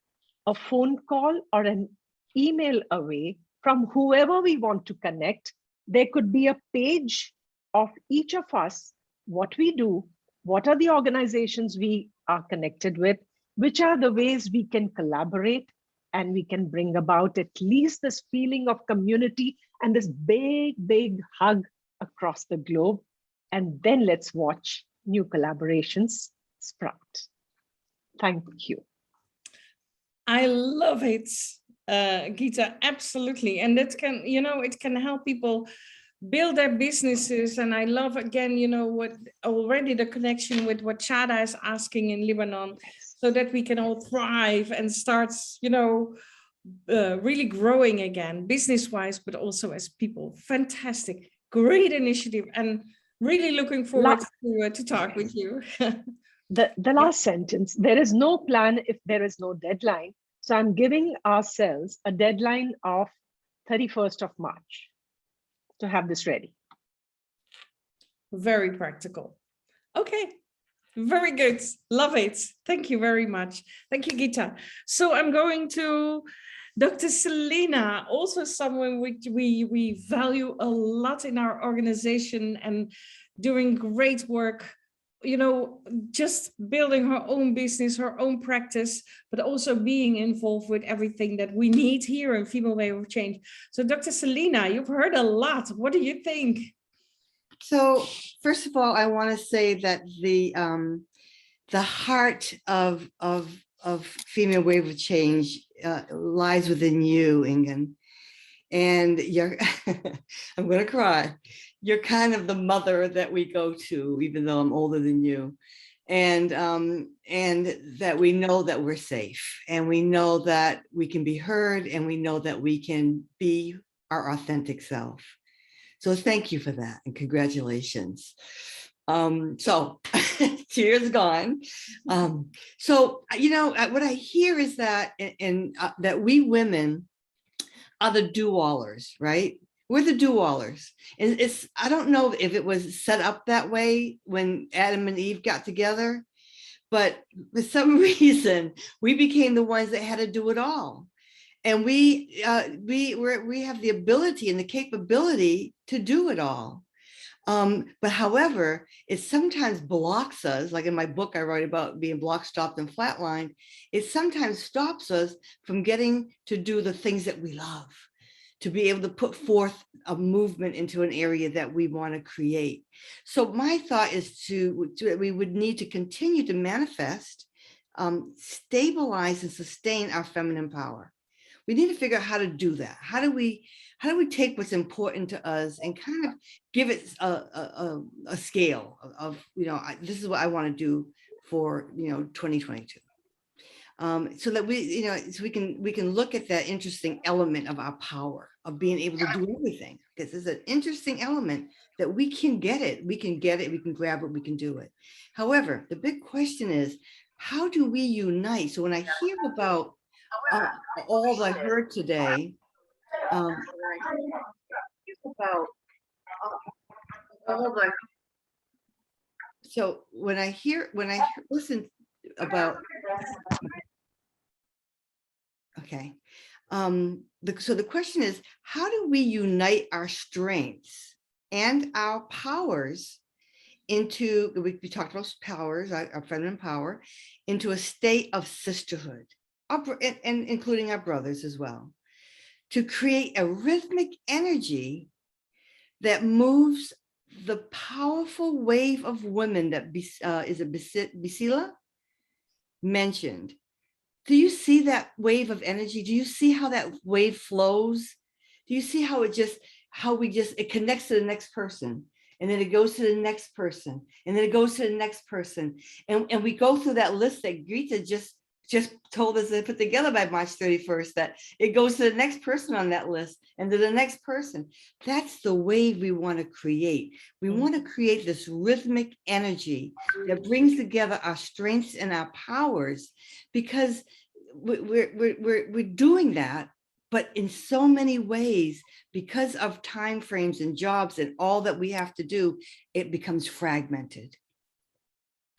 a phone call or an email away from whoever we want to connect. There could be a page of each of us, what we do, what are the organizations we are connected with, which are the ways we can collaborate, and we can bring about at least this feeling of community and this big, big hug across the globe. And then let's watch new collaborations sprout. Thank you. I love it, Gita, absolutely. And that can, it can help people build their businesses. And I love, again, what already the connection with what Chada is asking in Lebanon, so that we can all thrive and start, really growing again, business-wise, but also as people. Fantastic, great initiative, and really looking forward to talk with you. The last sentence, there is no plan if there is no deadline. So I'm giving ourselves a deadline of 31st of March to have this ready. Very practical. Okay, very good. Love it. Thank you very much. Thank you, Gita. So I'm going to Dr. Selena, also someone which we value a lot in our organization and doing great work you know, just building her own business, her own practice, but also being involved with everything that we need here in Female Wave of Change. So Dr. Selena, you've heard a lot. What do you think? So first of all, I want to say that the heart of Female Wave of Change lies within you, Ingun. And you're, I'm going to cry. You're kind of the mother that we go to, even though I'm older than you. And that we know that we're safe, and we know that we can be heard, and we know that we can be our authentic self. So thank you for that, and congratulations. So tears gone. So, you know, what I hear is that that we women are the do-allers, right? We're the do-allers. And it's, I don't know if it was set up that way when Adam and Eve got together, but for some reason, we became the ones that had to do it all. And we have the ability and the capability to do it all. But however, it sometimes blocks us, like in my book, I write about being blocked, stopped, and flatlined. It sometimes stops us from getting to do the things that we love, to be able to put forth a movement into an area that we want to create. So my thought is we would need to continue to manifest, stabilize, and sustain our feminine power. We need to figure out how to do that. How do we take what's important to us and kind of give it a scale of, you know, this is what I want to do for, you know, 2022. So that we, you know, so we can look at that interesting element of our power, of being able to do everything, because it's an interesting element that we can get it, we can grab it, we can do it. However, the big question is, how do we unite? So when I hear about all I heard today, so when I listen about, okay, so the question is, how do we unite our strengths and our powers into, we talked about powers, our feminine power, into a state of sisterhood, and including our brothers as well, to create a rhythmic energy that moves the powerful wave of women that Bisila mentioned. Do you see that wave of energy? Do you see how that wave flows? Do you see how it connects to the next person, and then it goes to the next person, and then it goes to the next person, and we go through that list that Greta just told us to put together by March 31st, that it goes to the next person on that list and to the next person. That's the wave we want to create. We want to create this rhythmic energy that brings together our strengths and our powers, because we're doing that, but in so many ways, because of time frames and jobs and all that we have to do, it becomes fragmented.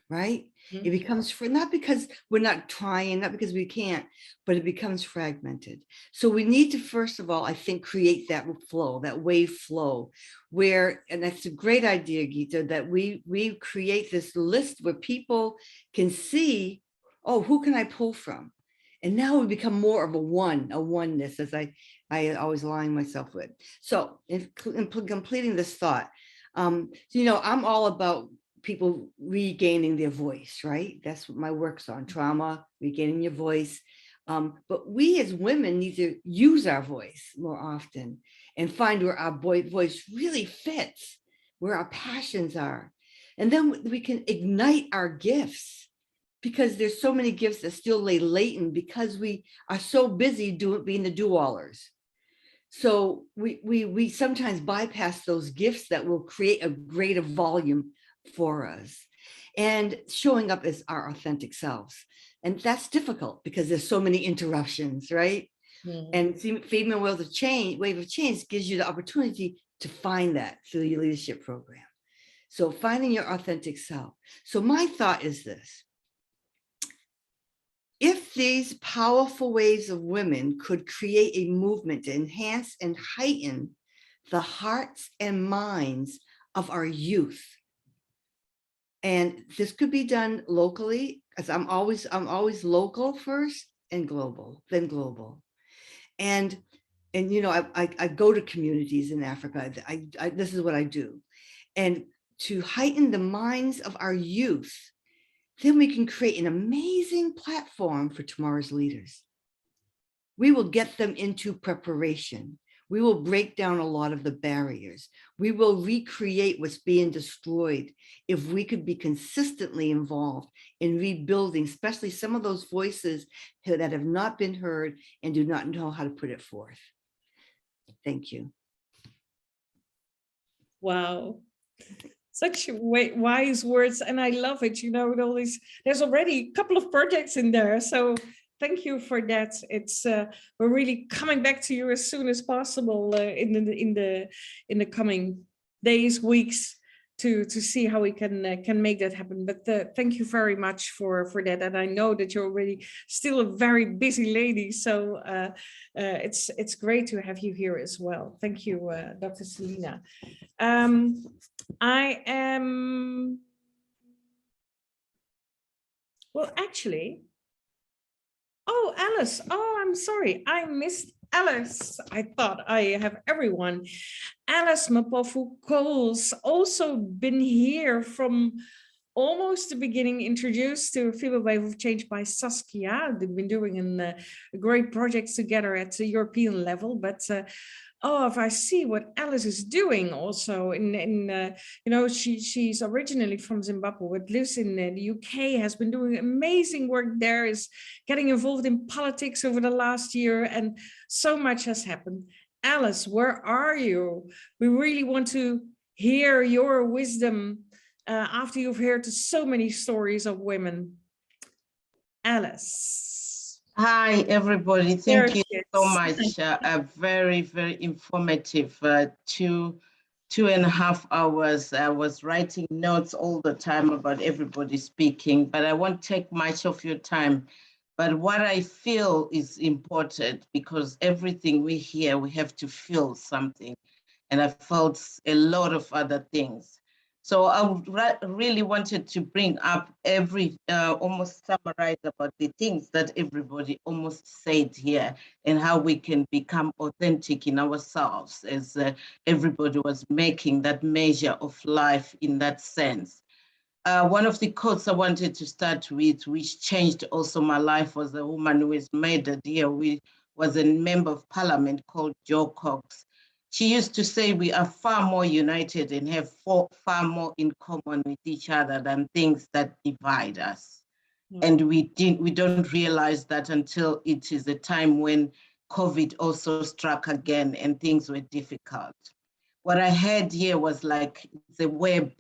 Right? It becomes, not because we're not trying, not because we can't, but it becomes fragmented. So we need to, first of all, I think, create that flow, that wave flow, where, and that's a great idea, Gita, that we create this list where people can see, oh, who can I pull from? And now we become more of a oneness, as I always align myself with. So in completing this thought, you know, I'm all about people regaining their voice, right? That's what my work's on, trauma, regaining your voice. But we as women need to use our voice more often and find where our voice really fits, where our passions are. And then we can ignite our gifts, because there's so many gifts that still lay latent because we are so busy being the do-allers. So we sometimes bypass those gifts that will create a greater volume for us, and showing up as our authentic selves. And that's difficult because there's so many interruptions, right? And Female Wave of Change gives you the opportunity to find that through your leadership program. So finding your authentic self. So my thought is this: if these powerful waves of women could create a movement to enhance and heighten the hearts and minds of our youth, And this could be done locally, because I'm always local first and global, then global. And you know, I go to communities in Africa. This is what I do. And to heighten the minds of our youth, then we can create an amazing platform for tomorrow's leaders. We will get them into preparation. We will break down a lot of the barriers. We will recreate what's being destroyed if we could be consistently involved in rebuilding, especially some of those voices that have not been heard and do not know how to put it forth. Thank you. Wow. Such wise words, and I love it. You know, with all these, there's already a couple of projects in there. So thank you for that. It's we're really coming back to you as soon as possible in the coming days, weeks, to see how we can make that happen. But thank you very much for that. And I know that you're already still a very busy lady, so it's great to have you here as well. Thank you, Dr. Selena. I am, well, actually, oh, Alice, oh, I'm sorry, I missed Alice. I thought I have everyone. Alice Mapofu-Coles, also been here from almost the beginning, introduced to Female Wave of Change by Saskia. They've been doing a great projects together at the European level, but oh, if I see what Alice is doing also you know, she's originally from Zimbabwe, but lives in the UK, has been doing amazing work there, is getting involved in politics over the last year, and so much has happened. Alice, where are you? We really want to hear your wisdom after you've heard so many stories of women. Alice. Hi, everybody. Thank you so much. A very, very informative 2.5 hours. I was writing notes all the time about everybody speaking, but I won't take much of your time. But what I feel is important, because everything we hear, we have to feel something. And I felt a lot of other things. So I really wanted to bring up almost summarize about the things that everybody almost said here, and how we can become authentic in ourselves, as everybody was making that measure of life in that sense. One of the quotes I wanted to start with, which changed also my life, was a woman who was murdered here. Was a member of parliament called Jo Cox. She used to say we are far more united and have far more in common with each other than things that divide us. And we don't realize that until it is a time when COVID also struck again and things were difficult. What I had here was like the web,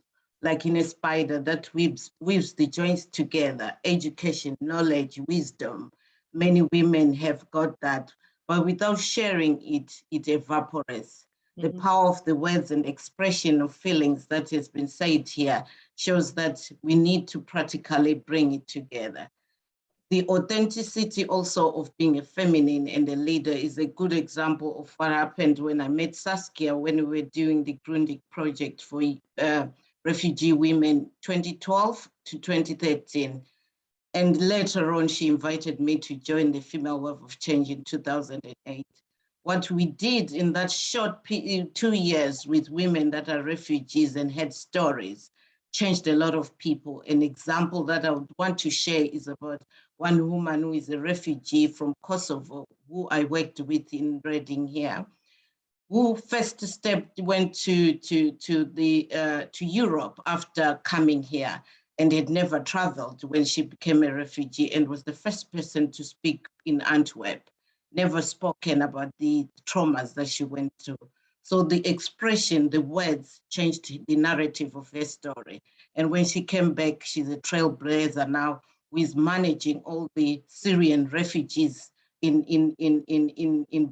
like in a spider that weaves the joints together: education, knowledge, wisdom. Many women have got that, but without sharing it, it evaporates. The power of the words and expression of feelings that has been said here shows that we need to practically bring it together. The authenticity also of being a feminine and a leader is a good example of what happened when I met Saskia when we were doing the Grundig project for refugee women 2012 to 2013. And later on, she invited me to join the Female Wave of Change in 2008. What we did in that short 2 years with women that are refugees and had stories changed a lot of people. An example that I would want to share is about one woman who is a refugee from Kosovo, who I worked with in Reading here, who first went to Europe after coming here and had never traveled when she became a refugee, and was the first person to speak in Antwerp. Never spoken about the traumas that she went through. So the expression, the words changed the narrative of her story. And when she came back, she's a trailblazer now who is managing all the Syrian refugees in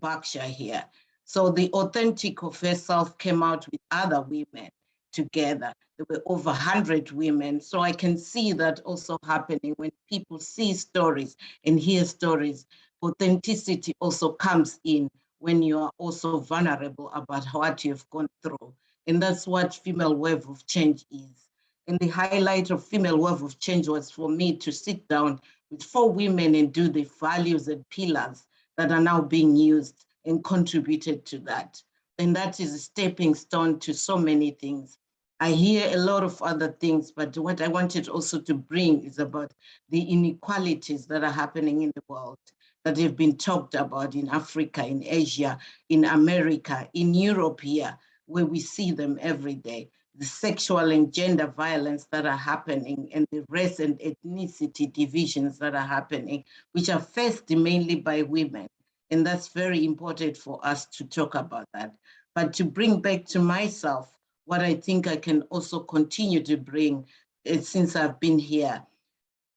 Berkshire here. So the authentic of herself came out with other women together. There were over 100 women. So I can see that also happening when people see stories and hear stories. Authenticity also comes in when you are also vulnerable about what you've gone through. And that's what Female Wave of Change is. And the highlight of Female Wave of Change was for me to sit down with 4 women and do the values and pillars that are now being used and contributed to that. And that is a stepping stone to so many things. I hear a lot of other things, but what I wanted also to bring is about the inequalities that are happening in the world, that have been talked about in Africa, in Asia, in America, in Europe here, where we see them every day. The sexual and gender violence that are happening, and the race and ethnicity divisions that are happening, which are faced mainly by women. And that's very important for us to talk about that. But to bring back to myself, what I think I can also continue to bring since I've been here.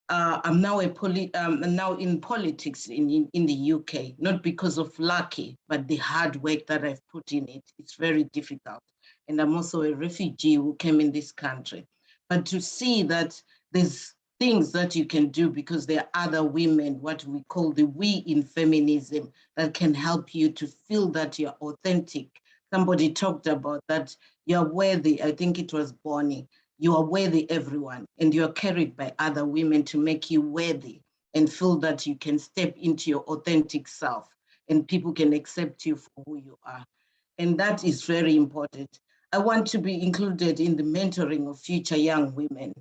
I'm now now in politics in the UK, not because of lucky, but the hard work that I've put in it. It's very difficult. And I'm also a refugee who came in this country. But to see that there's things that you can do because there are other women, what we call the we in feminism, that can help you to feel that you're authentic. Somebody talked about that you're worthy. I think it was Bonnie. You are worthy, everyone, and you're carried by other women to make you worthy and feel that you can step into your authentic self and people can accept you for who you are. And that is very important. I want to be included in the mentoring of future young women.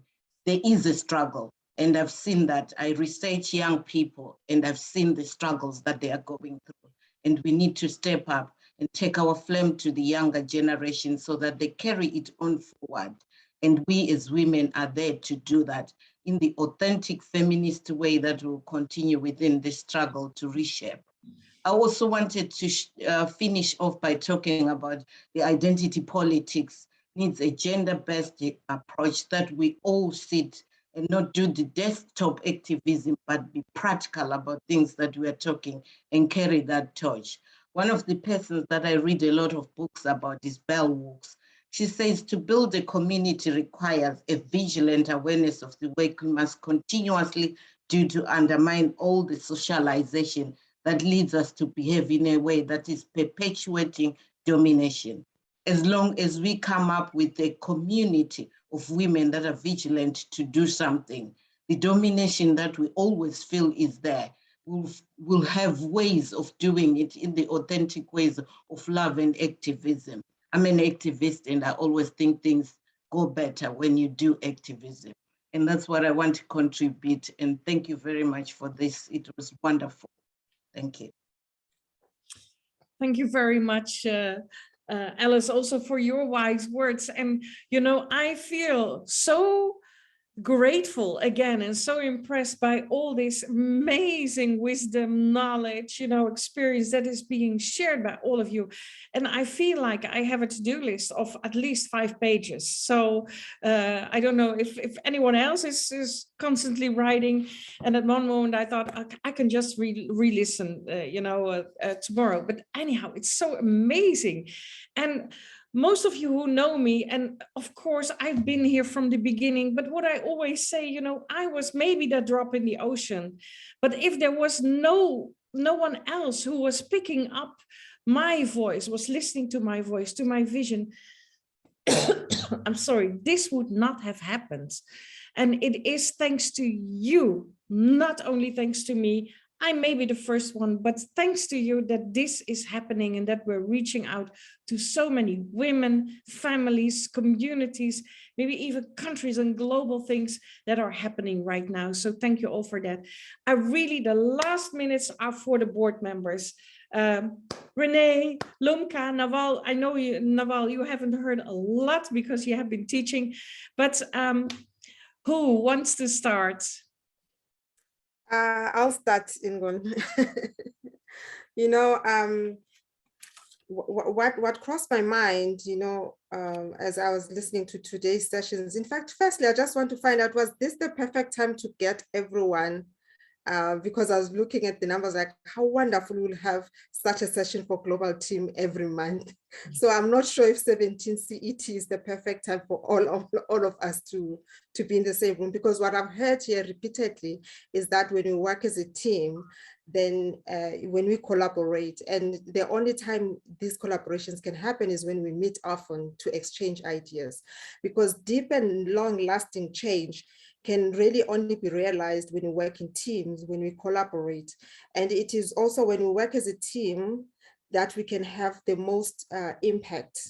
There is a struggle, and I've seen that. I research young people, and I've seen the struggles that they are going through. And we need to step up and take our flame to the younger generation so that they carry it on forward. And we as women are there to do that in the authentic feminist way that will continue within this struggle to reshape. I also wanted to finish off by talking about the identity politics needs a gender-based approach that we all sit and not do the desktop activism, but be practical about things that we are talking and carry that torch. One of the persons that I read a lot of books about is Bell Hooks. She says to build a community requires a vigilant awareness of the work we must continuously do to undermine all the socialization that leads us to behave in a way that is perpetuating domination. As long as we come up with a community of women that are vigilant to do something, the domination that we always feel is there, we'll have ways of doing it in the authentic ways of love and activism. I'm an activist and I always think things go better when you do activism. And that's what I want to contribute. And thank you very much for this. It was wonderful. Thank you. Thank you very much, Alice, also for your wise words. And, you know, I feel so grateful again and so impressed by all this amazing wisdom, knowledge, you know, experience that is being shared by all of you. And I feel like I have a to-do list of at least 5 pages. So I don't know if anyone else is constantly writing. And at one moment I thought I can just re-listen, tomorrow. But anyhow, it's so amazing. And most of you who know me, and of course I've been here from the beginning, but what I always say, you know, I was maybe that drop in the ocean, but if there was no one else who was picking up my voice, was listening to my voice, to my vision, I'm sorry, this would not have happened. And it is thanks to you, not only thanks to me. I may be the first one, but thanks to you that this is happening and that we're reaching out to so many women, families, communities, maybe even countries and global things that are happening right now. So thank you all for that. The last minutes are for the board members. Renee, Lumka, Nawal, I know you, Nawal, you haven't heard a lot because you have been teaching, but who wants to start? I'll start, Ingun. You know, what crossed my mind, you know, as I was listening to today's sessions. In fact, firstly, I just want to find out, was this the perfect time to get everyone? Because I was looking at the numbers, like how wonderful we'll have such a session for Global Team every month. So I'm not sure if 17 CET is the perfect time for all of us to be in the same room, because what I've heard here repeatedly is that when we work as a team, then when we collaborate. And the only time these collaborations can happen is when we meet often to exchange ideas, because deep and long-lasting change can really only be realized when we work in teams, when we collaborate. And it is also when we work as a team that we can have the most impact.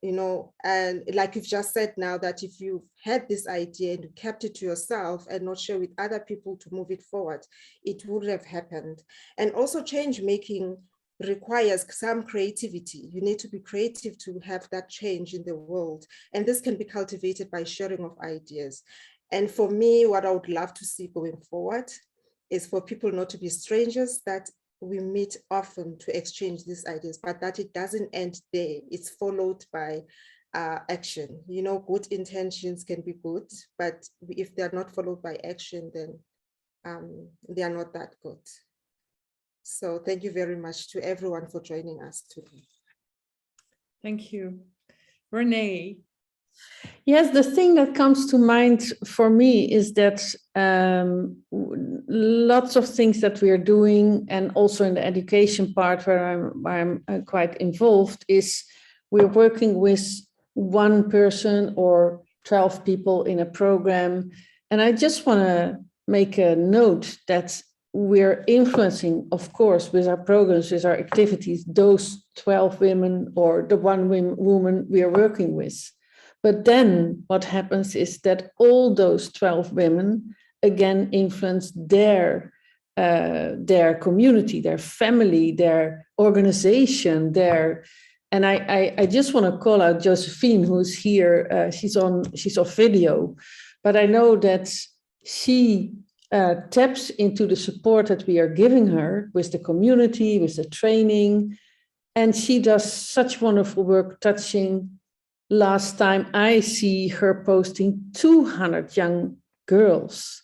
You know, and like you've just said now, that if you've had this idea and you kept it to yourself and not share with other people to move it forward, it would have happened. And also change making requires some creativity. You need to be creative to have that change in the world. And this can be cultivated by sharing of ideas. And for me, what I would love to see going forward is for people not to be strangers, that we meet often to exchange these ideas, but that it doesn't end there. It's followed by action. You know, good intentions can be good, but if they're not followed by action, then they are not that good. So thank you very much to everyone for joining us today. Thank you. Renee. Yes, the thing that comes to mind for me is that lots of things that we are doing, and also in the education part where I'm quite involved, is we're working with one person or 12 people in a program. And I just want to make a note that we're influencing, of course, with our programs, with our activities, those 12 women or the one woman we are working with. But then what happens is that all those 12 women again influence their community, their family, their organization, and I just want to call out Josephine, who's here. She's off video, but I know that she taps into the support that we are giving her with the community, with the training, and she does such wonderful work touching. Last time I see her posting 200 young girls.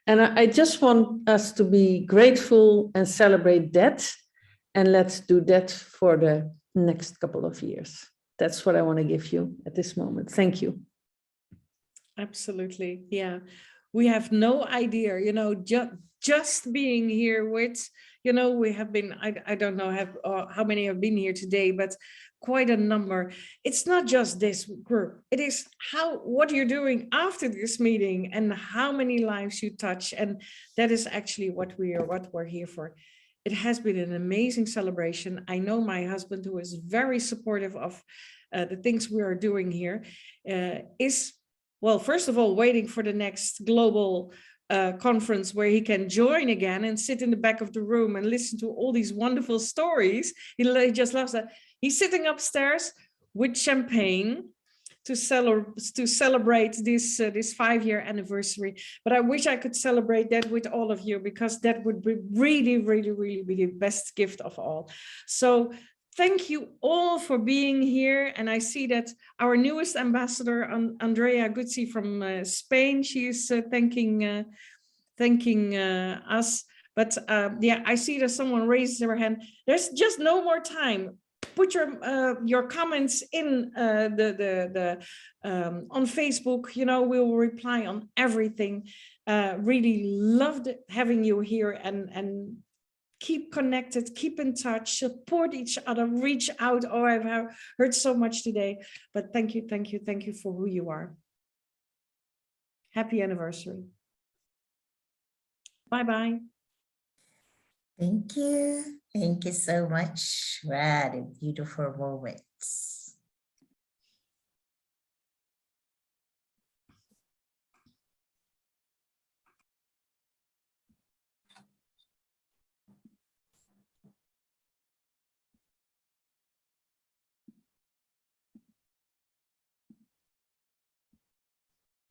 And I just want us to be grateful and celebrate that. And let's do that for the next couple of years. That's what I want to give you at this moment. Thank you. Absolutely. Yeah. We have no idea, you know, just being here with, you know, we have been, I don't know how many have been here today, but quite a number. It's not just this group. It is what you're doing after this meeting and how many lives you touch. And that is actually what we're here for. It has been an amazing celebration. I know my husband, who is very supportive of the things we are doing here, is, well, first of all, waiting for the next global conference where he can join again and sit in the back of the room and listen to all these wonderful stories. He just loves that. He's sitting upstairs with champagne to celebrate this 5-year anniversary. But I wish I could celebrate that with all of you, because that would be really, really, really be the best gift of all. So thank you all for being here. And I see that our newest ambassador, Andrea Guzzi from Spain, she is thanking us. But yeah, I see that someone raised their hand. There's just no more time. Put your comments in on Facebook. You know, we will reply on everything. Really loved having you here, and keep connected, keep in touch, support each other, reach out. Oh, I've heard so much today, but thank you for who you are. Happy anniversary. Bye-bye. Thank you. Thank you so much. What a beautiful moment.